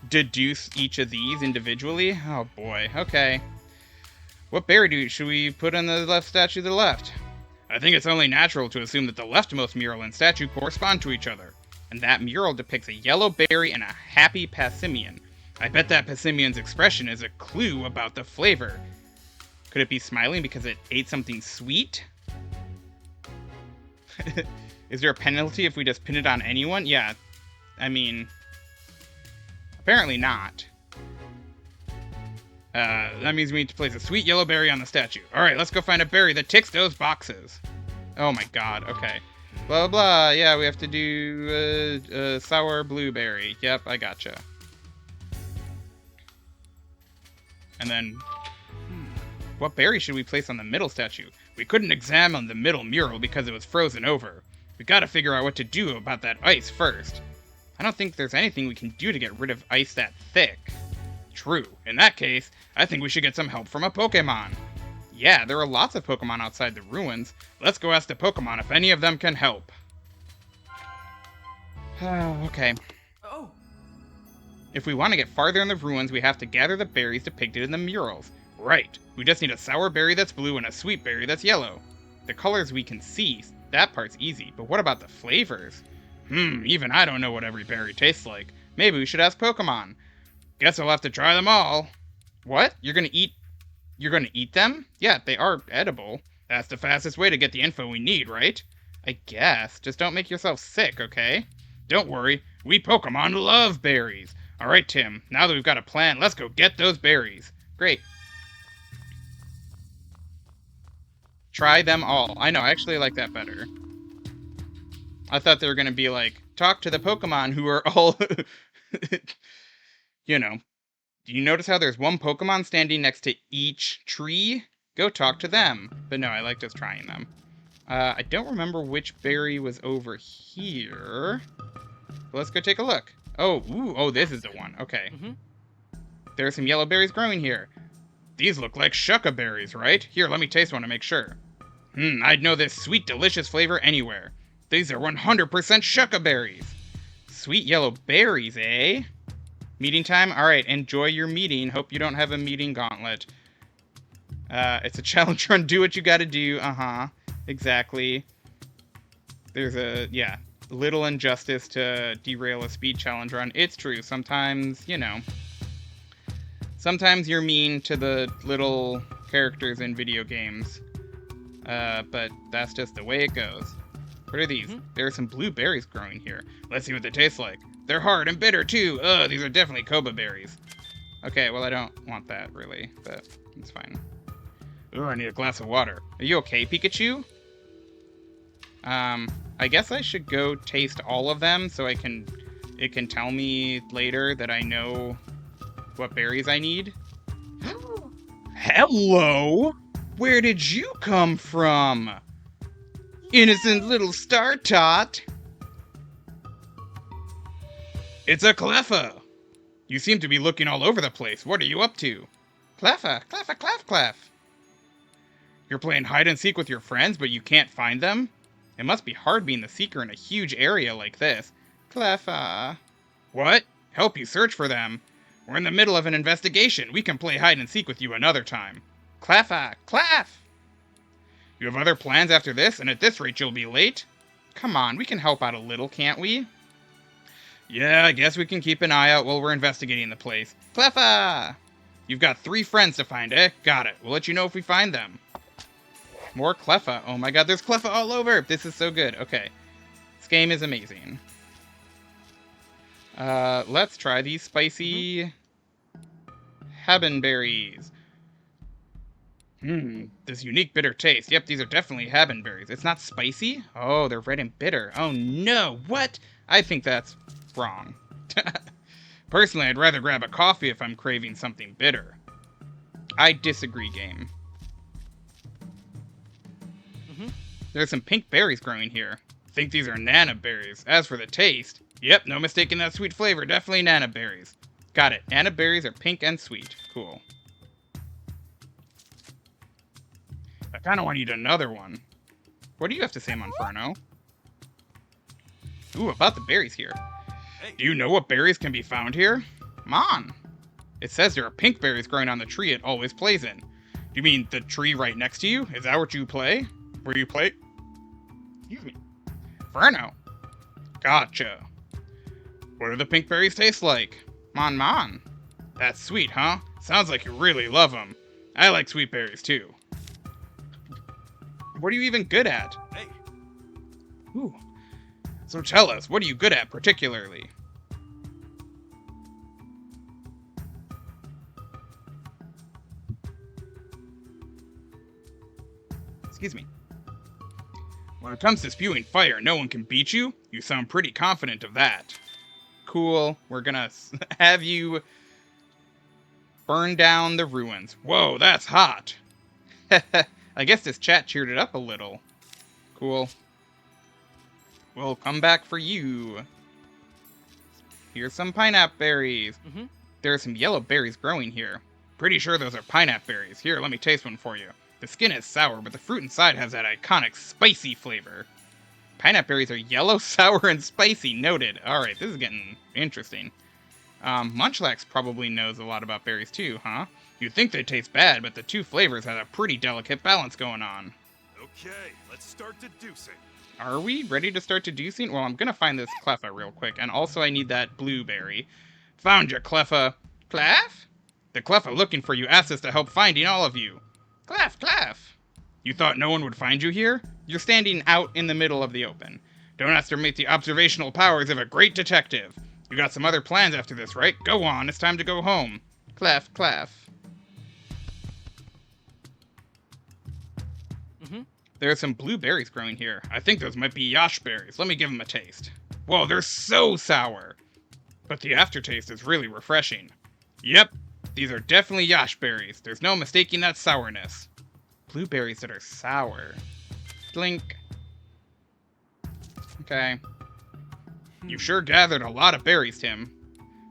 deduce each of these individually? Oh boy, okay. What berry should we put on the left statue to the left? I think it's only natural to assume that the leftmost mural and statue correspond to each other. And that mural depicts a yellow berry and a happy Passimian. I bet that Passimian's expression is a clue about the flavor. Could it be smiling because it ate something sweet? Is there a penalty if we just pin it on anyone? Yeah, I mean, apparently not. That means we need to place a sweet yellow berry on the statue. Alright, let's go find a berry that ticks those boxes. Oh my god, okay. Blah, blah, blah. Yeah, we have to do sour blueberry. Yep, I gotcha. And then, what berry should we place on the middle statue? We couldn't examine the middle mural because it was frozen over. We gotta figure out what to do about that ice first. I don't think there's anything we can do to get rid of ice that thick. True. In that case, I think we should get some help from a Pokemon. Yeah, there are lots of Pokemon outside the ruins. Let's go ask the Pokemon if any of them can help. Okay. Oh. If we want to get farther in the ruins, we have to gather the berries depicted in the murals. Right. We just need a sour berry that's blue and a sweet berry that's yellow. The colors we can see, that part's easy, but what about the flavors? Even I don't know what every berry tastes like. Maybe we should ask Pokemon. Guess I'll have to try them all. What? You're gonna eat them? Yeah, they are edible. That's the fastest way to get the info we need, right? I guess. Just don't make yourself sick, okay? Don't worry. We Pokemon love berries. Alright, Tim. Now that we've got a plan, let's go get those berries. Great. Try them all. I know, I actually like that better. I thought they were gonna be like, talk to the Pokemon who are all... you know. Do you notice how there's one Pokemon standing next to each tree? Go talk to them. But no, I like just trying them. I don't remember which berry was over here. But let's go take a look. Oh, this is the one. Okay. There are some yellow berries growing here. These look like shucca berries, right? Here, let me taste one to make sure. I'd know this sweet, delicious flavor anywhere. These are 100% shucca berries. Sweet yellow berries, eh? Meeting time? Alright, enjoy your meeting. Hope you don't have a meeting gauntlet. It's a challenge run. Do what you gotta do. exactly. There's a, yeah, little injustice to derail a speed challenge run. It's true. Sometimes, you know, sometimes you're mean to the little characters in video games. But that's just the way it goes. What are these? There are some blueberries growing here. Let's see what they taste like. They're hard and bitter, too. Ugh, these are definitely Koba berries. Okay, well, I don't want that, really, but it's fine. Ooh, I need a glass of water. Are you okay, Pikachu? I guess I should go taste all of them so it can tell me later that I know what berries I need. Hello! Where did you come from? Innocent little star tot. It's a Cleffa. You seem to be looking all over the place. What are you up to? Cleffa, Cleffa, Clef, Clef. You're playing hide and seek with your friends, but you can't find them? It must be hard being the seeker in a huge area like this. Cleffa. What? Help you search for them? We're in the middle of an investigation. We can play hide and seek with you another time. Cleffa, Clef. You have other plans after this, and at this rate you'll be late? Come on, we can help out a little, can't we? Yeah, I guess we can keep an eye out while we're investigating the place. Cleffa! You've got 3 friends to find, eh? Got it. We'll let you know if we find them. More Cleffa. Oh my god, there's Cleffa all over! This is so good. Okay. This game is amazing. Let's try these spicy... Habanberries. This unique bitter taste. Yep, these are definitely Habanberries. It's not spicy? Oh, they're red and bitter. Oh no, what? I think that's wrong. Personally, I'd rather grab a coffee if I'm craving something bitter. I disagree, game. There's some pink berries growing here. I think these are Nana berries. As for the taste, yep, no mistaking that sweet flavor. Definitely Nana berries. Got it. Nana berries are pink and sweet. Cool. I kind of want to eat another one. What do you have to say, Monferno? Ooh, about the berries here. Do you know what berries can be found here? Mon! It says there are pink berries growing on the tree it always plays in. Do you mean the tree right next to you? Is that what you play? Where you play? Excuse me. Ferno. Gotcha. What do the pink berries taste like? Mon. That's sweet, huh? Sounds like you really love them. I like sweet berries, too. What are you even good at? Hey. Ooh. So tell us, what are you good at particularly? Excuse me. When it comes to spewing fire, no one can beat you? You sound pretty confident of that. Cool. We're gonna have you burn down the ruins. Whoa, that's hot. I guess this chat cheered it up a little. Cool. We'll come back for you. Here's some pineapple berries. There are some yellow berries growing here. Pretty sure those are pineapple berries. Here, let me taste one for you. The skin is sour, but the fruit inside has that iconic spicy flavor. Pineapple berries are yellow, sour, and spicy. Noted. Alright, this is getting interesting. Munchlax probably knows a lot about berries too, huh? You'd think they taste bad, but the 2 flavors have a pretty delicate balance going on. Okay, let's start deducing. Are we ready to start deducing? Well, I'm gonna find this Cleffa real quick, and also I need that blueberry. Found your Cleffa. Clef? The Cleffa looking for you asked us to help finding all of you. Clef. You thought no one would find you here? You're standing out in the middle of the open. Don't estimate the observational powers of a great detective. You got some other plans after this, right? Go on, it's time to go home. Clef. There are some blueberries growing here. I think those might be Yash berries. Let me give them a taste. Whoa, they're so sour. But the aftertaste is really refreshing. Yep, these are definitely Yash berries. There's no mistaking that sourness. Blueberries that are sour. Blink. Okay. You sure gathered a lot of berries, Tim.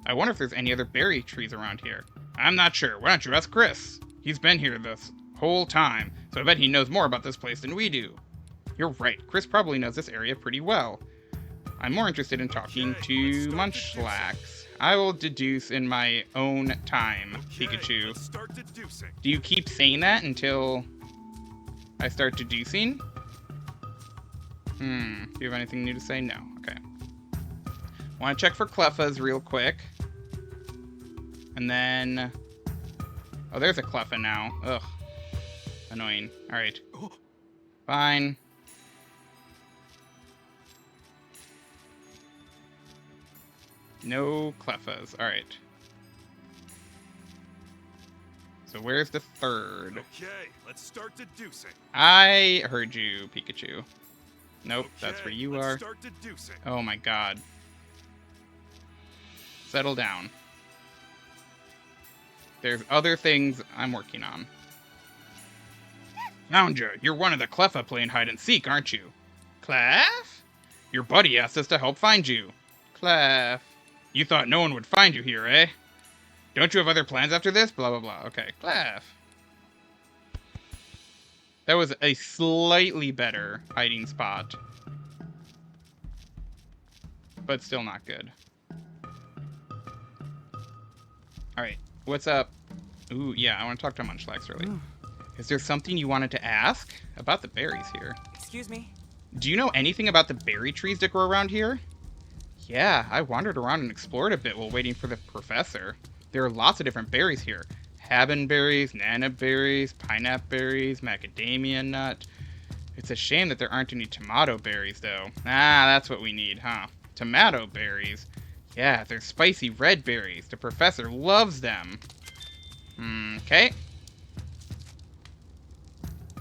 I wonder if there's any other berry trees around here. I'm not sure. Why don't you ask Chris? He's been here this whole time, so I bet he knows more about this place than we do. You're right. Chris probably knows this area pretty well. I'm more interested in talking to Munchlax. I will deduce in my own time, Pikachu. Let's start deducing. Do you keep saying that until I start deducing? Do you have anything new to say? No. Okay. Want to check for Cleffas real quick. And then... Oh, there's a Cleffa now. Ugh. Annoying. Alright. Fine. No Cleffas. Alright. So where's the third? Okay, let's start deducing. I heard you, Pikachu. Nope, Okay, that's where you let's are. start deducing. Oh my god. Settle down. There's other things I'm working on. Found you. You're one of the Cleffa playing hide and seek, aren't you? Clef? Your buddy asked us to help find you. Clef. You thought no one would find you here, eh? Don't you have other plans after this? Blah, blah, blah. Okay, Clef. That was a slightly better hiding spot. But still not good. Alright, what's up? Ooh, yeah, I want to talk to Munchlax really. Is there something you wanted to ask? About the berries here. Excuse me? Do you know anything about the berry trees that grow around here? Yeah, I wandered around and explored a bit while waiting for the professor. There are lots of different berries here. Haben berries, nana berries, pineapple berries, macadamia nut. It's a shame that there aren't any tomato berries, though. Ah, that's what we need, huh? Tomato berries. Yeah, they're spicy red berries. The professor loves them. Okay.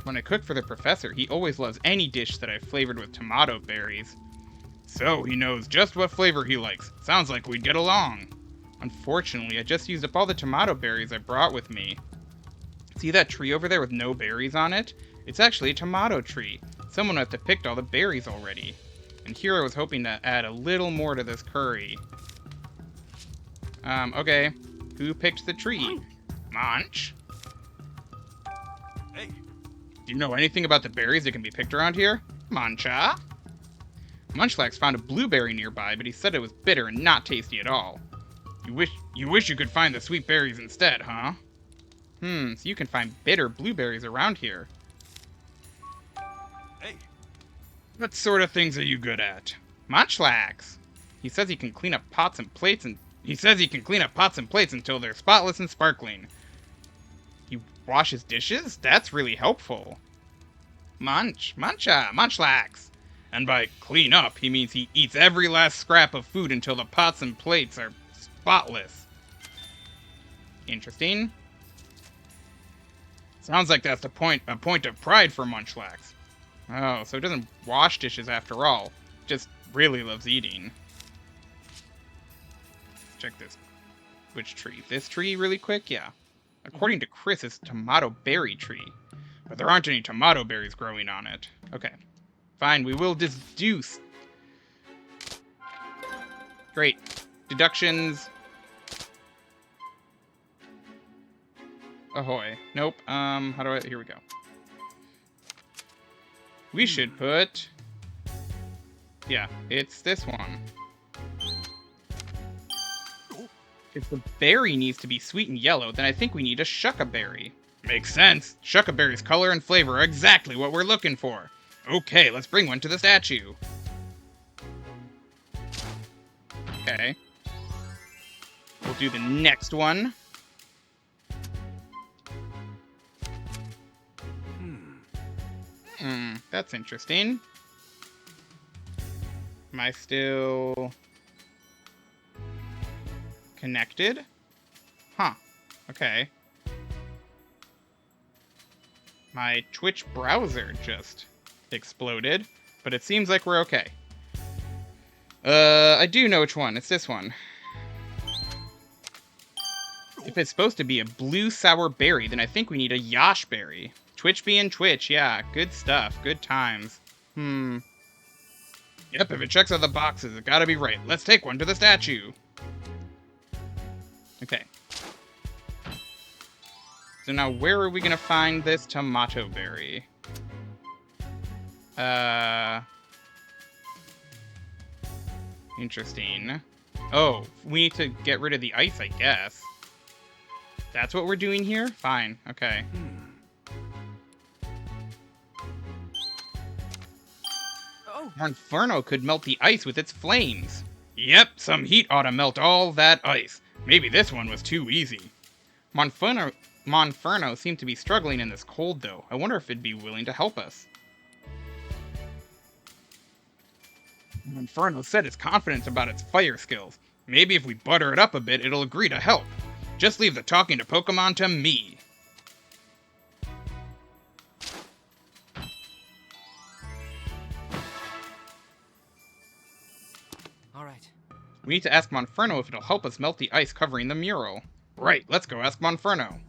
When I cook for the professor, he always loves any dish that I've flavored with tomato berries. So he knows just what flavor he likes. Sounds like we'd get along. Unfortunately, I just used up all the tomato berries I brought with me. See that tree over there with no berries on it? It's actually a tomato tree. Someone must have picked all the berries already. And here I was hoping to add a little more to this curry. Okay. Who picked the tree? Munch? Hey. Do you know anything about the berries that can be picked around here? Mancha? Munchlax found a blueberry nearby, but he said it was bitter and not tasty at all. You wish you could find the sweet berries instead, huh? So you can find bitter blueberries around here. Hey. What sort of things are you good at? Munchlax. He says he can clean up pots and plates until they're spotless and sparkling. He washes dishes? That's really helpful. Munchlax. And by clean up, he means he eats every last scrap of food until the pots and plates are spotless. Interesting. Sounds like that's a point of pride for Munchlax. Oh, so it doesn't wash dishes after all. Just really loves eating. Let's check this. Which tree? This tree really quick? Yeah. According to Chris, it's a tomato berry tree. But there aren't any tomato berries growing on it. Okay. Fine, we will deduce. Great. Deductions. Ahoy. Nope. How do I... Here we go. We should put... Yeah, it's this one. If the berry needs to be sweet and yellow, then I think we need a shucca berry. Makes sense. Shucca berry's color and flavor are exactly what we're looking for. Okay, let's bring one to the statue. Okay. We'll do the next one. That's interesting. Am I still connected? Huh. Okay. My Twitch browser just exploded, but it seems like we're okay. I do know which one. It's this one. If it's supposed to be a blue sour berry, then I think we need a Yosh berry. Twitch being Twitch, yeah. Good stuff. Good times. Yep, if it checks all the boxes, it gotta be right. Let's take one to the statue. Okay. So now where are we gonna find this tomato berry? Interesting. Oh, we need to get rid of the ice, I guess. That's what we're doing here? Fine, okay. Monferno could melt the ice with its flames. Yep, some heat ought to melt all that ice. Maybe this one was too easy. Monferno seemed to be struggling in this cold, though. I wonder if it'd be willing to help us. Monferno said it's confident about its fire skills. Maybe if we butter it up a bit, it'll agree to help. Just leave the talking to Pokemon to me. Alright. We need to ask Monferno if it'll help us melt the ice covering the mural. Right, let's go ask Monferno.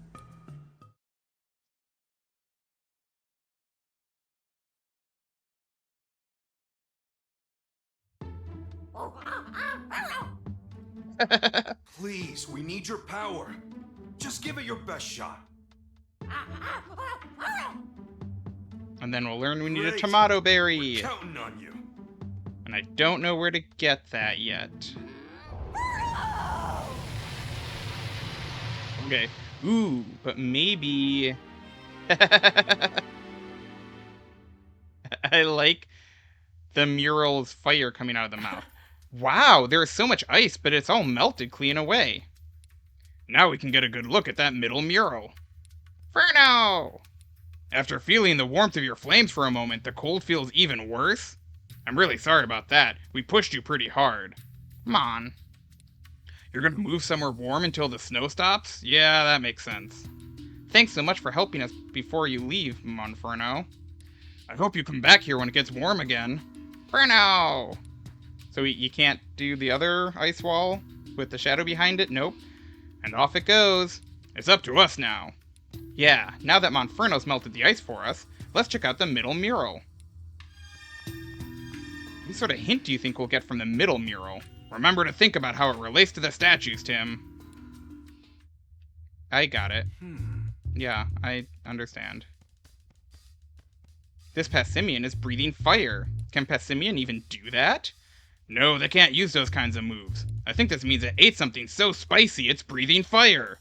Please, we need your power. Just give it your best shot. And then we'll learn we need a Great. tomato berry. We're counting on you. And I don't know where to get that yet. Okay. Ooh, but maybe... I like the mural's fire coming out of the mouth. Wow, there is so much ice, but it's all melted clean away. Now we can get a good look at that middle mural. Ferno! After feeling the warmth of your flames for a moment, the cold feels even worse? I'm really sorry about that. We pushed you pretty hard. Come on. You're gonna move somewhere warm until the snow stops? Yeah, that makes sense. Thanks so much for helping us before you leave, Monferno. I hope you come back here when it gets warm again. Ferno! So you can't do the other ice wall with the shadow behind it? Nope. And off it goes. It's up to us now. Yeah, now that Monferno's melted the ice for us, let's check out the middle mural. What sort of hint do you think we'll get from the middle mural? Remember to think about how it relates to the statues, Tim. I got it. Yeah, I understand. This Passimian is breathing fire. Can Passimian even do that? No, they can't use those kinds of moves. I think this means it ate something so spicy it's breathing fire.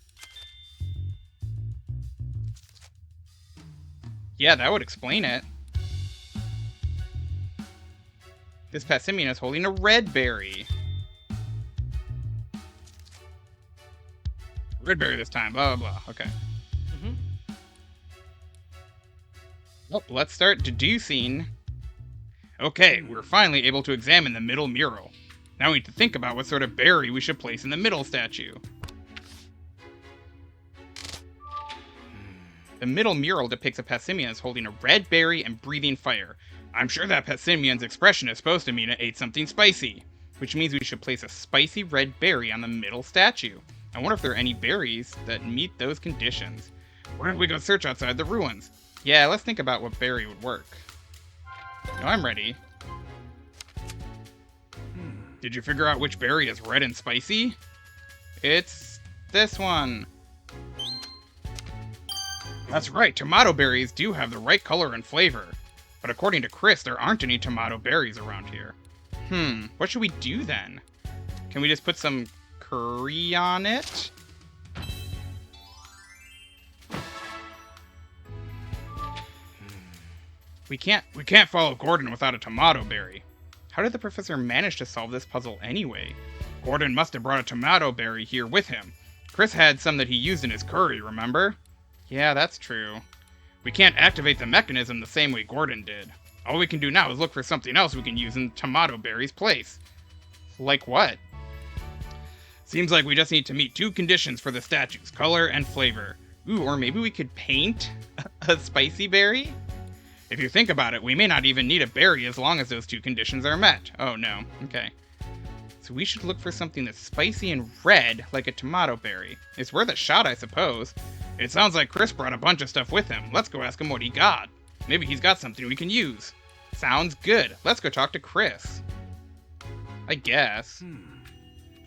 Yeah, that would explain it. This Passimian is holding a red berry. Red berry this time, blah, blah, blah. Okay. Well, let's start deducing. Okay, we're finally able to examine the middle mural. Now we need to think about what sort of berry we should place in the middle statue. The middle mural depicts a Passimian as holding a red berry and breathing fire. I'm sure that Passimian's expression is supposed to mean it ate something spicy, which means we should place a spicy red berry on the middle statue. I wonder if there are any berries that meet those conditions. Why don't we go search outside the ruins? Yeah, let's think about what berry would work. No, I'm ready. Did you figure out which berry is red and spicy? It's this one. That's right, tomato berries do have the right color and flavor. But according to Chris, there aren't any tomato berries around here. What should we do then? Can we just put some curry on it? We can't follow Gordon without a tomato berry. How did the professor manage to solve this puzzle anyway? Gordon must have brought a tomato berry here with him. Chris had some that he used in his curry, remember? Yeah, that's true. We can't activate the mechanism the same way Gordon did. All we can do now is look for something else we can use in tomato berry's place. Like what? Seems like we just need to meet two conditions for the statues, color and flavor. Ooh, or maybe we could paint a spicy berry? If you think about it, we may not even need a berry as long as those two conditions are met. Oh no, okay. So we should look for something that's spicy and red, like a tomato berry. It's worth a shot, I suppose. It sounds like Chris brought a bunch of stuff with him. Let's go ask him what he got. Maybe he's got something we can use. Sounds good. Let's go talk to Chris. I guess.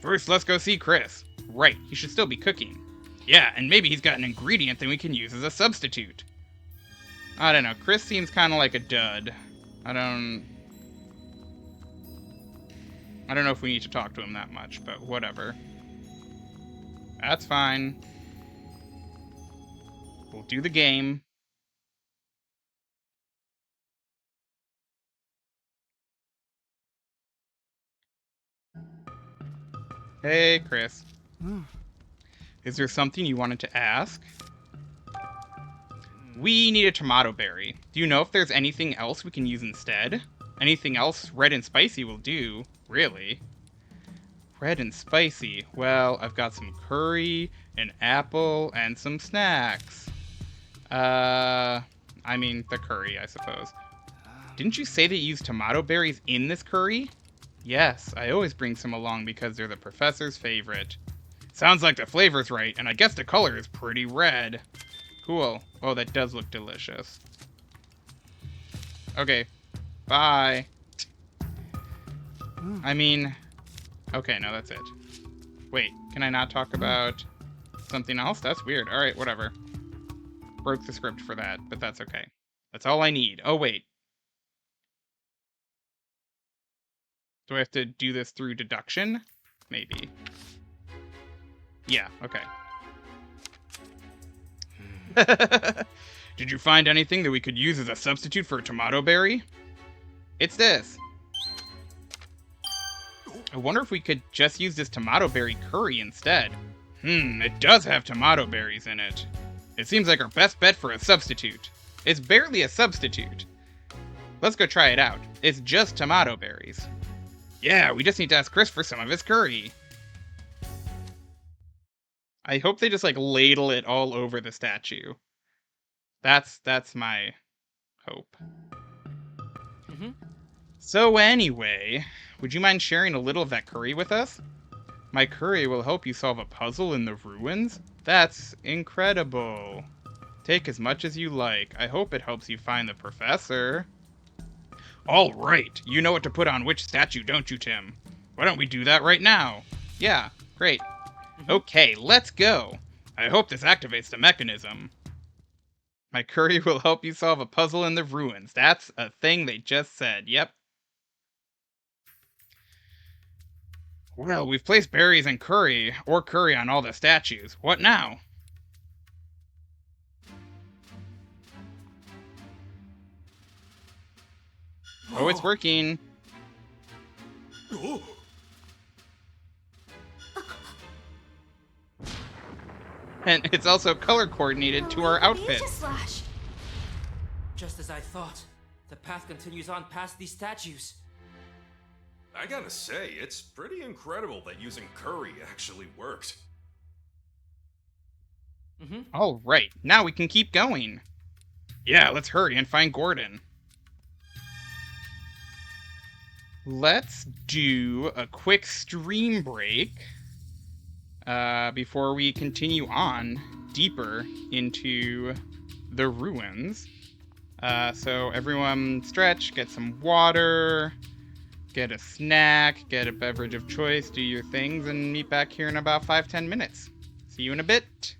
First, let's go see Chris. Right, he should still be cooking. Yeah, and maybe he's got an ingredient that we can use as a substitute. I don't know, Chris seems kind of like a dud. I don't know if we need to talk to him that much, but whatever. That's fine. We'll do the game. Hey, Chris. Is there something you wanted to ask? We need a tomato berry. Do you know if there's anything else we can use instead? Anything else red and spicy will do, really. Red and spicy. Well, I've got some curry, an apple, and some snacks. I mean, the curry, I suppose. Didn't you say that you use tomato berries in this curry? Yes, I always bring some along because they're the professor's favorite. Sounds like the flavor's right, and I guess the color is pretty red. Cool. Oh, that does look delicious. Okay. Bye. I mean... Okay, no, that's it. Wait, can I not talk about something else? That's weird. Alright, whatever. Broke the script for that, but that's okay. That's all I need. Oh, wait. Do I have to do this through deduction? Maybe. Yeah, okay. Did you find anything that we could use as a substitute for a tomato berry? It's this. I wonder if we could just use this tomato berry curry instead. It does have tomato berries in it. It seems like our best bet for a substitute. It's barely a substitute. Let's go try it out. It's just tomato berries. Yeah, we just need to ask Chris for some of his curry. I hope they just, like, ladle it all over the statue. That's my hope. So anyway, would you mind sharing a little of that curry with us? My curry will help you solve a puzzle in the ruins? That's incredible. Take as much as you like. I hope it helps you find the professor. All right, you know what to put on which statue, don't you, Tim? Why don't we do that right now? Yeah, great. Okay, let's go. I hope this activates the mechanism. My curry will help you solve a puzzle in the ruins. That's a thing they just said. Yep. Well, we've placed berries and curry, or curry on all the statues. What now? Oh, it's working. And it's also color coordinated to our outfits. Just as I thought. The path continues on past these statues. I gotta say, it's pretty incredible that using curry actually worked. All right, now we can keep going. Yeah, let's hurry and find Gordon. Let's do a quick stream break before we continue on deeper into the ruins. So everyone stretch, get some water, get a snack, get a beverage of choice, do your things, and meet back here in about 5-10 minutes. See you in a bit.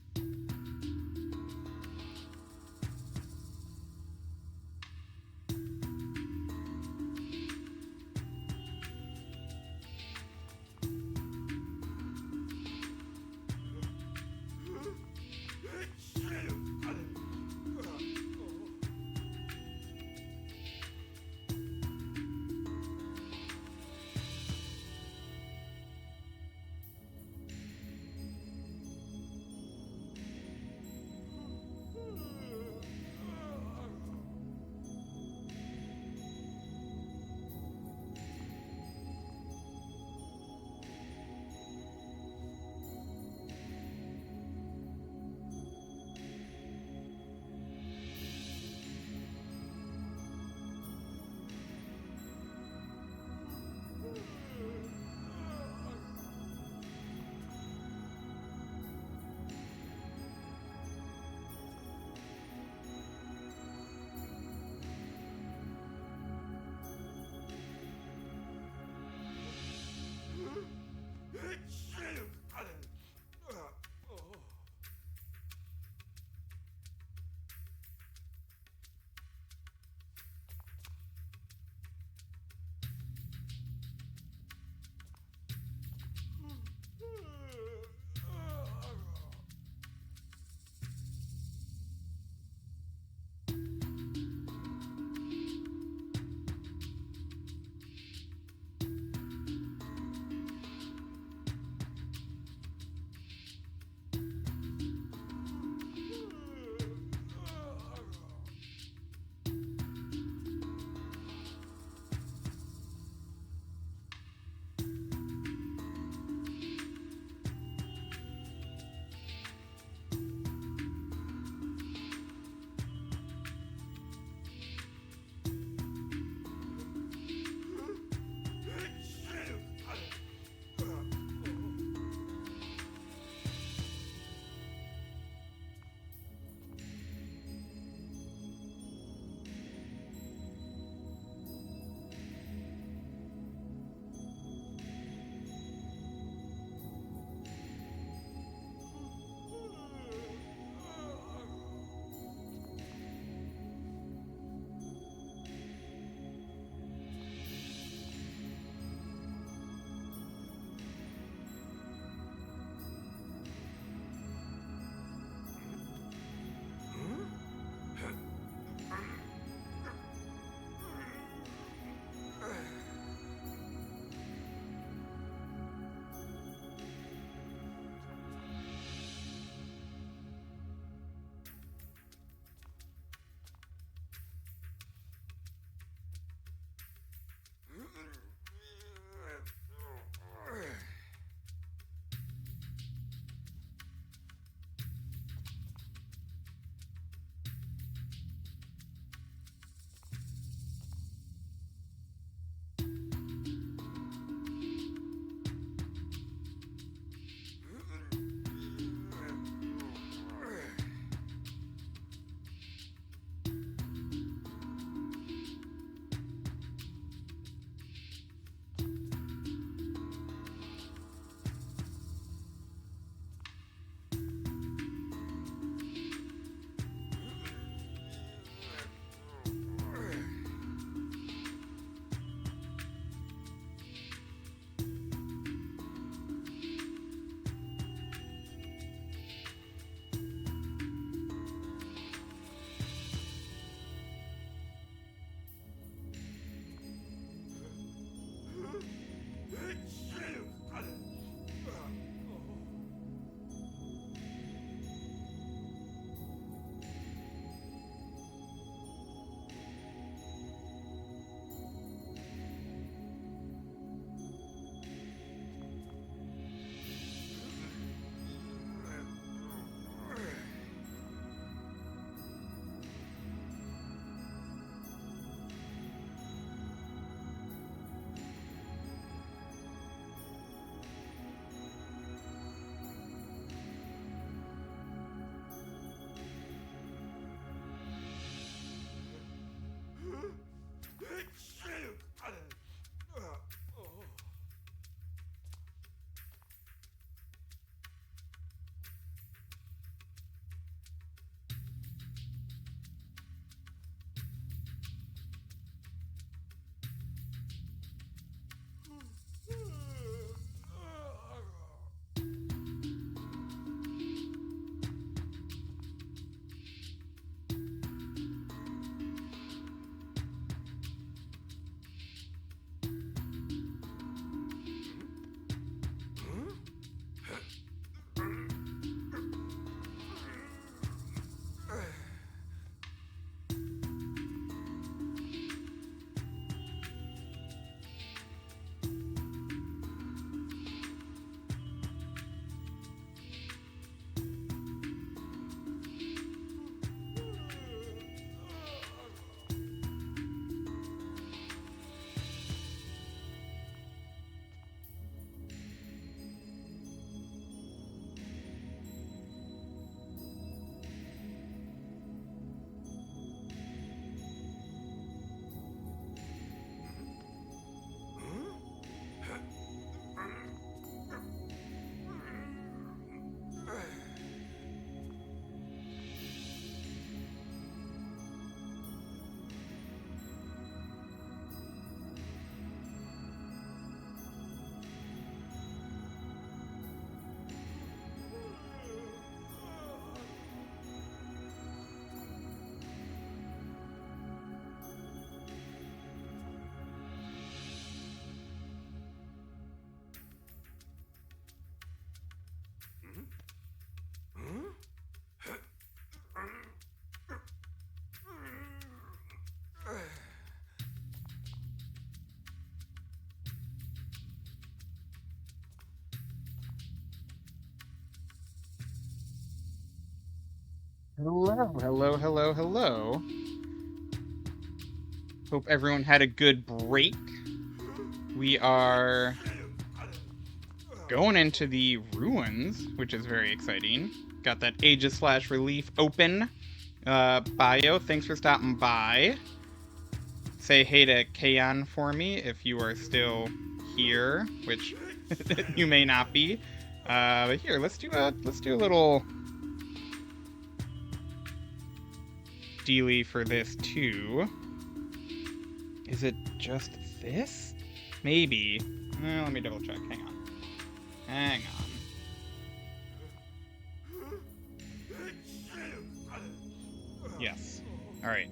Hello, hello, hello, hello. Hope everyone had a good break. We are going into the ruins, which is very exciting. Got that Aegis / Relief open. Bio, thanks for stopping by. Say hey to Kaon for me if you are still here, which you may not be. But here, let's do a little dealy for this too. Is it just this? Maybe. Let me double check. Hang on. Hang on. Yes. Alright.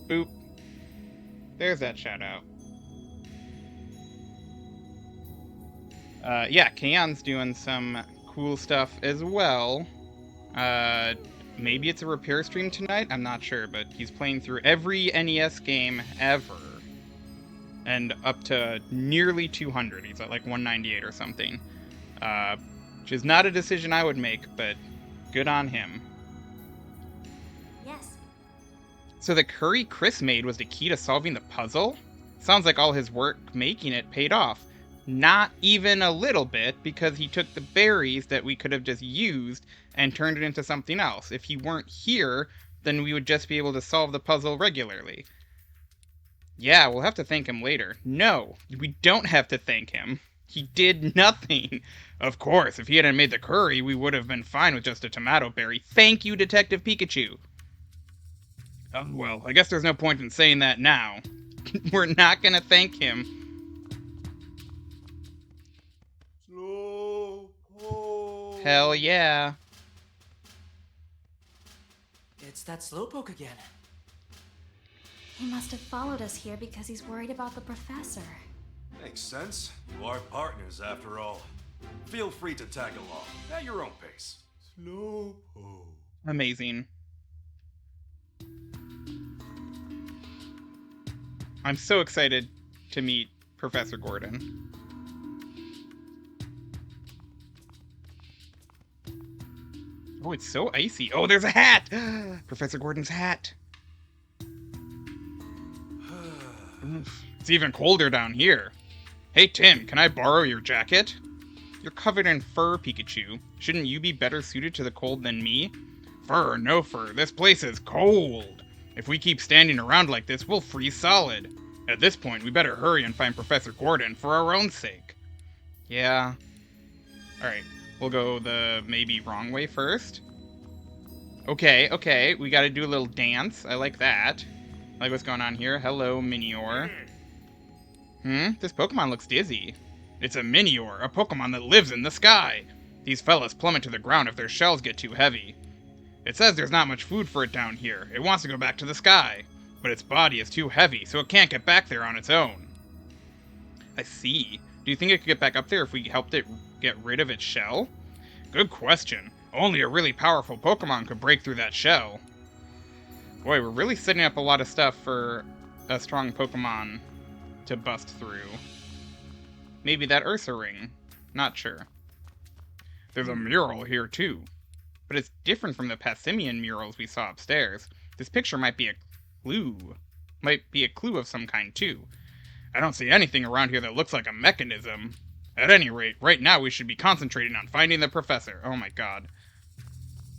Boop. There's that shout out. Yeah, Kaon's doing some cool stuff as well. Maybe it's a repair stream tonight? I'm not sure, but he's playing through every NES game ever. And up to nearly 200. He's at like 198 or something. Which is not a decision I would make, but good on him. Yes. So the curry Chris made was the key to solving the puzzle? Sounds like all his work making it paid off. Not even a little bit, because he took the berries that we could have just used and turned it into something else. If he weren't here, then we would just be able to solve the puzzle regularly. Yeah, we'll have to thank him later. No, we don't have to thank him. He did nothing. Of course, if he hadn't made the curry, we would have been fine with just a tomato berry. Thank you, Detective Pikachu. Oh, well, I guess there's no point in saying that now. We're not gonna thank him. Hell yeah. It's that Slowpoke again. He must have followed us here because he's worried about the professor. Makes sense. You are partners, after all. Feel free to tag along at your own pace. Slowpoke. Amazing. I'm so excited to meet Professor Gordon. Oh, it's so icy. Oh, there's a hat! Professor Gordon's hat. It's even colder down here. Hey, Tim, can I borrow your jacket? You're covered in fur, Pikachu. Shouldn't you be better suited to the cold than me? Fur, no fur. This place is cold. If we keep standing around like this, we'll freeze solid. At this point, we better hurry and find Professor Gordon for our own sake. Yeah. Alright, we'll go the maybe wrong way first. Okay, we gotta do a little dance. I like that. I like what's going on here. Hello, Minior. This Pokemon looks dizzy. It's a Minior, a Pokemon that lives in the sky. These fellas plummet to the ground if their shells get too heavy. It says there's not much food for it down here. It wants to go back to the sky. But its body is too heavy, so it can't get back there on its own. I see. Do you think it could get back up there if we helped it get rid of its shell? Good question. Only a really powerful Pokemon could break through that shell. Boy, we're really setting up a lot of stuff for a strong Pokemon to bust through. Maybe that Ursa ring. Not sure. There's a mural here too. But it's different from the Passimian murals we saw upstairs. This picture might be a clue. Might be a clue of some kind too. I don't see anything around here that looks like a mechanism. At any rate, right now we should be concentrating on finding the professor. Oh my god.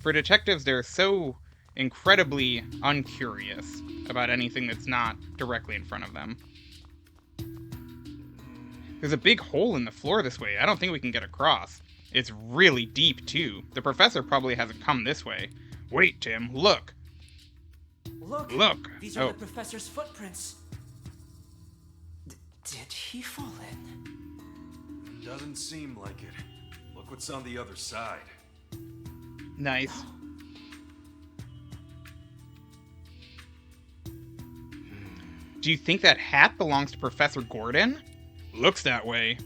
For detectives, they're so incredibly uncurious about anything that's not directly in front of them. There's a big hole in the floor this way. I don't think we can get across. It's really deep, too. The professor probably hasn't come this way. Wait, Tim, look! Look! These are the professor's footprints. Did he fall in? Doesn't seem like it. Look what's on the other side. Nice. Do you think that hat belongs to Professor Gordon? Looks that way.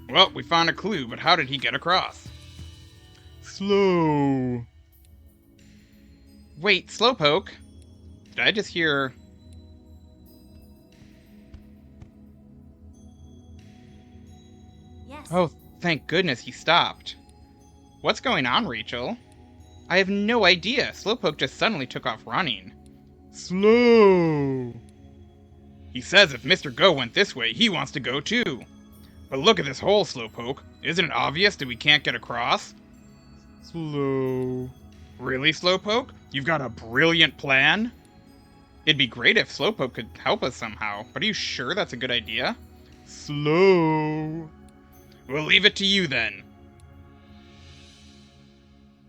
Well, we found a clue, but how did he get across? Slow. Wait, Slowpoke? Did I just hear... Yes. Oh, thank goodness he stopped. What's going on, Rachel? I have no idea. Slowpoke just suddenly took off running. Slow! He says if Mr. Go went this way, he wants to go too. But look at this hole, Slowpoke. Isn't it obvious that we can't get across? Slow. Really, Slowpoke? You've got a brilliant plan? It'd be great if Slowpoke could help us somehow, but are you sure that's a good idea? Slow. We'll leave it to you then.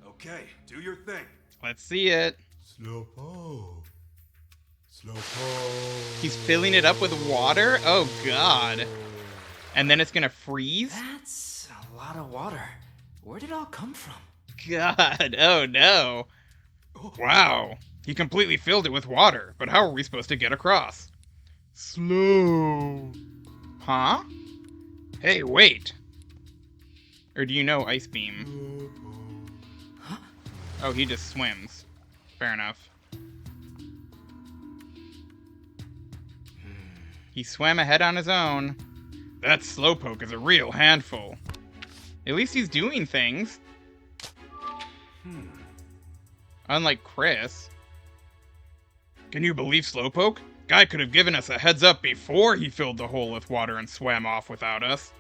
Okay, do your thing. Let's see it. Slowpoke. Slowpoke. He's filling it up with water? Oh god. And then it's gonna freeze? That's a lot of water. Where did it all come from? God, oh no. Wow. He completely filled it with water, but how are we supposed to get across? Slow. Huh? Hey, wait. Or do you know Ice Beam? Huh? Oh, he just swims. Fair enough. He swam ahead on his own. That Slowpoke is a real handful. At least he's doing things. Unlike Chris. Can you believe Slowpoke? Guy could have given us a heads up before he filled the hole with water and swam off without us.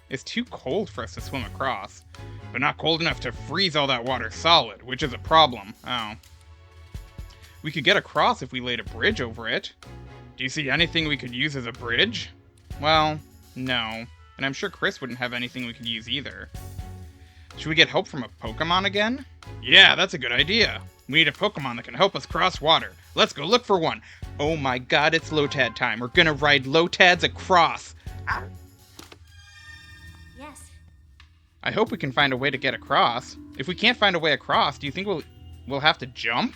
It's too cold for us to swim across, but not cold enough to freeze all that water solid, which is a problem. Oh. We could get across if we laid a bridge over it. Do you see anything we could use as a bridge? Well, no. And I'm sure Chris wouldn't have anything we could use either. Should we get help from a Pokemon again? Yeah, that's a good idea. We need a Pokemon that can help us cross water. Let's go look for one. Oh my god, it's Lotad time. We're gonna ride Lotads across. Yes. I hope we can find a way to get across. If we can't find a way across, do you think we'll have to jump?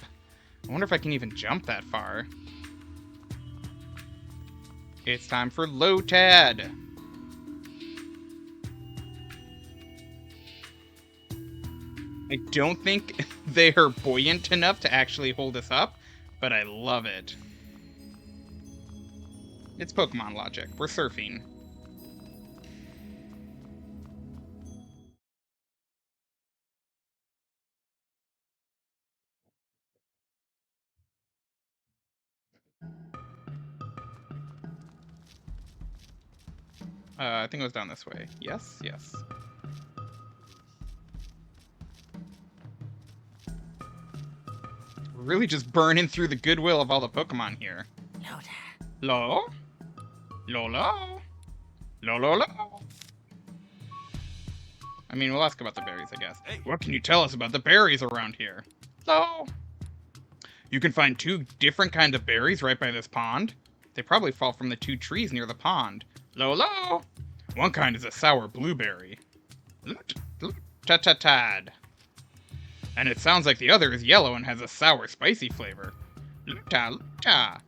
I wonder if I can even jump that far. It's time for Lotad. I don't think they are buoyant enough to actually hold us up, but I love it. It's Pokemon logic. We're surfing. I think it was down this way. Yes, yes. We're really just burning through the goodwill of all the Pokemon here. Lo? Lolo? Lolo? I mean, we'll ask about the berries, I guess. Hey. What can you tell us about the berries around here? Lo? You can find 2 different kinds of berries right by this pond. They probably fall from the 2 trees near the pond. Lolo? One kind is a sour blueberry. Ta-ta-tad. And it sounds like the other is yellow and has a sour, spicy flavor. Luta.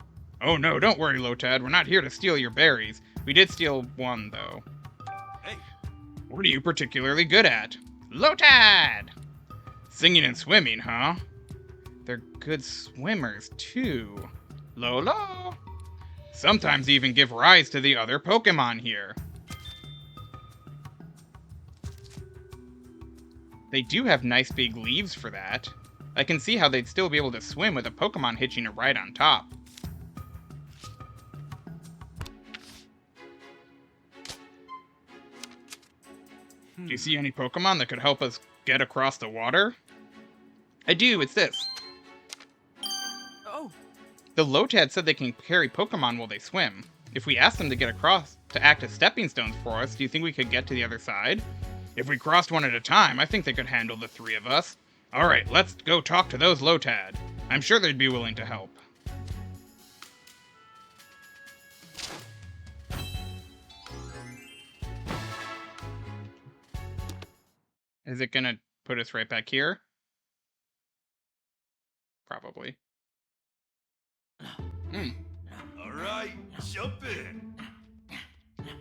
Oh no, don't worry, Lotad. We're not here to steal your berries. We did steal one, though. Hey. What are you particularly good at? Lotad! Singing and swimming, huh? They're good swimmers, too. Lolo? Sometimes even give rise to the other Pokemon here. They do have nice big leaves for that. I can see how they'd still be able to swim with a Pokemon hitching a ride on top. Do you see any Pokemon that could help us get across the water? I do, it's this. Oh! The Lotad said they can carry Pokemon while they swim. If we ask them to get across to act as stepping stones for us, do you think we could get to the other side? If we crossed one at a time, I think they could handle the 3 of us. Alright, let's go talk to those Lotad. I'm sure they'd be willing to help. Is it gonna put us right back here? Probably. Alright, jump in.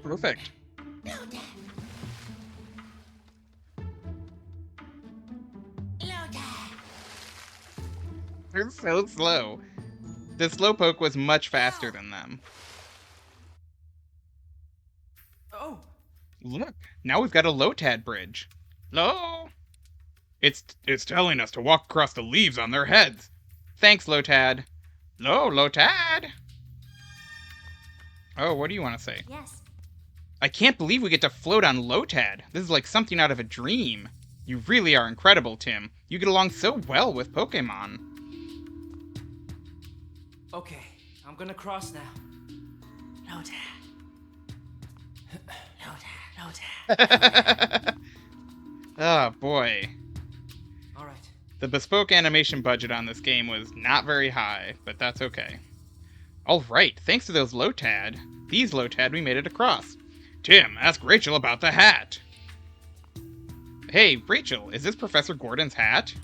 Perfect. They're so slow. The Slowpoke was much faster than them. Oh! Look, now we've got a Lotad bridge. Lo! It's telling us to walk across the leaves on their heads. Thanks, Lotad. Lotad! Oh, what do you want to say? Yes. I can't believe we get to float on Lotad. This is like something out of a dream. You really are incredible, Tim. You get along so well with Pokemon. Okay, I'm gonna cross now. Lotad. Lotad. Oh, boy. Alright. The bespoke animation budget on this game was not very high, but that's okay. Alright, thanks to these Lotad, we made it across. Tim, ask Rachel about the hat. Hey, Rachel, is this Professor Gordon's hat?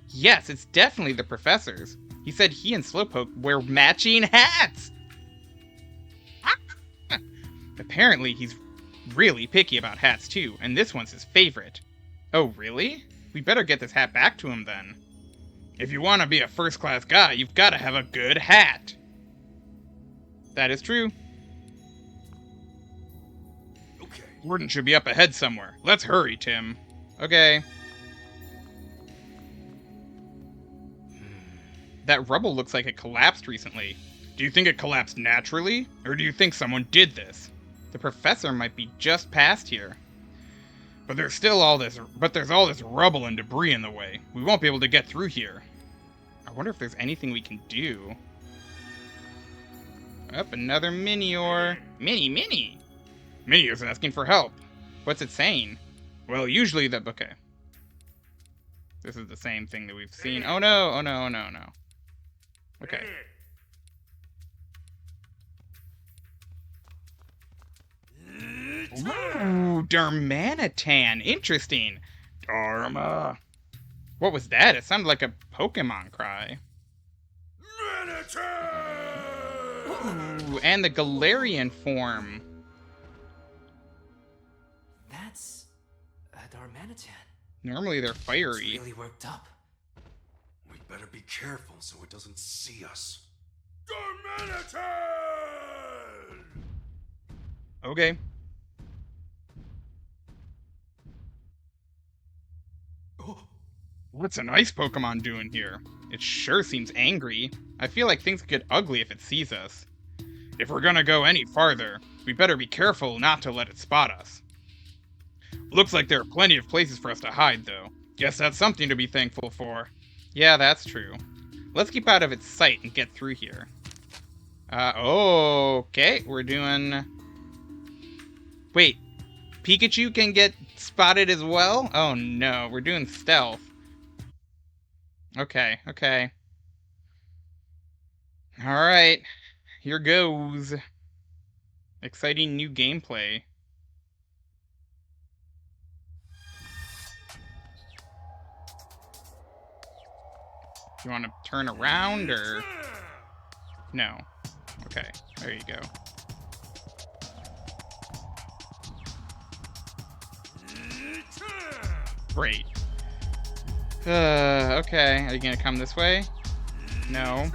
Yes, it's definitely the professor's. He said he and Slowpoke wear matching hats! Apparently, he's really picky about hats too, and this one's his favorite. Oh, really? We better get this hat back to him then. If you want to be a first-class guy, you've got to have a good hat. That is true. Okay. Gordon should be up ahead somewhere. Let's hurry, Tim. Okay. That rubble looks like it collapsed recently. Do you think it collapsed naturally? Or do you think someone did this? The professor might be just past here. But there's all this rubble and debris in the way. We won't be able to get through here. I wonder if there's anything we can do. Up, another Minior. Mini! Minior's asking for help. What's it saying? Well, usually okay. This is the same thing that we've seen. Oh no. Okay. Ooh, Darmanitan. Interesting. Dharma. What was that? It sounded like a Pokemon cry. Ooh, and the Galarian form. That's a Darmanitan. Normally they're fiery. It's really worked up. We better be careful so it doesn't see us. Darmanitan! Okay. Oh. What's an ice Pokemon doing here? It sure seems angry. I feel like things could get ugly if it sees us. If we're gonna go any farther, we better be careful not to let it spot us. Looks like there are plenty of places for us to hide, though. Guess that's something to be thankful for. Yeah, that's true. Let's keep out of its sight and get through here. Okay, we're doing... Wait, Pikachu can get spotted as well? Oh no, we're doing stealth. Okay. Alright, here goes. Exciting new gameplay. You want to turn around, or... No. Okay, there you go. Great. Okay, are you gonna come this way? No.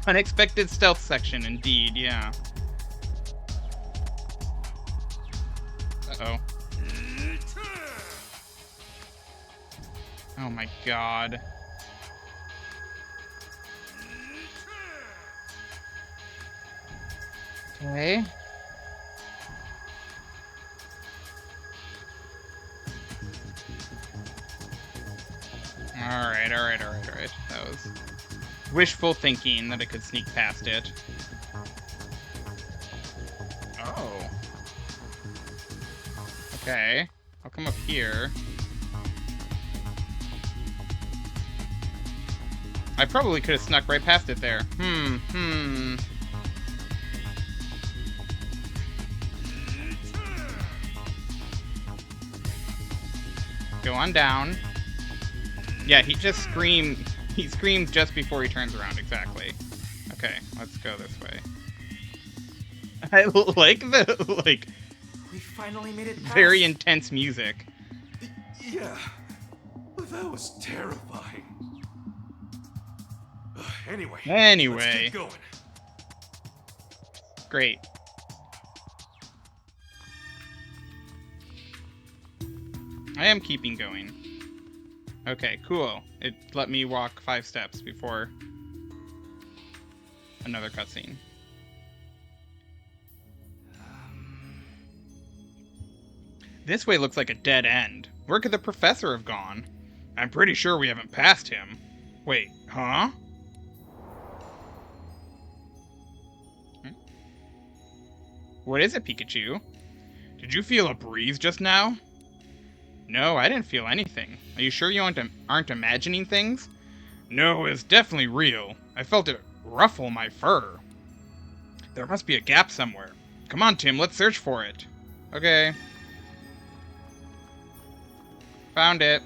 Unexpected stealth section, indeed, yeah. Uh-oh. Oh my god. Okay. Alright. That was wishful thinking that I could sneak past it. Oh. Okay. I'll come up here. I probably could have snuck right past it there. Go on down. Yeah, he screamed just before he turns around, exactly. Okay, let's go this way. I like the, We finally made it past. very intense music. Yeah, that was terrifying. Anyway. Let's keep going. Great. I am keeping going. Okay, cool. It let me walk 5 steps before another cutscene. This way looks like a dead end. Where could the professor have gone? I'm pretty sure we haven't passed him. Wait, huh? What is it, Pikachu? Did you feel a breeze just now? No, I didn't feel anything. Are you sure you aren't imagining things? No, it's definitely real. I felt it ruffle my fur. There must be a gap somewhere. Come on, Tim, let's search for it. Okay. Found it.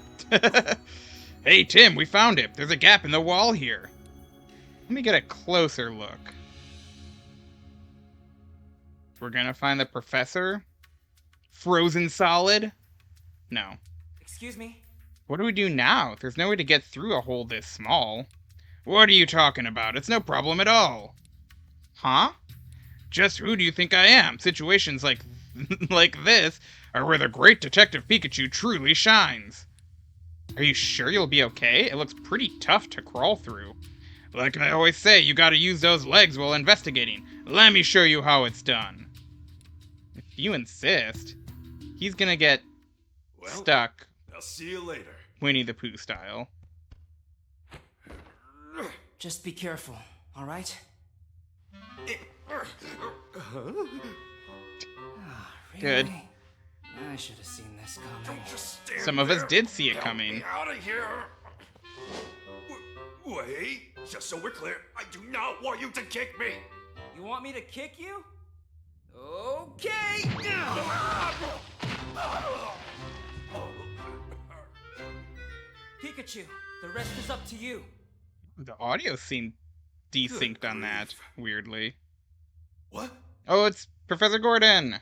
Hey, Tim, we found it. There's a gap in the wall here. Let me get a closer look. We're gonna find the professor? Frozen solid? No. Excuse me? What do we do now? There's no way to get through a hole this small. What are you talking about? It's no problem at all. Huh? Just who do you think I am? Situations like like this are where the great Detective Pikachu truly shines. Are you sure you'll be okay? It looks pretty tough to crawl through. Like I always say, you gotta use those legs while investigating. Let me show you how it's done. If you insist, he's gonna get stuck. I'll see you later. Winnie the Pooh style. Just be careful, alright? Really? Good. I should have seen this coming. Some of us did see it coming. Out of here! Wait, just so we're clear, I do not want you to kick me. You want me to kick you? Okay! Pikachu, the rest is up to you. The audio seemed desynced on that, weirdly. What? Oh, it's Professor Gordon!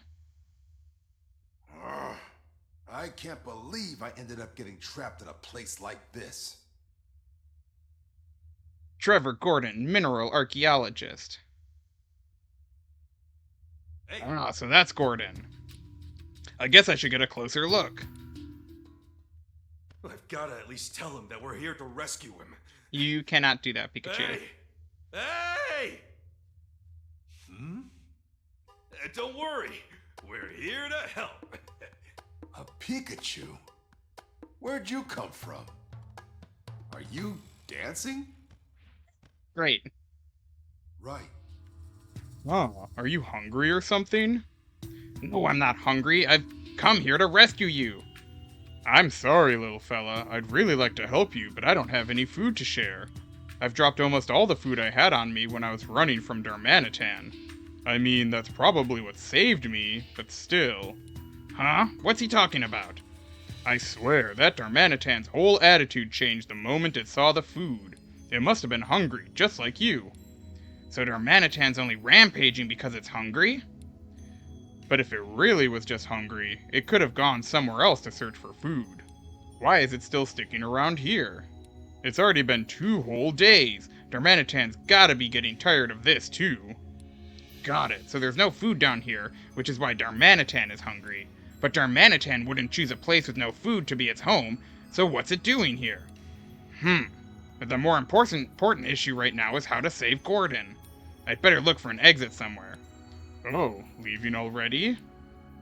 I can't believe I ended up getting trapped in a place like this. Trevor Gordon, mineral archaeologist. Hey. Ah, so that's Gordon. I guess I should get a closer look. I've gotta at least tell him that we're here to rescue him. You cannot do that, Pikachu. Hey! Hey! Don't worry, we're here to help. A Pikachu? Where'd you come from? Are you dancing? Great. Right. Oh, are you hungry or something? No, I'm not hungry. I've come here to rescue you. I'm sorry, little fella. I'd really like to help you, but I don't have any food to share. I've dropped almost all the food I had on me when I was running from Darmanitan. I mean, that's probably what saved me, but still. Huh? What's he talking about? I swear, that Darmanitan's whole attitude changed the moment it saw the food. It must have been hungry, just like you. So Darmanitan's only rampaging because it's hungry? But if it really was just hungry, it could have gone somewhere else to search for food. Why is it still sticking around here? It's already been 2 whole days. Darmanitan's gotta be getting tired of this too. Got it, so there's no food down here, which is why Darmanitan is hungry. But Darmanitan wouldn't choose a place with no food to be its home, so what's it doing here? But the more important issue right now is how to save Gordon. I'd better look for an exit somewhere. Oh, leaving already?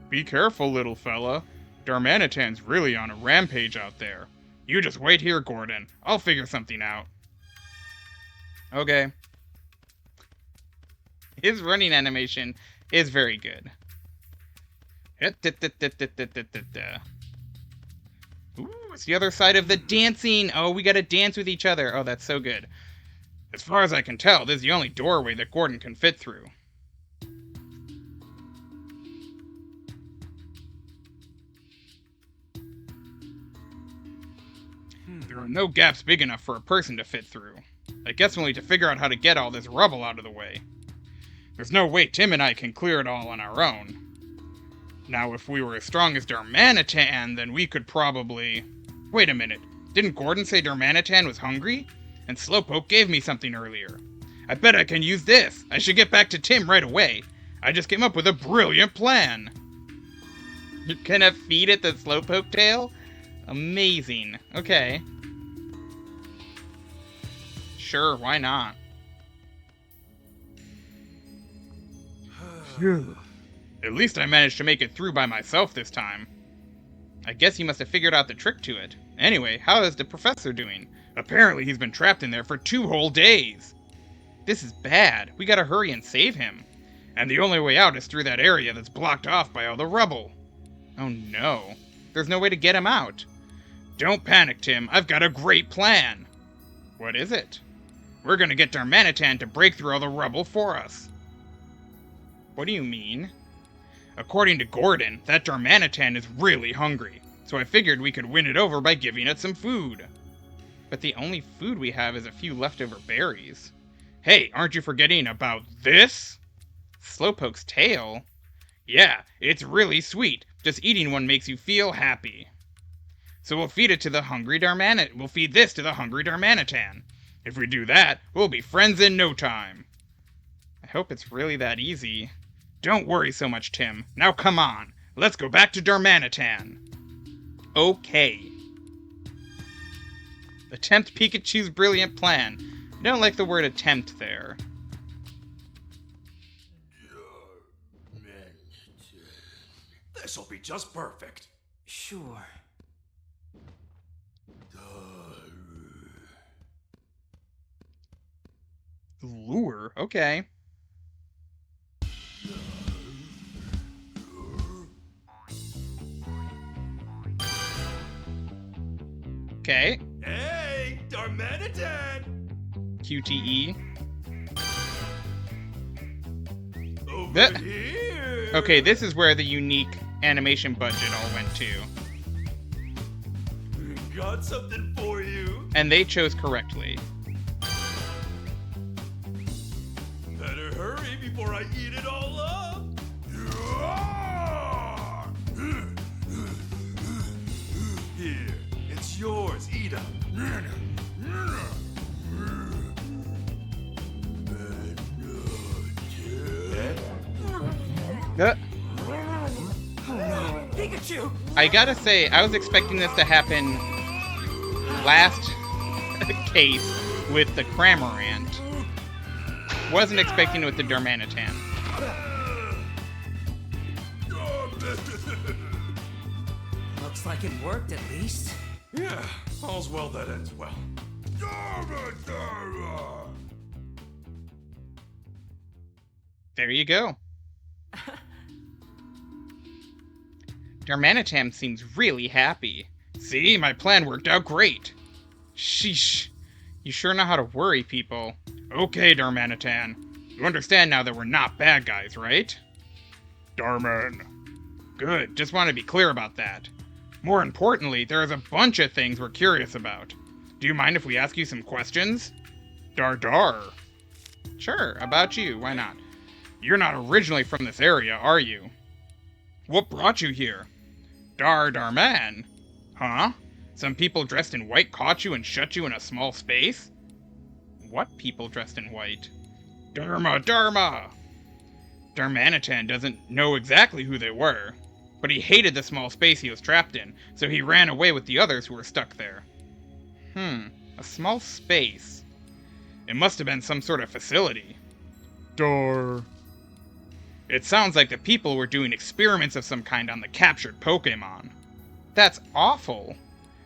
Be careful, little fella. Darmanitan's really on a rampage out there. You just wait here, Gordon. I'll figure something out. Okay. His running animation is very good. Ooh, it's the other side of the dancing. Oh, we gotta dance with each other. Oh, that's so good. As far as I can tell, this is the only doorway that Gordon can fit through. There are no gaps big enough for a person to fit through. I guess we'll need to figure out how to get all this rubble out of the way. There's no way Tim and I can clear it all on our own. Now, if we were as strong as Darmanitan, then we could probably... Wait a minute. Didn't Gordon say Darmanitan was hungry? And Slowpoke gave me something earlier. I bet I can use this. I should get back to Tim right away. I just came up with a brilliant plan. You're gonna feed it the Slowpoke tail? Amazing. Okay. Sure, why not? Phew. At least I managed to make it through by myself this time. I guess he must have figured out the trick to it. Anyway, how is the professor doing? Apparently he's been trapped in there for 2 whole days. This is bad. We gotta hurry and save him. And the only way out is through that area that's blocked off by all the rubble. Oh no. There's no way to get him out. Don't panic, Tim. I've got a great plan. What is it? We're gonna get Darmanitan to break through all the rubble for us. What do you mean? According to Gordon, that Darmanitan is really hungry, so I figured we could win it over by giving it some food. But the only food we have is a few leftover berries. Hey, aren't you forgetting about this? Slowpoke's tail? Yeah, it's really sweet. Just eating one makes you feel happy. So we'll feed it to the hungry Darmanitan. We'll feed this to the hungry Darmanitan. If we do that, we'll be friends in no time. I hope it's really that easy. Don't worry so much, Tim. Now come on. Let's go back to Darmanitan. Okay. Attempt Pikachu's brilliant plan. I don't like the word attempt there. This'll be just perfect. Sure. Lure? Okay. Okay. Hey, Darmanitan! QTE. Over here! Okay, this is where the unique animation budget all went to. Got something for you. And they chose correctly. Better hurry before I eat it all up. Here, it's yours. Eat up. Pikachu! I gotta say, I was expecting this to happen last case with the Cramorant. Wasn't expecting it with the Darmanitan. Looks like it worked at least. Yeah, all's well that ends well. There you go. Darmanitan seems really happy. See, my plan worked out great. Sheesh. You sure know how to worry people. Okay, Darmanitan. You understand now that we're not bad guys, right? Darman. Good, just want to be clear about that. More importantly, there is a bunch of things we're curious about. Do you mind if we ask you some questions? Dar. Sure, about you, why not? You're not originally from this area, are you? What brought you here? Darman. Huh? Some people dressed in white caught you and shut you in a small space? What people dressed in white? Dharma! Darmanitan doesn't know exactly who they were, but he hated the small space he was trapped in, so he ran away with the others who were stuck there. A small space. It must have been some sort of facility. It sounds like the people were doing experiments of some kind on the captured Pokémon. That's awful.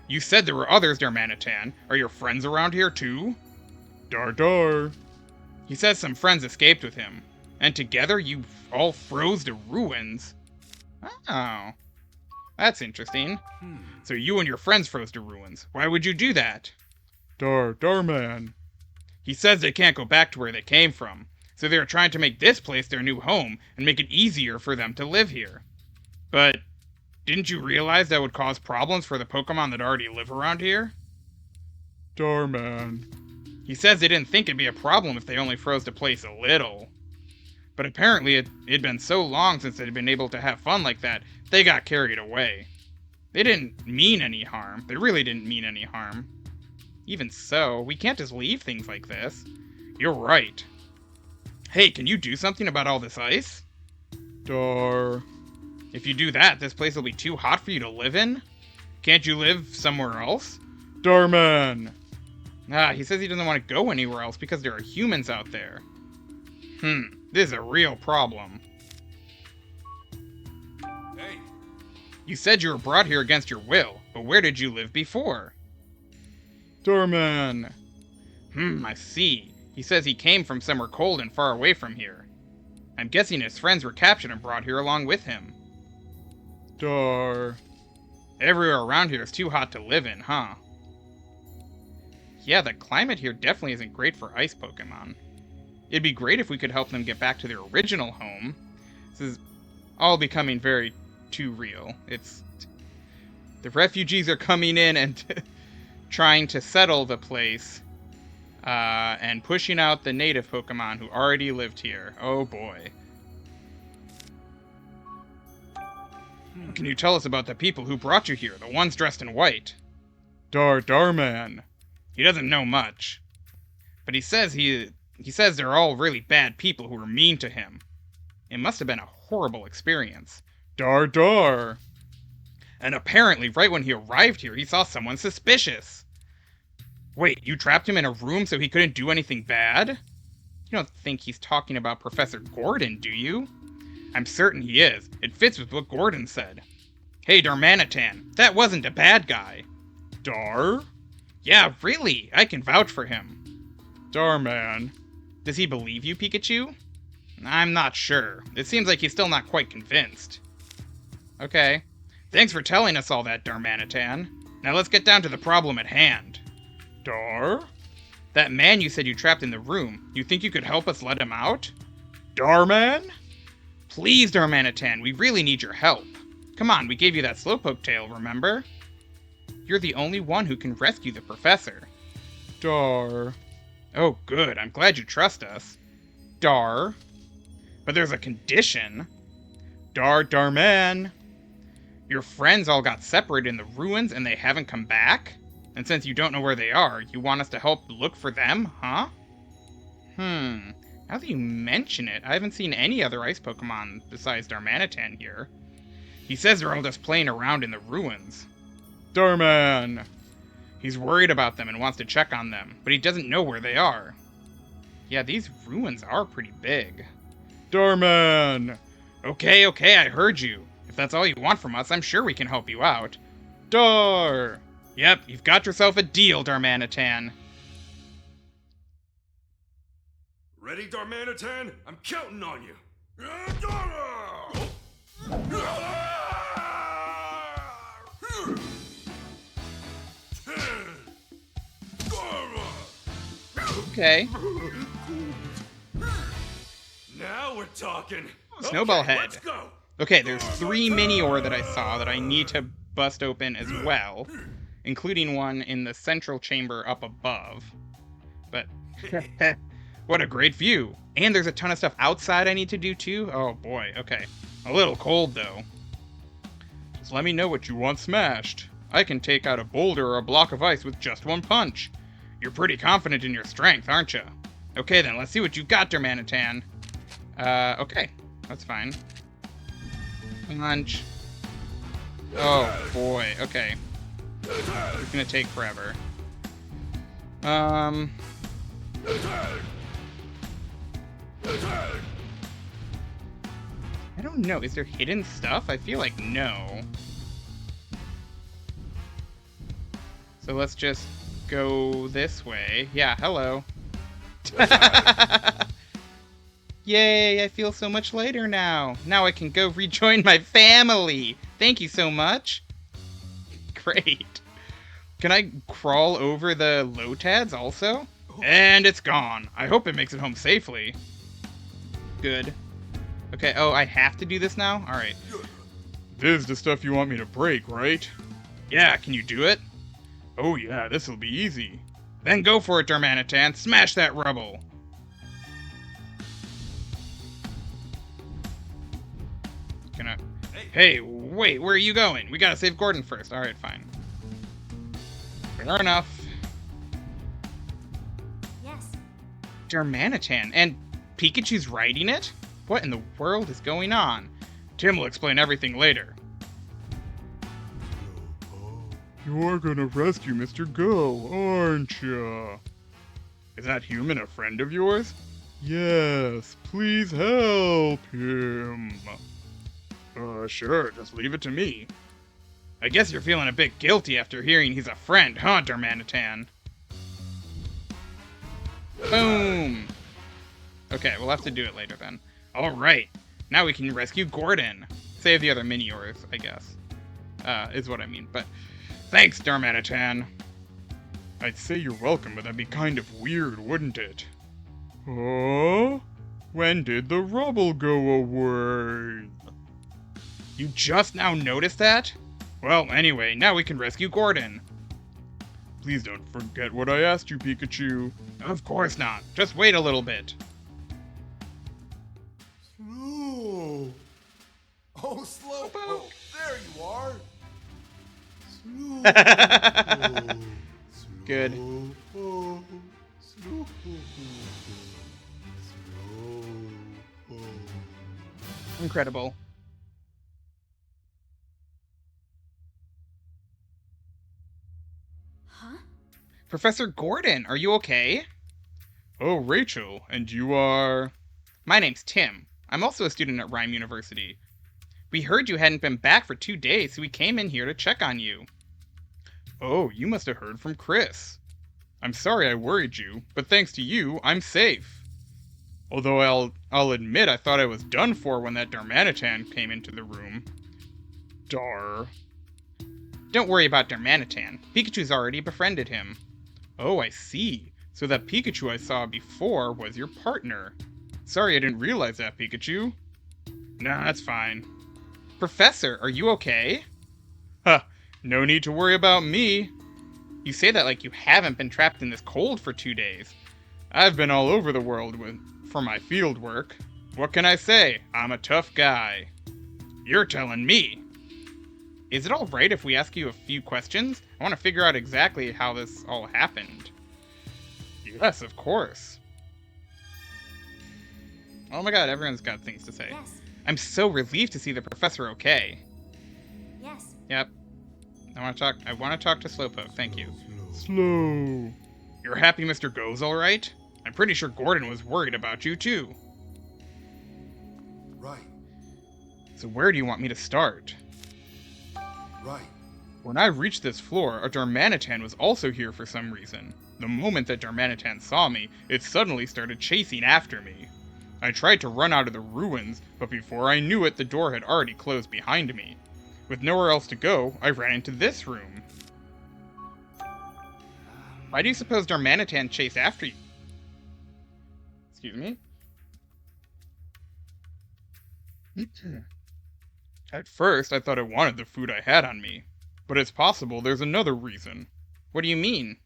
You said there were others, Darmanitan. Are your friends around here too? Dar. He says some friends escaped with him, and together you all froze to ruins. Oh. That's interesting. So you and your friends froze to ruins. Why would you do that? Darman. He says they can't go back to where they came from, so they're trying to make this place their new home and make it easier for them to live here. But didn't you realize that would cause problems for the Pokemon that already live around here? Darman. He says they didn't think it'd be a problem if they only froze the place a little. But apparently it'd been so long since they'd been able to have fun like that, they got carried away. They didn't mean any harm. They really didn't mean any harm. Even so, we can't just leave things like this. You're right. Hey, can you do something about all this ice? If you do that, this place will be too hot for you to live in? Can't you live somewhere else? Darman! He says he doesn't want to go anywhere else because there are humans out there. This is a real problem. Hey, You said you were brought here against your will, but where did you live before? Doorman. I see. He says he came from somewhere cold and far away from here. I'm guessing his friends were captured and brought here along with him. Dar. Everywhere around here is too hot to live in, huh? Yeah, the climate here definitely isn't great for ice Pokemon. It'd be great if we could help them get back to their original home. This is all becoming very too real. The refugees are coming in and trying to settle the place, and pushing out the native Pokemon who already lived here. Oh boy. Can you tell us about the people who brought you here, the ones dressed in white? Darman. He doesn't know much. But he says they're all really bad people who were mean to him. It must have been a horrible experience. Dar. And apparently, right when he arrived here, he saw someone suspicious. Wait, you trapped him in a room so he couldn't do anything bad? You don't think he's talking about Professor Gordon, do you? I'm certain he is. It fits with what Gordon said. Hey, Darmanitan, that wasn't a bad guy. Dar? Yeah, really, I can vouch for him. Darman. Does he believe you, Pikachu? I'm not sure. It seems like he's still not quite convinced. Okay. Thanks for telling us all that, Darmanitan. Now let's get down to the problem at hand. Dar? That man you said you trapped in the room, you think you could help us let him out? Darman? Please, Darmanitan, we really need your help. Come on, we gave you that Slowpoke tail, remember? You're the only one who can rescue the professor. Dar. Oh, good. I'm glad you trust us. Dar. But there's a condition. Darman. Your friends all got separated in the ruins and they haven't come back? And since you don't know where they are, you want us to help look for them, huh? Now that you mention it, I haven't seen any other ice Pokemon besides Darmanitan here. He says they're all just playing around in the ruins. Darman! He's worried about them and wants to check on them, but he doesn't know where they are. Yeah, these ruins are pretty big. Darman! Okay, I heard you. If that's all you want from us, I'm sure we can help you out. Dar! Yep, you've got yourself a deal, Darmanitan. ready, Darmanitan? I'm counting on you. Okay. Now we're talking. Snowball Okay, Head. let's go. Okay, there's 3 Mini-Ore that I saw that I need to bust open as well, including one in the central chamber up above. But, what a great view. And there's a ton of stuff outside I need to do too. Oh boy, okay. A little cold though. Just let me know what you want smashed. I can take out a boulder or a block of ice with just one punch. You're pretty confident in your strength, aren't you? Okay then, let's see what you got, Darmanitan. Okay. That's fine. Punch. Oh boy, okay. It's gonna take forever. I don't know. Is there hidden stuff? I feel like no. So let's just go this way. Yeah, hello. Yay, I feel so much lighter now. Now I can go rejoin my family. Thank you so much. Great. Can I crawl over the Lotads also? And it's gone. I hope it makes it home safely. Good. Okay, oh, I have to do this now? Alright. This is the stuff you want me to break, right? Yeah, can you do it? Oh yeah, this'll be easy. Then go for it, Darmanitan. Smash that rubble. Gonna... Hey, wait, where are you going? We gotta save Gordon first. Alright, fine. Fair enough. Yes. Darmanitan, and Pikachu's riding it? What in the world is going on? Tim will explain everything later. You're gonna rescue Mr. Go, aren't ya? Is that human a friend of yours? Yes, please help him. Sure, just leave it to me. I guess you're feeling a bit guilty after hearing he's a friend, huh, Darmanitan? Boom! Okay, we'll have to do it later then. Alright, now we can rescue Gordon. Save the other Miniors, I guess. Is what I mean, but... Thanks, Darmanitan! I'd say you're welcome, but that'd be kind of weird, wouldn't it? Huh? When did the rubble go away? You just now noticed that? Well, anyway, now we can rescue Gordon. Please don't forget what I asked you, Pikachu. Of course not. Just wait a little bit. Slow. Oh, Slowpoke, there you are. Slowpoke. Good. Slowpoke. Slowpoke. Slowpoke. Incredible. Huh? Professor Gordon, are you okay? Oh, Rachel, and you are... My name's Tim. I'm also a student at Rhyme University. We heard you hadn't been back for 2 days, so we came in here to check on you. Oh, you must have heard from Chris. I'm sorry I worried you, but thanks to you, I'm safe. Although I'll admit I thought I was done for when that Darmanitan came into the room. Dar. Don't worry about Darmanitan. Pikachu's already befriended him. Oh, I see. So that Pikachu I saw before was your partner. Sorry I didn't realize that, Pikachu. Nah, that's fine. Professor, are you okay? Huh, no need to worry about me. You say that like you haven't been trapped in this cold for 2 days. I've been all over the world for my field work. What can I say? I'm a tough guy. You're telling me. Is it alright if we ask you a few questions? I want to figure out exactly how this all happened. Yes, of course. Oh my god, everyone's got things to say. Yes. I'm so relieved to see the professor okay. Yes. Yep. I want to talk to Slowpoke, thank you. Slow. You're happy Mr. Go's alright? I'm pretty sure Gordon was worried about you too. Right. So where do you want me to start? Right. When I reached this floor, a Darmanitan was also here for some reason. The moment that Darmanitan saw me, it suddenly started chasing after me. I tried to run out of the ruins, but before I knew it, the door had already closed behind me. With nowhere else to go, I ran into this room. Why do you suppose Darmanitan chased after you? Excuse me? At first, I thought it wanted the food I had on me. But it's possible there's another reason. What do you mean?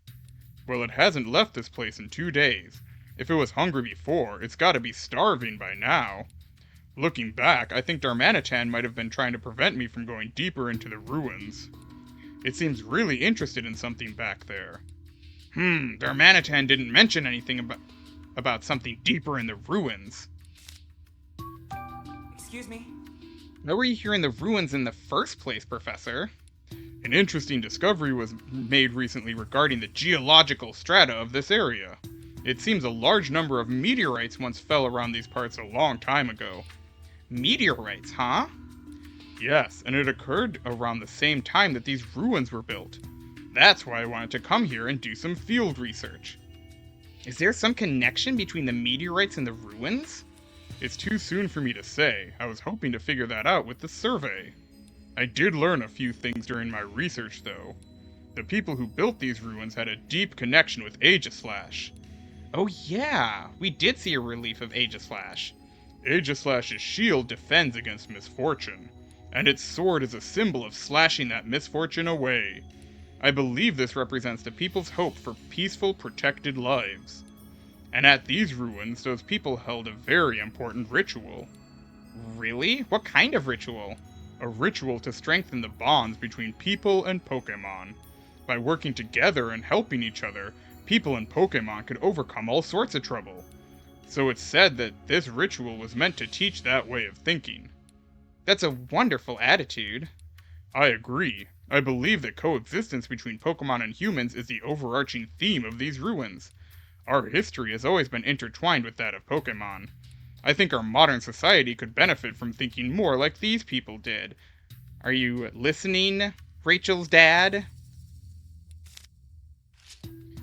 Well, it hasn't left this place in 2 days. If it was hungry before, it's gotta be starving by now. Looking back, I think Darmanitan might have been trying to prevent me from going deeper into the ruins. It seems really interested in something back there. Darmanitan didn't mention anything about something deeper in the ruins. Excuse me? Why were you here in the ruins in the first place, Professor? An interesting discovery was made recently regarding the geological strata of this area. It seems a large number of meteorites once fell around these parts a long time ago. Meteorites, huh? Yes, and it occurred around the same time that these ruins were built. That's why I wanted to come here and do some field research. Is there some connection between the meteorites and the ruins? It's too soon for me to say. I was hoping to figure that out with the survey. I did learn a few things during my research, though. The people who built these ruins had a deep connection with Aegislash. Oh yeah, we did see a relief of Aegislash. Aegislash's shield defends against misfortune, and its sword is a symbol of slashing that misfortune away. I believe this represents the people's hope for peaceful, protected lives. And at these ruins, those people held a very important ritual. Really? What kind of ritual? A ritual to strengthen the bonds between people and Pokémon. By working together and helping each other, people and Pokémon could overcome all sorts of trouble. So it's said that this ritual was meant to teach that way of thinking. That's a wonderful attitude. I agree. I believe that coexistence between Pokemon and humans is the overarching theme of these ruins. Our history has always been intertwined with that of Pokemon. I think our modern society could benefit from thinking more like these people did. Are you listening, Rachel's dad?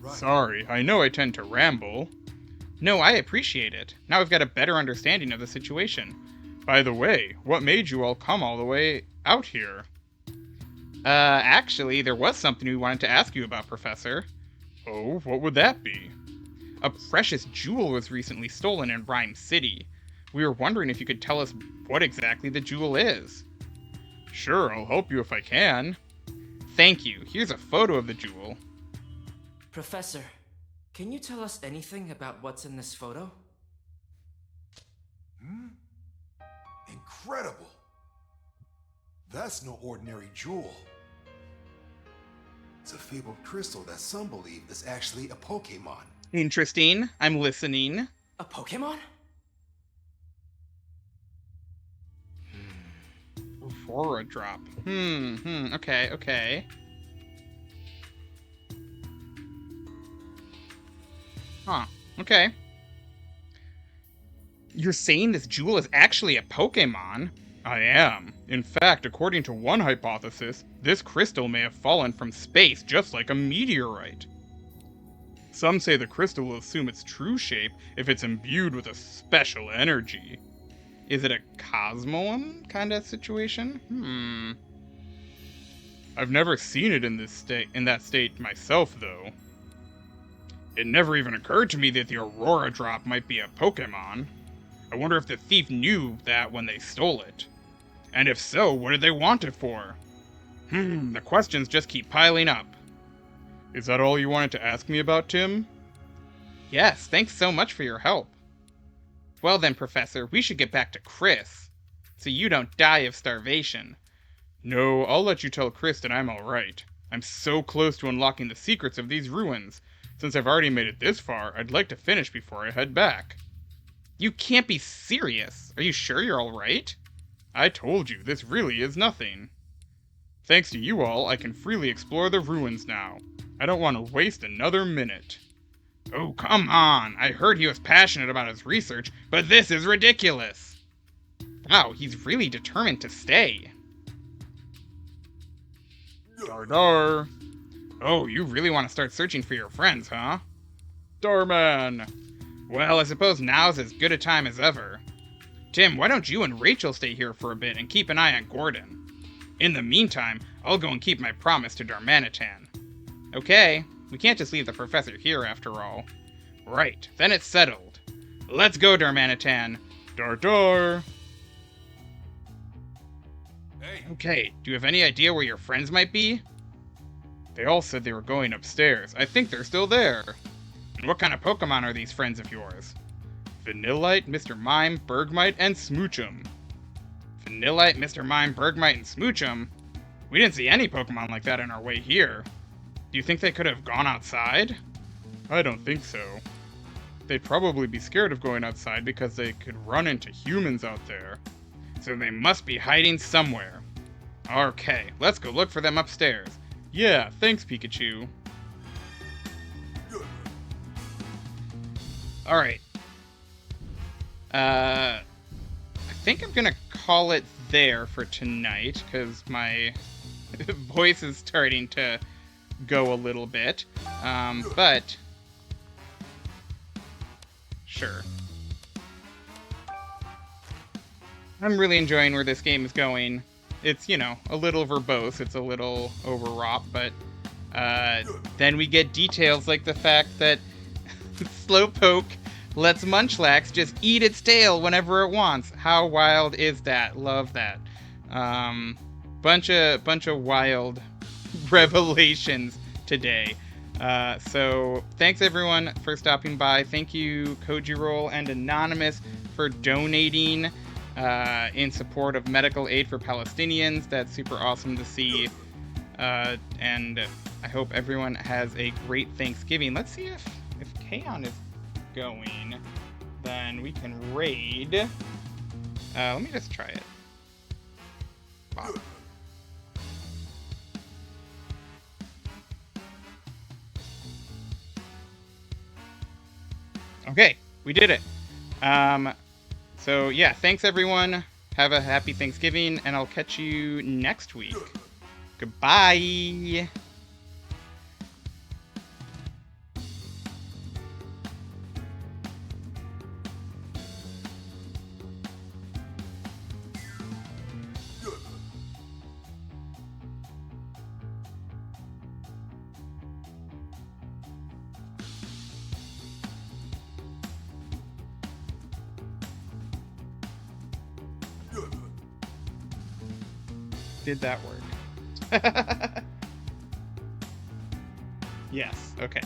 Right. Sorry, I know I tend to ramble. No, I appreciate it. Now I've got a better understanding of the situation. By the way, what made you all come all the way out here? Actually, there was something we wanted to ask you about, Professor. Oh, what would that be? A precious jewel was recently stolen in Rhyme City. We were wondering if you could tell us what exactly the jewel is. Sure, I'll help you if I can. Thank you. Here's a photo of the jewel. Professor, can you tell us anything about what's in this photo? Incredible. That's no ordinary jewel. It's a fabled crystal that some believe is actually a Pokemon. Interesting. I'm listening. A Pokemon? Aurora drop. Okay. Huh, okay. You're saying this jewel is actually a Pokemon? I am. In fact, according to one hypothesis, this crystal may have fallen from space just like a meteorite. Some say the crystal will assume its true shape if it's imbued with a special energy. Is it a Cosmoem kind of situation? I've never seen it in that state myself, though. It never even occurred to me that the Aurora drop might be a Pokemon. I wonder if the thief knew that when they stole it. And if so, what did they want it for? The questions just keep piling up. Is that all you wanted to ask me about, Tim? Yes, thanks so much for your help. Well then, Professor, we should get back to Chris, so you don't die of starvation. No, I'll let you tell Chris that I'm alright. I'm so close to unlocking the secrets of these ruins. Since I've already made it this far, I'd like to finish before I head back. You can't be serious. Are you sure you're alright? I told you, this really is nothing. Thanks to you all, I can freely explore the ruins now. I don't want to waste another minute. Oh, come on! I heard he was passionate about his research, but this is ridiculous! Wow, he's really determined to stay. Dar. Oh, you really want to start searching for your friends, huh? Darman! Well, I suppose now's as good a time as ever. Tim, why don't you and Rachel stay here for a bit and keep an eye on Gordon? In the meantime, I'll go and keep my promise to Darmanitan. Okay, we can't just leave the professor here after all. Right, then it's settled. Let's go, Darmanitan. Dar. Hey. Okay, do you have any idea where your friends might be? They all said they were going upstairs. I think they're still there. And what kind of Pokemon are these friends of yours? Vanillite, Mr. Mime, Bergmite, and Smoochum. Vanillite, Mr. Mime, Bergmite, and Smoochum? We didn't see any Pokemon like that on our way here. Do you think they could have gone outside? I don't think so. They'd probably be scared of going outside because they could run into humans out there. So they must be hiding somewhere. Okay, let's go look for them upstairs. Yeah, thanks, Pikachu. Alright. I think I'm gonna call it there for tonight, because my voice is starting to go a little bit. But sure. I'm really enjoying where this game is going. It's, you know, a little verbose, it's a little overwrought, but then we get details like the fact that Slowpoke lets Munchlax just eat its tail whenever it wants. How wild is that? Love that. Bunch of wild revelations today. So thanks everyone for stopping by. Thank you Kojiroll and Anonymous for donating in support of medical aid for Palestinians. That's super awesome to see. And I hope everyone has a great Thanksgiving. Let's see if Kaon is going, then we can raid. Let me just try it. Wow. Okay, we did it. So yeah, thanks everyone. Have a happy Thanksgiving, and I'll catch you next week. Goodbye. Did that work? Yes, okay.